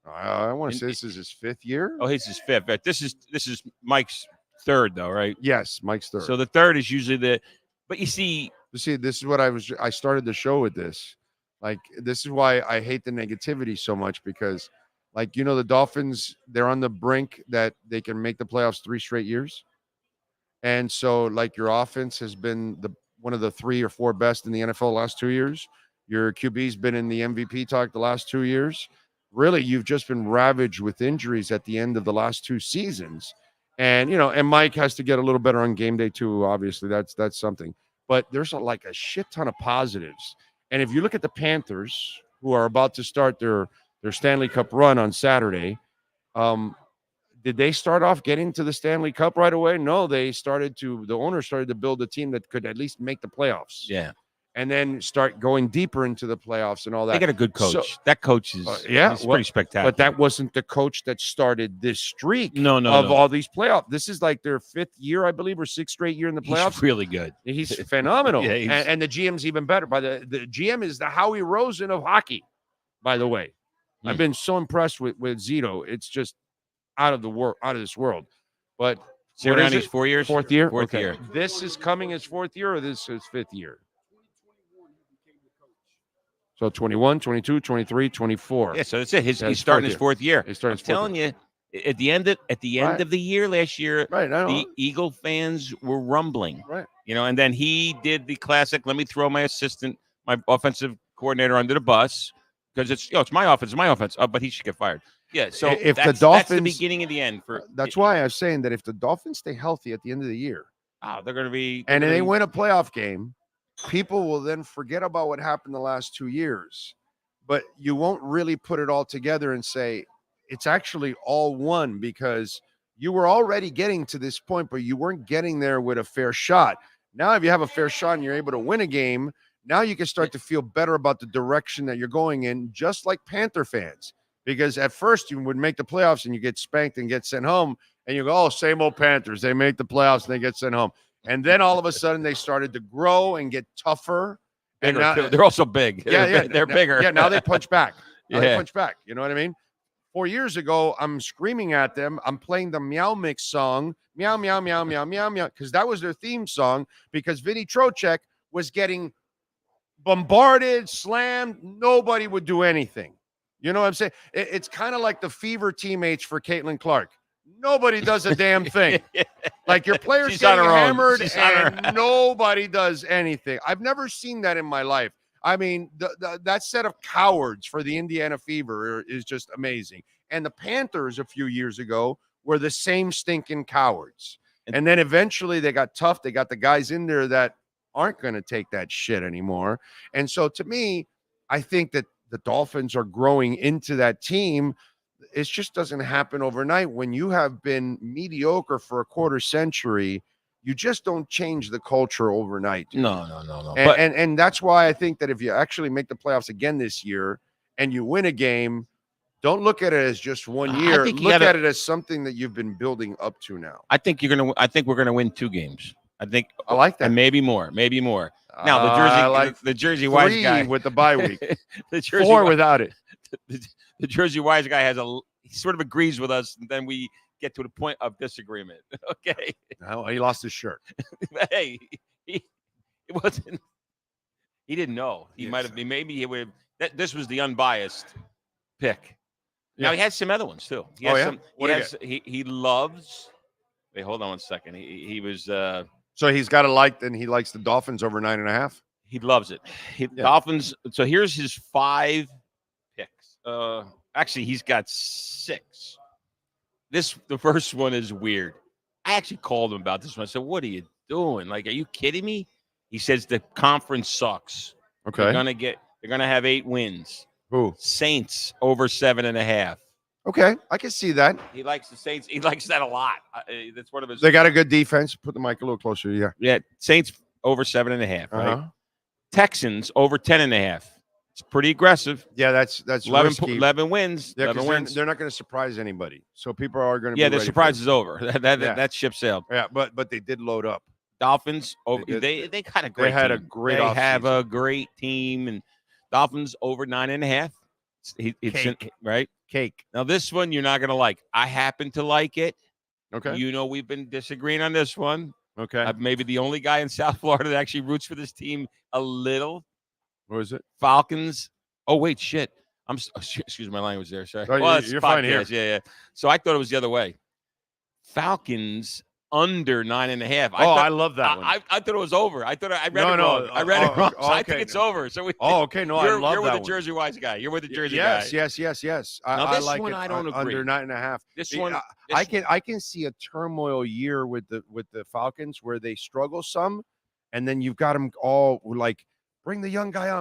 I want to say this is his 5th year. Oh, he's his 5th. Right? This is Mike's 3rd, though, right? Yes, Mike's 3rd. So the 3rd is usually but you see, this is what I started the show with this. Like, this is why I hate the negativity so much because, like, the Dolphins, they're on the brink that they can make the playoffs 3 straight years. And so, like, your offense has been one of the 3 or 4 best in the NFL the last 2 years. Your QB's been in the MVP talk the last 2 years. Really, you've just been ravaged with injuries at the end of the last 2 seasons. And, and Mike has to get a little better on game day too. Obviously, that's something. But there's a shit ton of positives. And if you look at the Panthers, who are about to start their Stanley Cup run on Saturday, did they start off getting to the Stanley Cup right away? No, the owner started to build a team that could at least make the playoffs. Yeah. and then start going deeper into the playoffs and all that. They got a good coach. So, that coach is he's pretty spectacular. But that wasn't the coach that started this streak No. all these playoffs. This is like their 5th year, I believe, or 6th straight year in the playoffs. He's really good. He's phenomenal. Yeah, and the GM's even better. The GM is the Howie Rosen of hockey, by the way. I've been so impressed with Zito. It's just out of this world. But Sirianni's 4 years? Fourth year? Fourth year. This is coming his 4th year, or this is 5th year? So 21, 22, 23, 24. Yeah, so that's it. He's starting his 4th year. I'm telling you, at the end of the year last year, the Eagle fans were rumbling. Right. And then he did the classic, let me throw my offensive coordinator under the bus because it's my offense. Oh, but he should get fired. Yeah, so if that's the Dolphins, that's the beginning of the end. That's why I was saying that if the Dolphins stay healthy at the end of the year, they're going to be. And they win a playoff game, people will then forget about what happened the last 2 years. But you won't really put it all together and say it's actually all one, because you were already getting to this point, but you weren't getting there with a fair shot. Now, if you have a fair shot and you're able to win a game, now you can start to feel better about the direction that you're going in, just like Panther fans. Because at first you would make the playoffs and you get spanked and get sent home, and you go, oh, same old Panthers. They make the playoffs and they get sent home. And then all of a sudden they started to grow and get tougher. And now, they're also big. Yeah, they're bigger. Yeah, now they punch back. They Yeah. punch back. You know what I mean? 4 years ago, I'm screaming at them. I'm playing the Meow Mix song, meow, meow, meow, meow, meow, meow, because that was their theme song, because Vinny Trocheck was getting bombarded, slammed. Nobody would do anything. You know what I'm saying? It's kind of like the Fever teammates for Caitlin Clark. Nobody does a damn thing. Like your players getting hammered and nobody does anything. I've never seen that in my life. I mean, that set of cowards for the Indiana Fever is just amazing. And the Panthers a few years ago were the same stinking cowards. And then eventually they got tough. They got the guys in there that aren't going to take that shit anymore. And so to me, I think that the Dolphins are growing into that team. It just doesn't happen overnight. When you have been mediocre for a quarter century, you just don't change the culture overnight. No. And that's why I think that if you actually make the playoffs again this year and you win a game, don't look at it as just 1 year. Look at it as something that you've been building up to now. I think we're gonna win 2 games. I like that. And maybe more. Now the Jersey Wise guy with the bye week. The Jersey 4 without it. The Jersey Wise guy he sort of agrees with us, and then we get to the point of disagreement. Okay. No, he lost his shirt. Hey, it wasn't. He didn't know. He might have been. Maybe he would. This was the unbiased pick. Now he has some other ones too. He has he loves. Wait, hold on one second. He was. So he's got and he likes the Dolphins over 9.5. He loves it. Dolphins. So here's his 5 picks. Actually, he's got 6. The first one is weird. I actually called him about this one. I said, "What are you doing? Like, are you kidding me?" He says the conference sucks. Okay. They're gonna have 8 wins. Who? Saints over 7.5. Okay, I can see that. He likes the Saints. He likes that a lot. That's one of his. They got a good defense. Put the mic a little closer. Yeah. Yeah. Saints over 7.5. Right. Texans over 10.5. It's pretty aggressive. Yeah, that's 11 risky. 11 wins. Yeah, 11 wins. They're not going to surprise anybody. So people are going to. Yeah, be the surprise is over. That ship sailed. Yeah, but they did load up. Dolphins over. They got a great. They had team. a great. They have a great team, and Dolphins over 9.5. It's Cake. Right. Cake. Now this one you're not going to like. I happen to like it. Okay. You know we've been disagreeing on this one. Okay. I'm maybe the only guy in South Florida that actually roots for this team a little. What is it? Falcons. Oh wait, shit. Excuse my language there. Sorry. Oh, well, you're fine here. Yeah. So I thought it was the other way. Falcons under 9.5. I love that one. I thought it was over. I read it wrong. I read it wrong. So I think it's over. So okay. No, I love that one. You're with the Jersey Wise guy. You're with the Jersey guy. Yes. Now this I like one it I don't agree. under 9.5. This one, I can see a turmoil year with the Falcons where they struggle some, and then you've got them all like bring the young guy on,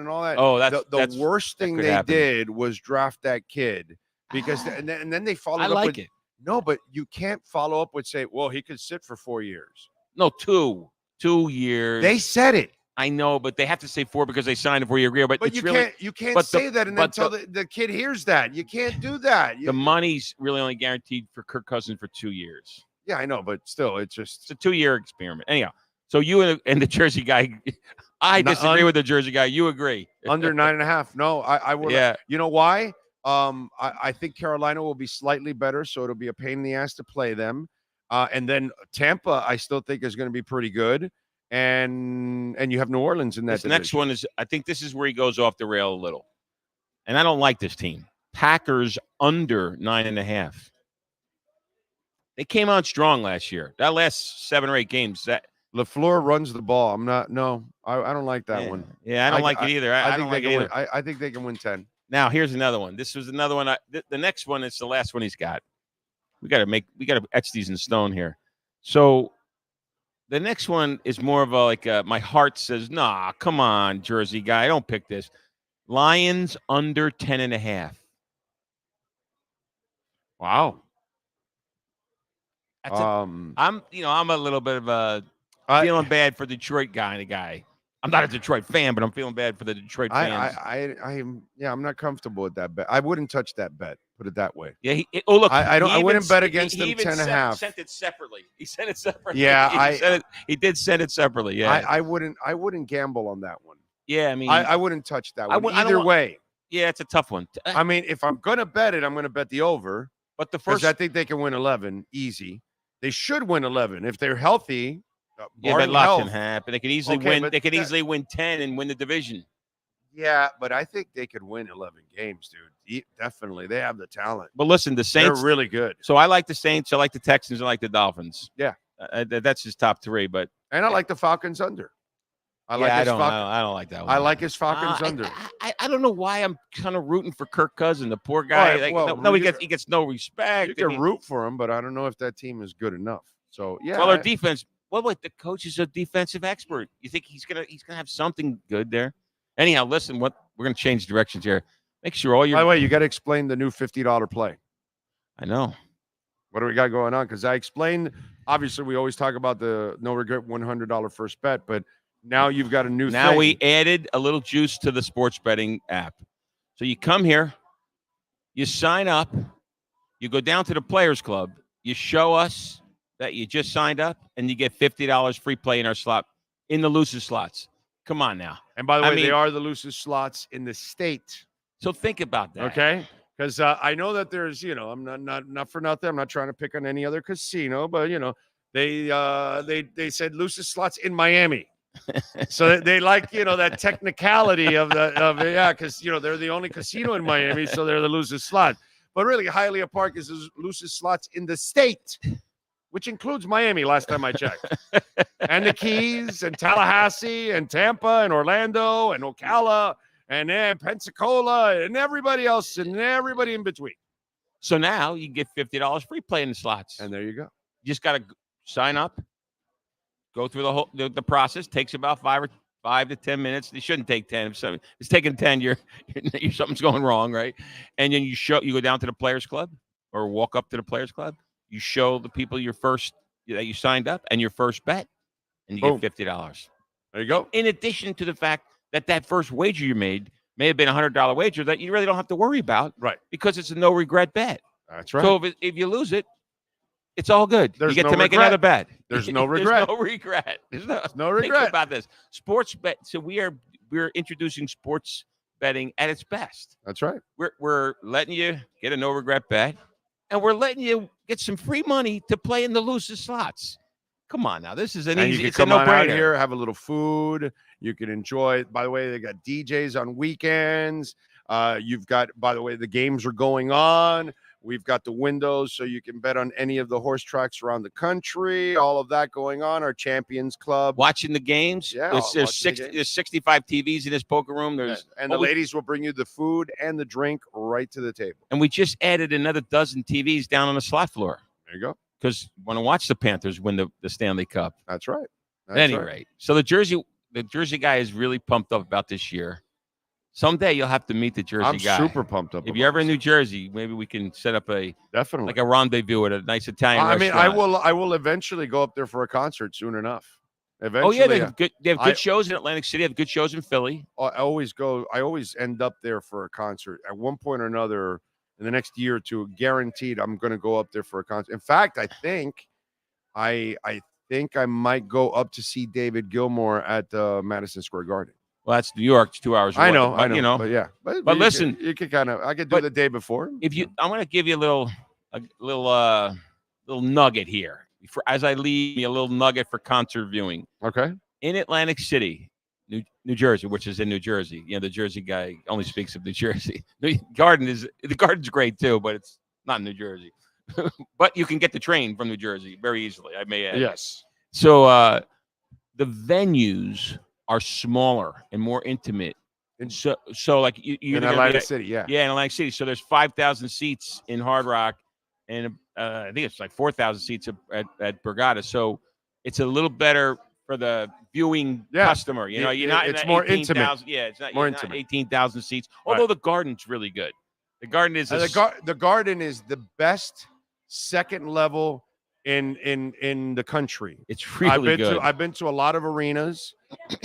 and all that. Oh, that's the worst thing they did was draft that kid because and then they followed up with it. No, but you can't follow up with say, well, he could sit for 4 years. No, 2 years. They said it. I know, but they have to say 4 because they signed a 4-year agreement. But you can't say that until the kid hears that. You can't do that. The money's really only guaranteed for Kirk Cousins for 2 years. Yeah, I know, but still, it's a 2-year experiment. Anyhow, so you and the Jersey guy, I disagree with the Jersey guy. You agree? Under 9.5. No, I will. Yeah. You know why? I think Carolina will be slightly better, so it'll be a pain in the ass to play them. And then Tampa, I still think is going to be pretty good. And you have New Orleans in that. This next one is, I think this is where he goes off the rail a little. And I don't like this team. Packers under 9.5. They came out strong last year. That last 7 or 8 games, that LaFleur runs the ball. I don't like that one. Yeah, I don't like it either. I don't like it either. I think they can win 10. Now, here's another one. This was another one. The next one is the last one he's got. We got to etch these in stone here. So the next one is more of a my heart says, nah, come on, Jersey guy, don't pick this. Lions under 10.5. Wow. I'm a little bit of a feeling bad for Detroit guy. I'm not a Detroit fan, but I'm feeling bad for the Detroit fans. I'm not comfortable with that bet. I wouldn't touch that bet. Put it that way. Yeah. Look. I wouldn't bet against them 10.5. Sent it separately. He sent it separately. Yeah, he did send it separately. Yeah. I wouldn't gamble on that one. Yeah, I mean, I wouldn't touch that one either way. Yeah, it's a tough one. I mean, if I'm gonna bet it, I'm gonna bet the over. But the first, I think they can win 11 easy. They should win 11 if they're healthy. Yeah, but lots can happen. They could easily win. They could easily win 10 and win the division. Yeah, but I think they could win 11 games, dude. Definitely, they have the talent. But listen, the Saints, they're really good. So I like the Saints. I like the Texans. I like the Dolphins. Yeah, that's his top 3. But I like the Falcons under. I don't like that one. I like his Falcons under. I don't know why I'm kind of rooting for Kirk Cousins, the poor guy. He gets no respect. You can root for him, but I don't know if that team is good enough. So yeah. Well, our defense. Well, wait, the coach is a defensive expert. You think he's gonna have something good there? Anyhow, listen. We're gonna change directions here. Make sure all your. By the way, you got to explain the new $50 play. I know. What do we got going on? Because I explained. Obviously, we always talk about the no regret $100 first bet, but now you've got a new. Now thing. we added a little juice to the sports betting app. So you come here, you sign up, you go down to the Players Club, you show us that you just signed up, and you get $50 free play in our slot, in the loosest slots. Come on now. And by the way, they are the loosest slots in the state. So think about that. Okay? Because I know that there's, I'm not for nothing. I'm not trying to pick on any other casino, but, they said loosest slots in Miami. So they like, that technicality because, they're the only casino in Miami, so they're the loosest slot. But really, Hialeah Park is the loosest slots in the state, which includes Miami last time I checked, and the Keys, and Tallahassee, and Tampa, and Orlando, and Ocala, and then Pensacola, and everybody else, and everybody in between. So now you get $50 free play in the slots. And there you go. You just got to sign up, go through the whole the process. Takes about 5 to 10 minutes. It shouldn't take 10. If it's taking 10, you're something's going wrong, right? And then you go down to the Players Club or walk up to the Players Club. You show the people that you signed up and your first bet, and you get $50. There you go. In addition to the fact that first wager you made may have been a $100 wager that you really don't have to worry about, right? Because it's a no regret bet. That's right. So if you lose it, it's all good. There's you get no to make regret. another bet. There's no regret. There's no regret. There's no regret. Think about this. Sports bet. So we're introducing sports betting at its best. That's right. We're letting you get a no regret bet, and we're letting you get some free money to play in the loosest slots. Come on now, this is an easy. You can come on out here, have a little food. You can enjoy. By the way, they got DJs on weekends. You've got. By the way, the games are going on. We've got the windows so you can bet on any of the horse tracks around the country. All of that going on. Our Champions Club. Watching the games. Yeah. There's 65 TVs in this poker room. And the ladies will bring you the food and the drink right to the table. And we just added another dozen TVs down on the slot floor. There you go. Because want to watch the Panthers win the Stanley Cup. That's right. At any rate. So the Jersey guy is really pumped up about this year. Someday you'll have to meet the Jersey guy. I'm super pumped up. If you're ever in New Jersey, maybe we can set up definitely like a rendezvous at a nice Italian restaurant. I will eventually go up there for a concert soon enough. Eventually, Oh yeah, they have good shows in Atlantic City. They have good shows in Philly. I always end up there for a concert at one point or another in the next year or two. Guaranteed, I'm going to go up there for a concert. In fact, I think I might go up to see David Gilmour at Madison Square Garden. Well, that's New York. It's 2 hours away. I know, You know, but yeah. But you listen, you could kind of. I could do the day before. If you, I'm going to give you a little nugget here. As I leave me a little nugget for concert viewing. Okay. In Atlantic City, New Jersey, which is in New Jersey. You know, the Jersey guy only speaks of New Jersey. The Garden's great too, but it's not in New Jersey. But you can get the train from New Jersey very easily, I may add. Yes. So the venues are smaller and more intimate. And so like in Atlantic City, yeah. Yeah, in Atlantic City. So there's 5,000 seats in Hard Rock, and I think it's like 4,000 seats at Borgata. So it's a little better for the viewing customer. You know, you're not. It's in more 18, intimate. Yeah, it's not more not intimate. 18,000 seats. Although the Garden's really good. The Garden is the Garden is the best second level in the country. It's really good. I've been to a lot of arenas.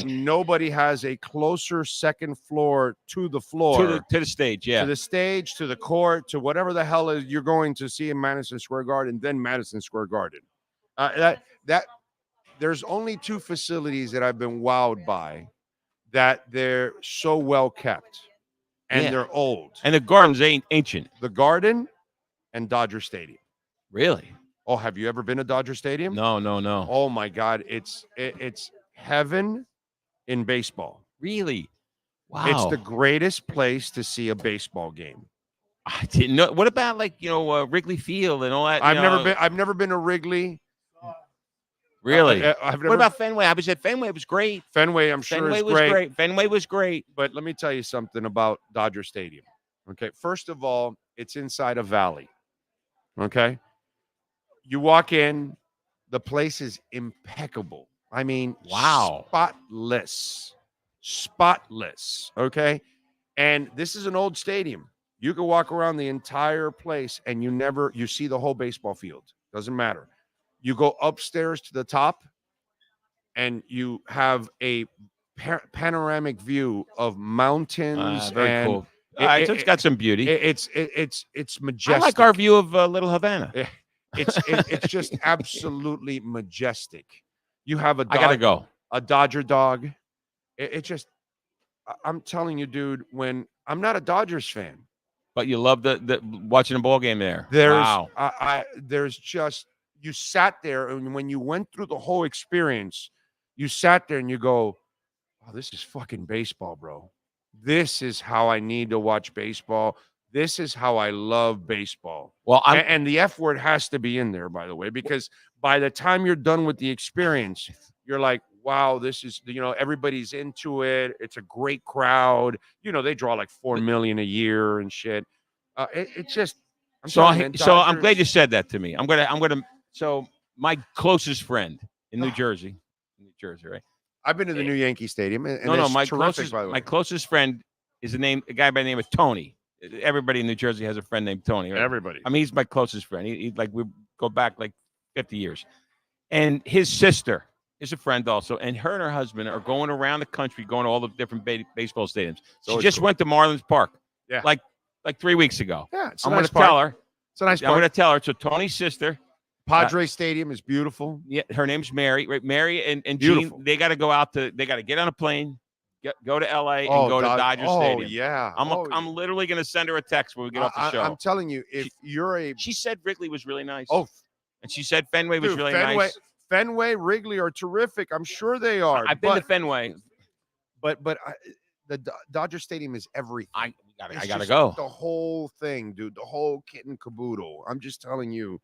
Nobody has a closer second floor to the floor to the stage, to the stage, to the court, to whatever the hell is you're going to see in Madison Square Garden. Then Madison Square Garden. That there's only two facilities that I've been wowed by that they're so well kept and they're old. And the Garden's ancient. The Garden and Dodger Stadium. Really? Oh, have you ever been to Dodger Stadium? No. Oh my God, it's heaven in baseball. Really? Wow. It's the greatest place to see a baseball game. I didn't know. What about Wrigley Field and all that? I've never been to Wrigley. Really? What about Fenway? I was at Fenway. It was great. Fenway, I'm sure Fenway is was great. Fenway was great. But let me tell you something about Dodger Stadium. Okay. First of all, it's inside a valley. Okay. You walk in, the place is impeccable. I mean, wow. Spotless. Okay. And this is an old stadium. You can walk around the entire place and you see the whole baseball field. Doesn't matter. You go upstairs to the top and you have a panoramic view of mountains. Very cool. It's got some beauty. It's majestic. I like our view of Little Havana. It's just absolutely majestic. You have I gotta go. A Dodger dog. I'm telling you, dude, when I'm not a Dodgers fan. But you love the watching a ball game there. Wow. There's just, you sat there, and when you went through the whole experience, you sat there and you go, oh, this is fucking baseball, bro. This is how I need to watch baseball. This is how I love baseball. Well, and the F word has to be in there, by the way, because by the time you're done with the experience, you're like, wow, this is, everybody's into it. It's a great crowd. They draw like 4 million a year and shit. It's just, so I'm glad you said that to me. So my closest friend in New Jersey, right? I've been to the new Yankee Stadium. And my terrific, by the way. My closest friend is a guy by the name of Tony. Everybody in New Jersey has a friend named Tony. Right? Everybody. I mean, he's my closest friend. He we go back like 50 years. And his sister is a friend also. And her and her husband are going around the country, going to all the different baseball stadiums. She just went to Marlins Park. Yeah. Like 3 weeks ago. Yeah. I'm going to tell her. It's a nice park. I'm going to tell her. So Tony's sister. Padre Stadium is beautiful. Yeah. Her name's Mary. Right? Mary and beautiful. Gene, they got to get on a plane. Go to LA and go to Dodger Stadium. Oh, yeah. I'm literally going to send her a text when we get off the show. I'm telling you, she said Wrigley was really nice. Oh. And she said Fenway was really nice. Fenway, Wrigley are terrific. I'm sure they are. I've been to Fenway. But the Dodger Stadium is everything. I got to go. The whole thing, dude. The whole kit and caboodle. I'm just telling you.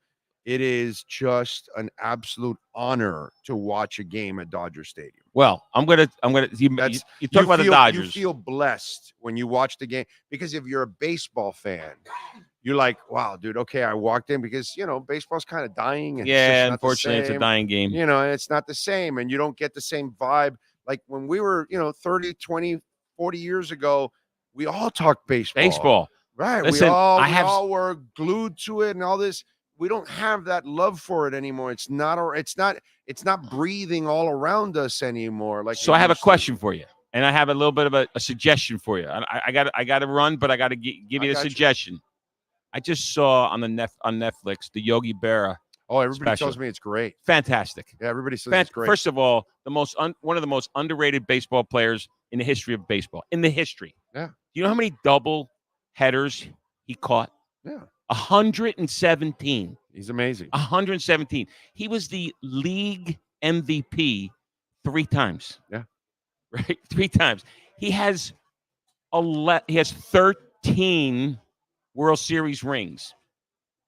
It is just an absolute honor to watch a game at Dodger Stadium. Well, you talk about the Dodgers. You feel blessed when you watch the game because if you're a baseball fan, you're like, wow, dude, okay, I walked in because, baseball's kind of dying. And unfortunately, it's a dying game. And it's not the same and you don't get the same vibe. Like when we were, 30, 20, 40 years ago, we all talked baseball. Baseball. Right. Listen, we all were glued to it and all this. we don't have that love for it anymore. It's not breathing all around us anymore. Like, so I have a question for you, and I have a little bit of a suggestion for you. I got to run, but I got to give you the suggestion. I just saw on Netflix the Yogi Berra. Oh, everybody special. tells me it's great. Fantastic. Yeah, everybody says it's great. First of all, one of the most underrated baseball players in the history of baseball. In the history. Yeah. Do you know how many double headers he caught? Yeah. 117. He's amazing. 117. He was the league MVP 3 times. Yeah. Right? 3 times. He has 13 World Series rings.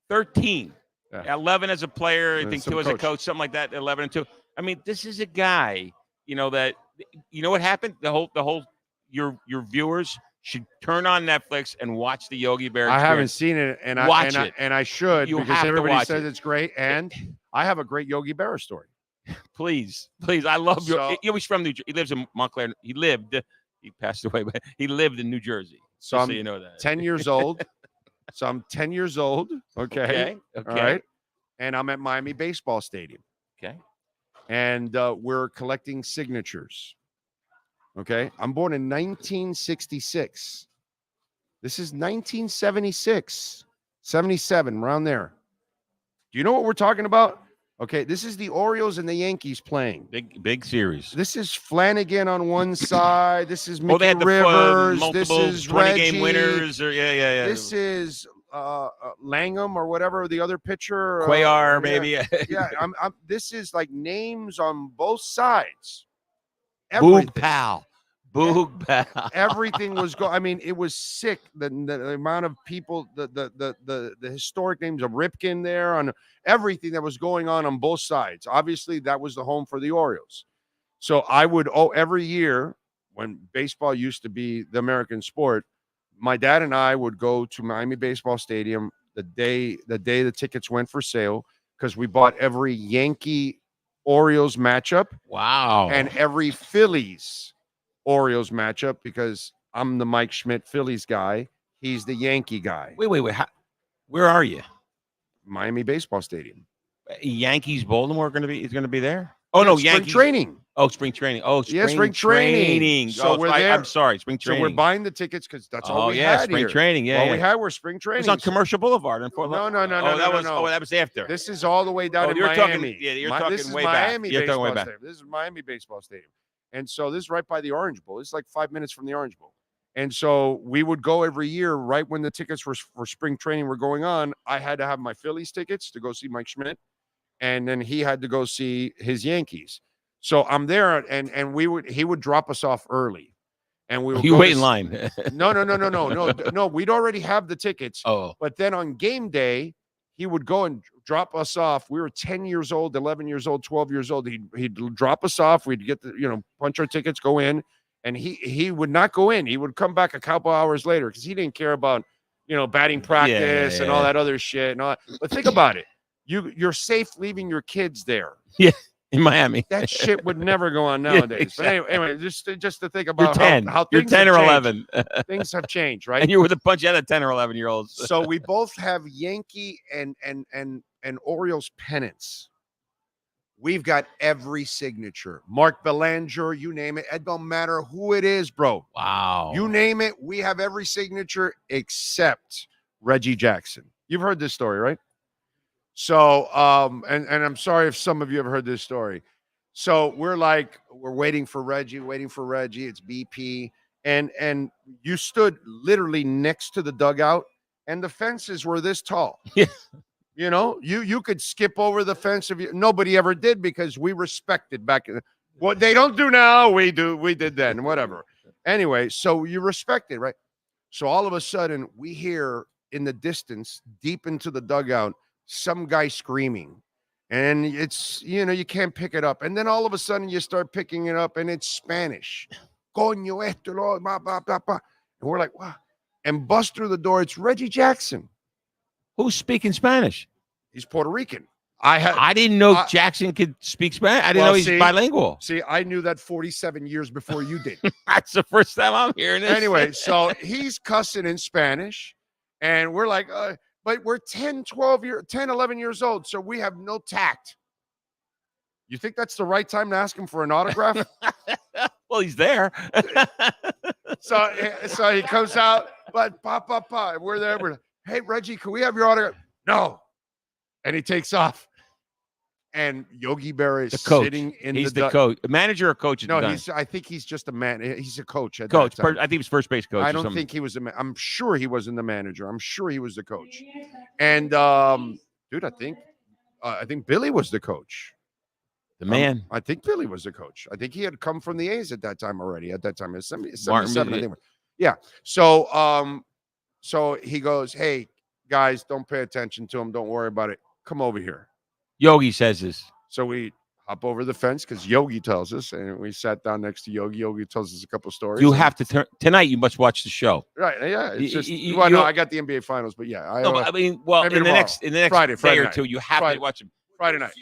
13. Yeah. 11 as a player, I And think some 2 as a coach, something like that. 11 and 2. I mean, this is a guy, that what happened? The whole your viewers should turn on Netflix and watch the Yogi Berra. I haven't seen it, and I should, You because have to everybody watch says it. it's great, and I have a great Yogi Berra story. Please, I love So- he's from New Jersey. He lives in Montclair. He passed away, but he lived in New Jersey. So Just I'm so you know that. 10 years old. So I'm 10 years old. Okay. Okay. All right. And I'm at Miami Baseball Stadium. Okay. And we're collecting signatures. Okay. I'm born in 1966. This is 1976, 77, around there. Do you know what we're talking about? Okay. This is the Orioles and the Yankees playing. Big series. This is Flanagan on one side. This is Mickey They had the Rivers. This multiple is 20 Reggie. game winners. Or yeah. This is Langham or whatever the other pitcher. Cuellar, maybe. Yeah. This is like names on both sides. Boog Pal. Everything was going. I mean, it was sick. The amount of people, the historic names of Ripken there, on everything that was going on both sides. Obviously, that was the home for the Orioles. So I would every year when baseball used to be the American sport, my dad and I would go to Miami Baseball Stadium the day the tickets went for sale, because we bought every Yankee Orioles matchup. Wow. And every Phillies Orioles matchup, because I'm the Mike Schmidt Phillies guy. He's the Yankee guy. Wait. Where are you? Miami Baseball Stadium. Yankees Baltimore is going to be there? Oh, no, spring Yankees. training. Oh, spring training. Oh, spring training. So we're there. I'm sorry, spring training. So we're buying the tickets because that's all we yeah, had spring here. training. Yeah, all yeah. we had were spring training. It was on Commercial Boulevard in Fort No. That was after. This is all the way down in you're Miami. Talking, yeah, you're talking this is way Miami back. You're Baseball talking way back. Stadium. This is Miami Baseball Stadium. And so this is right by the Orange Bowl. It's like 5 minutes from the Orange Bowl. And so we would go every year right when the tickets for spring training were going on. I had to have my Phillies tickets to go see Mike Schmidt, and then he had to go see his Yankees. So I'm there, and he would drop us off early, and we would You wait in line. No. We'd already have the tickets. Oh, but then on game day, he would go and drop us off. We were 10 years old, 11 years old, 12 years old. He'd drop us off. We'd get punch our tickets, go in, and he would not go in. He would come back a couple hours later because he didn't care about batting practice and all that other shit and all that. But think about it. You're safe leaving your kids there. Yeah. In Miami. That shit would never go on nowadays. Exactly. But anyway, just to think about you're 10. how You're things 10 have or changed. 11. Things have changed, right? And you're with a bunch of other 10 or 11 year olds. So we both have Yankee and Orioles pennants. We've got every signature. Mark Belanger, you name it. It don't matter who it is, bro. Wow. You name it, we have every signature except Reggie Jackson. You've heard this story, right? So, and I'm sorry if some of you have heard this story. So we're waiting for Reggie. It's BP. And you stood literally next to the dugout, and the fences were this tall. Yeah. You could skip over the fence nobody ever did, because we respected back in what they don't do now. We did then, whatever. Anyway, so you respect it, right? So all of a sudden we hear in the distance, deep into the dugout, some guy screaming, and it's, you can't pick it up. And then all of a sudden you start picking it up, and it's Spanish. Coño esto, blah, blah, blah, blah. And we're like, wow. And bust through the door. It's Reggie Jackson. Who's speaking Spanish? He's Puerto Rican. I didn't know Jackson could speak Spanish. I didn't know he's bilingual. See, I knew that 47 years before you did. That's the first time I'm hearing this. Anyway, so he's cussing in Spanish, and we're like, But we're 10, 11 years old, so we have no tact. You think that's the right time to ask him for an autograph? Well, he's there. So he comes out, but pa. We're there. Hey, Reggie, can we have your autograph? No. And he takes off. And Yogi Berra is sitting in he's the coach. Manager or coach? No, I think he's just a man. He's a coach. I think he was first base coach. I don't think he was I'm sure he wasn't the manager. I'm sure he was the coach. And dude, I think Billy was the coach. The man. I think Billy was the coach. I think he had come from the A's at that time already. At that time, it was 77, I think. Yeah. So he goes, "Hey guys, don't pay attention to him. Don't worry about it. Come over here." Yogi says this. So we hop over the fence because Yogi tells us, and we sat down next to Yogi. Yogi tells us a couple stories. You have to turn tonight. You must watch the show. Right? Yeah. It's just no, I got the NBA Finals, but yeah. In the next Friday day or night. two, you have to watch them. Friday night.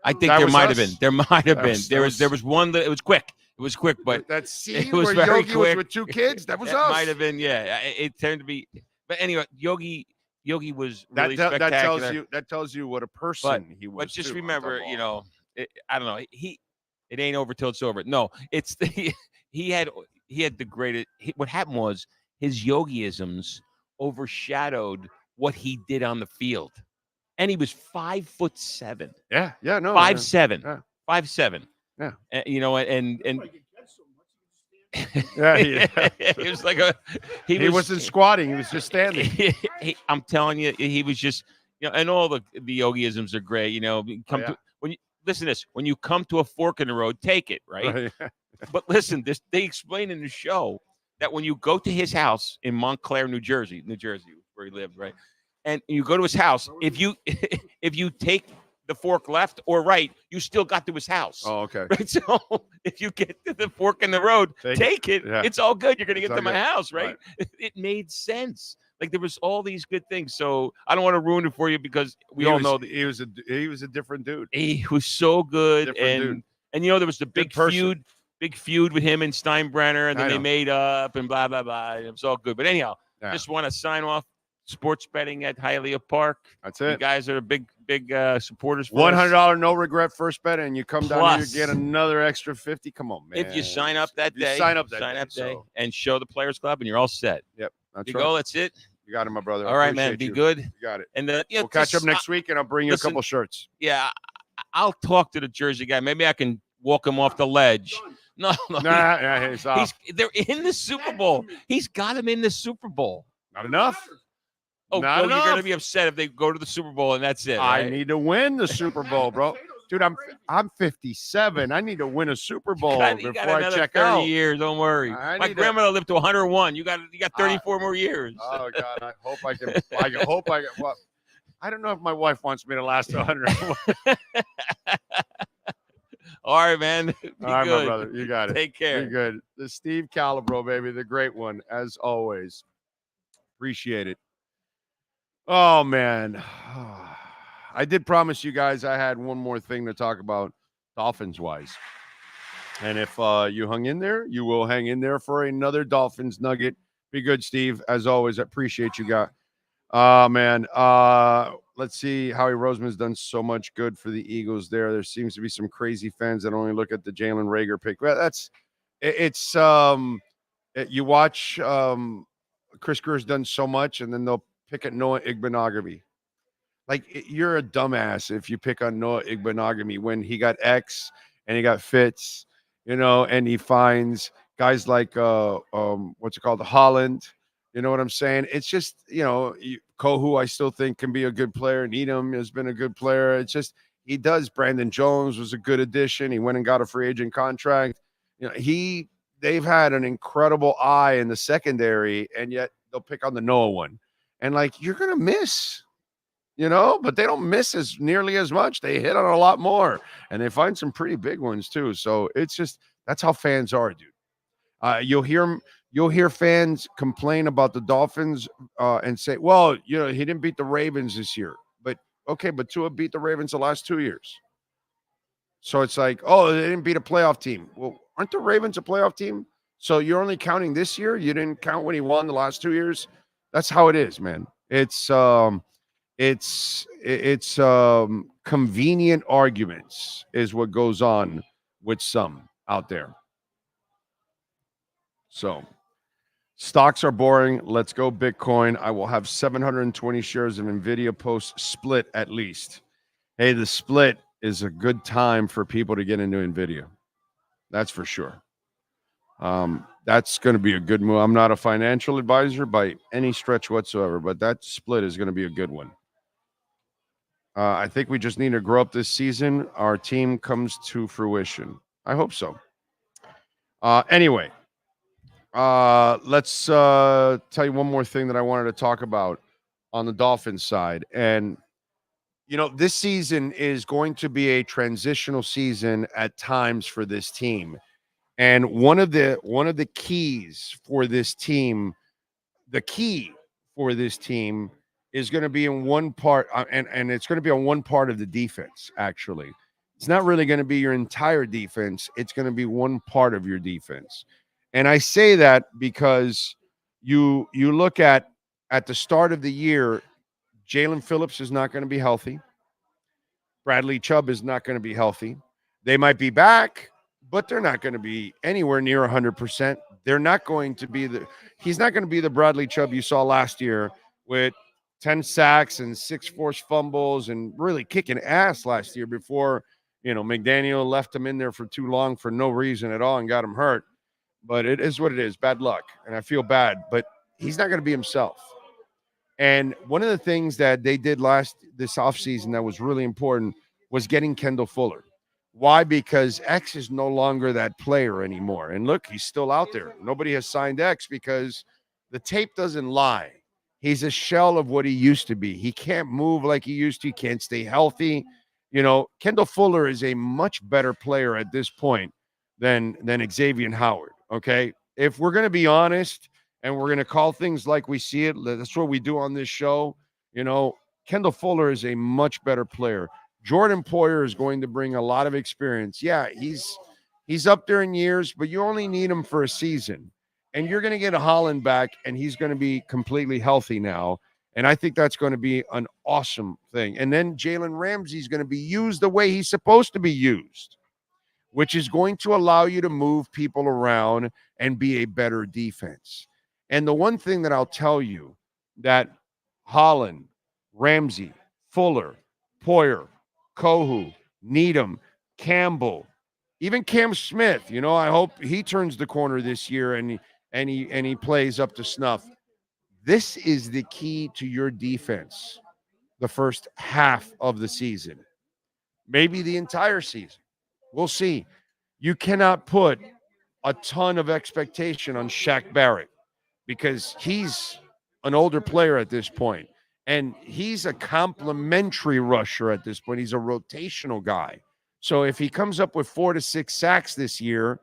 I think there might have been. There might have been. There was one that it was quick. It was quick, but that scene it was where very Yogi quick. was with two kids. That was It us. might have been. Yeah, it turned to be. But anyway, Yogi was really spectacular. That tells you what a person he was. But just remember, I don't know. It ain't over till it's over. No, it's he had the greatest. What happened was his Yogiisms overshadowed what he did on the field, and he was 5'7". Yeah, no, 5'7", yeah. 5'7". Yeah, and. Yeah, it was like he wasn't squatting; he was just standing. I'm telling you, he was just and all the Yogiisms are great. When you listen to this, when you come to a fork in the road, take it right. But listen, they explain in the show that when you go to his house in Montclair, New Jersey, where he lived, right, and you go to his house, if you take the fork left or right, you still got to his house. Oh, okay. Right? So if you get to the fork in the road, take it. Yeah. It's all good. You're going to get to my good. house, right? It made sense. Like there was all these good things. So I don't want to ruin it for you because we all know that he was a different dude. He was so good. Different and there was the big feud with him and Steinbrenner, and then they made up and blah, blah, blah. It was all good. But anyhow, just want to sign off. Sports betting at Hialeah Park. That's it. You guys are big supporters. For $100 no regret first bet, and you come down here, you get another extra 50. Come on, man! If you sign up that day, and show the Players Club, and you're all set. Yep, that's right. That's it. You got it, my brother. All right, man. Be good. You got it. And we'll catch up next week, and I'll bring you a couple shirts. Yeah, I'll talk to the Jersey guy. Maybe I can walk him off the ledge. No, he's off. They're in the Super Bowl. He's got him in the Super Bowl. Not enough. Oh, well, you're going to be upset if they go to the Super Bowl and that's it. I right? need to win the Super Bowl, bro. Dude, I'm 57. I need to win a Super Bowl before I check 30 out. years. Don't worry. My grandmother lived to 101. You got 34 more years. Oh God, I hope I can. Well, I don't know if my wife wants me to last 100. All right, man. All right, my brother. You got it. Take care. Be good. The Steve Calabro, baby, the great one, as always. Appreciate it. Oh, man. I did promise you guys I had one more thing to talk about Dolphins-wise. And if you hung in there, you will hang in there for another Dolphins nugget. Be good, Steve. As always, I appreciate you guys. Man. Let's see. Howie Roseman's done so much good for the Eagles there. There seems to be some crazy fans that only look at the Jalen Reagor pick. Well, you watch Chris Greer's done so much, and then they'll pick at Noah Igbenogany. Like, you're a dumbass if you pick on Noah Igbenogany when he got X and he got Fitz, and he finds guys like Holland. You know what I'm saying? It's just, Kohu, I still think can be a good player. Needham has been a good player. It's just, he does. Brandon Jones was a good addition. He went and got a free agent contract. They've had an incredible eye in the secondary, and yet they'll pick on the Noah one. And you're going to miss, but they don't miss as nearly as much. They hit on a lot more, and they find some pretty big ones too. So it's just, that's how fans are, dude. You'll hear fans complain about the Dolphins and say, well, he didn't beat the Ravens this year. But okay, but Tua beat the Ravens the last 2 years. So it's like, oh, they didn't beat a playoff team. Well, aren't the Ravens a playoff team? So you're only counting this year? You didn't count when he won the last 2 years? That's how it is, man. It's convenient arguments is what goes on with some out there. So stocks are boring. Let's go Bitcoin. I will have 720 shares of NVIDIA post split at least. Hey, the split is a good time for people to get into NVIDIA. That's for sure. That's going to be a good move. I'm not a financial advisor by any stretch whatsoever, but that split is going to be a good one. I think we just need to grow up this season. Our team comes to fruition. I hope so. Anyway, let's tell you one more thing that I wanted to talk about on the Dolphins side. And, you know, this season is going to be a transitional season at times for this team. And one of the keys for this team, the key for this team is going to be in one part, and it's going to be on one part of the defense, actually. It's not really going to be your entire defense. It's going to be one part of your defense. And I say that because you look at the start of the year, Jalen Phillips is not going to be healthy. Bradley Chubb is not going to be healthy. They might be back, but they're not going to be anywhere near 100%. They're not going to be he's not going to be the Bradley Chubb you saw last year with 10 sacks and 6 forced fumbles and really kicking ass last year before, you know, McDaniel left him in there for too long for no reason at all and got him hurt. But it is what it is, bad luck. And I feel bad, but he's not going to be himself. And one of the things that they did this offseason that was really important was getting Kendall Fuller. Why? Because X is no longer that player anymore. And look, he's still out there. Nobody has signed X because the tape doesn't lie. He's a shell of what he used to be. He can't move like he used to. He can't stay healthy. You know, Kendall Fuller is a much better player at this point than Xavier Howard, okay? If we're going to be honest and we're going to call things like we see it, that's what we do on this show. You know, Kendall Fuller is a much better player. Jordan Poyer is going to bring a lot of experience. Yeah, he's up there in years, but you only need him for a season. And you're going to get a Holland back, and he's going to be completely healthy now. And I think that's going to be an awesome thing. And then Jalen Ramsey is going to be used the way he's supposed to be used, which is going to allow you to move people around and be a better defense. And the one thing that I'll tell you that Holland, Ramsey, Fuller, Poyer, Kohu, Needham, Campbell, even Cam Smith, you know, I hope he turns the corner this year and he plays up to snuff. This is the key to your defense the first half of the season, maybe the entire season. We'll see. You cannot put a ton of expectation on Shaq Barrett because he's an older player at this point. And he's a complimentary rusher at this point. He's a rotational guy. So if he comes up with 4 to 6 sacks this year,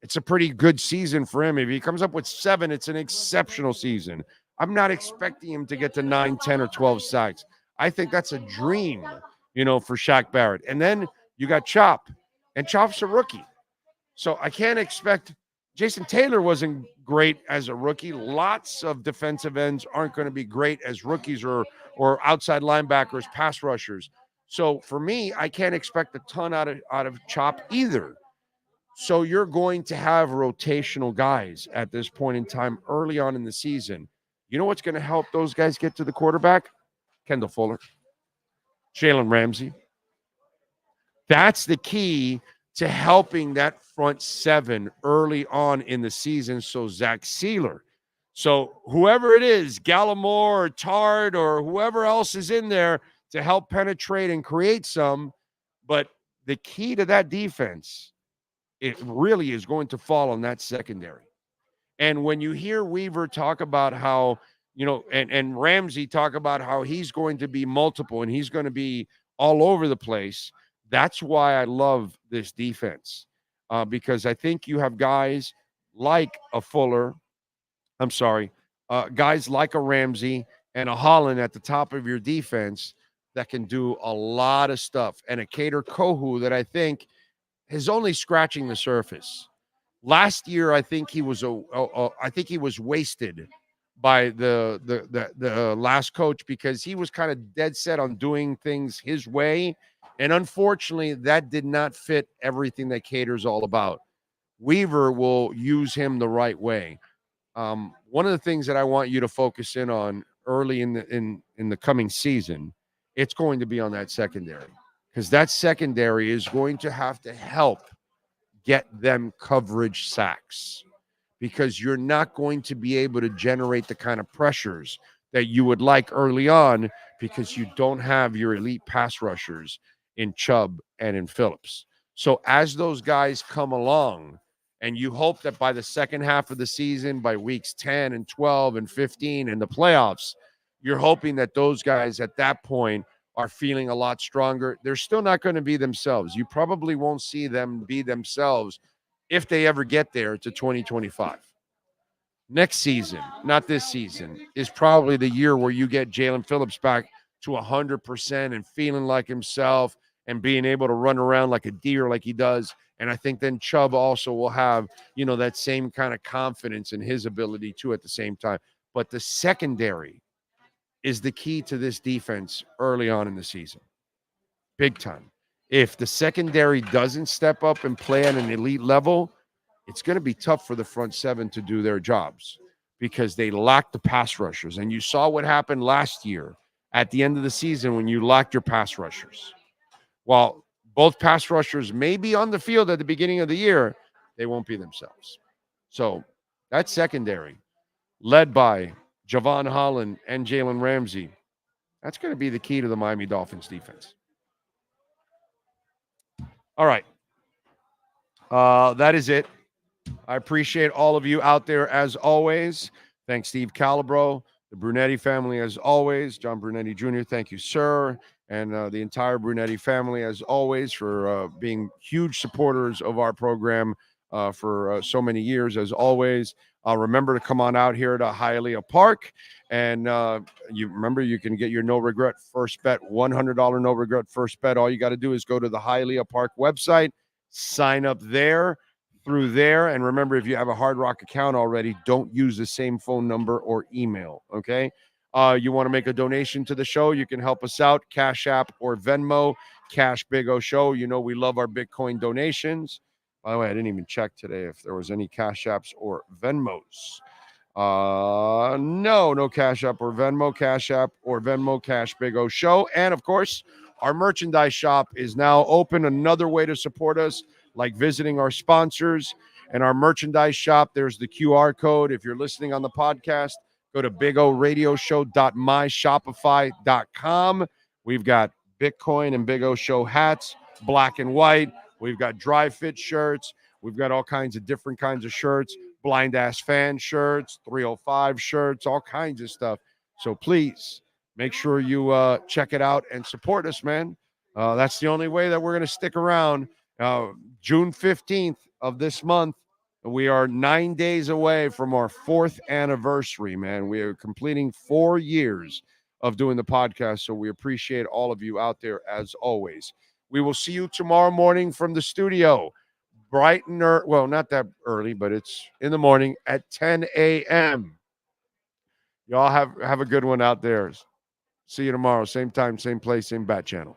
it's a pretty good season for him. If he comes up with 7, it's an exceptional season. I'm not expecting him to get to 9, 10, or 12 sacks. I think that's a dream, you know, for Shaq Barrett. And then you got Chop, and Chop's a rookie. So I can't expect Jason Taylor wasn't great as a rookie. Lots of defensive ends aren't going to be great as rookies or outside linebackers, pass rushers. So for me, I can't expect a ton out of Chop either. So you're going to have rotational guys at this point in time early on in the season. You know what's going to help those guys get to the quarterback? Kendall Fuller, Jalen Ramsey. That's the key to helping that front seven early on in the season. So Zach Sealer. So whoever it is, Gallimore or Tard or whoever else is in there to help penetrate and create some. But the key to that defense, it really is going to fall on that secondary. And when you hear Weaver talk about how, you know, and Ramsey talk about how he's going to be multiple and he's going to be all over the place, that's why I love this defense, because I think you have guys like a Fuller, guys like a Ramsey and a Holland at the top of your defense that can do a lot of stuff, and a Kader Kohu that I think is only scratching the surface. Last year, I think he was wasted by the last coach because he was kind of dead set on doing things his way. And unfortunately, that did not fit everything that Cater's all about. Weaver will use him the right way. One of the things that I want you to focus in on early in the coming season, it's going to be on that secondary, because that secondary is going to have to help get them coverage sacks, because you're not going to be able to generate the kind of pressures that you would like early on because you don't have your elite pass rushers in Chubb and in Phillips. So as those guys come along, and you hope that by the second half of the season, by weeks 10 and 12 and 15 in the playoffs, you're hoping that those guys at that point are feeling a lot stronger. They're still not going to be themselves. You probably won't see them be themselves if they ever get there to 2025. Next season, not this season, is probably the year where you get Jalen Phillips back to 100% and feeling like himself and being able to run around like a deer like he does. And I think then Chubb also will have, that same kind of confidence in his ability too at the same time. But the secondary is the key to this defense early on in the season. Big time. If the secondary doesn't step up and play at an elite level, it's going to be tough for the front seven to do their jobs because they lack the pass rushers. And you saw what happened last year at the end of the season when you lacked your pass rushers. While both pass rushers may be on the field at the beginning of the year, they won't be themselves. So that secondary, led by Javon Holland and Jalen Ramsey, that's going to be the key to the Miami Dolphins defense. All right. That is it. I appreciate all of you out there as always. Thanks, Steve Calabro, the Brunetti family as always. John Brunetti Jr., thank you, sir. And the entire Brunetti family as always for being huge supporters of our program for so many years as always. Remember to come on out here to Hialeah Park. And you remember you can get your no regret first bet, $100 no regret first bet. All you got to do is go to the Hialeah Park website, sign up there. Through there. And remember, if you have a Hard Rock account already, don't use the same phone number or email, okay? You want to make a donation to the show, you can help us out, Cash App or Venmo, Cash Big O Show. We love our Bitcoin donations. By the way, I didn't even check today if there was any Cash Apps or Venmos. No Cash App or Venmo, Cash App or Venmo, Cash Big O Show. And, of course, our merchandise shop is now open. Another way to support us, like visiting our sponsors and our merchandise shop. There's the QR code. If you're listening on the podcast, go to bigoradioshow.myshopify.com. We've got Bitcoin and Big O Show hats, black and white. We've got dry fit shirts. We've got all kinds of different kinds of shirts, blind ass fan shirts, 305 shirts, all kinds of stuff. So please make sure you check it out and support us, man. That's the only way that we're going to stick around. June 15th of this month, we are 9 days away from our 4th anniversary, man. We are completing 4 years of doing the podcast, so we appreciate all of you out there as always. We will see you tomorrow morning from the studio, bright and early. Well, not that early, but it's in the morning at 10 a.m. Y'all have a good one out there. See you tomorrow, same time, same place, same bat channel.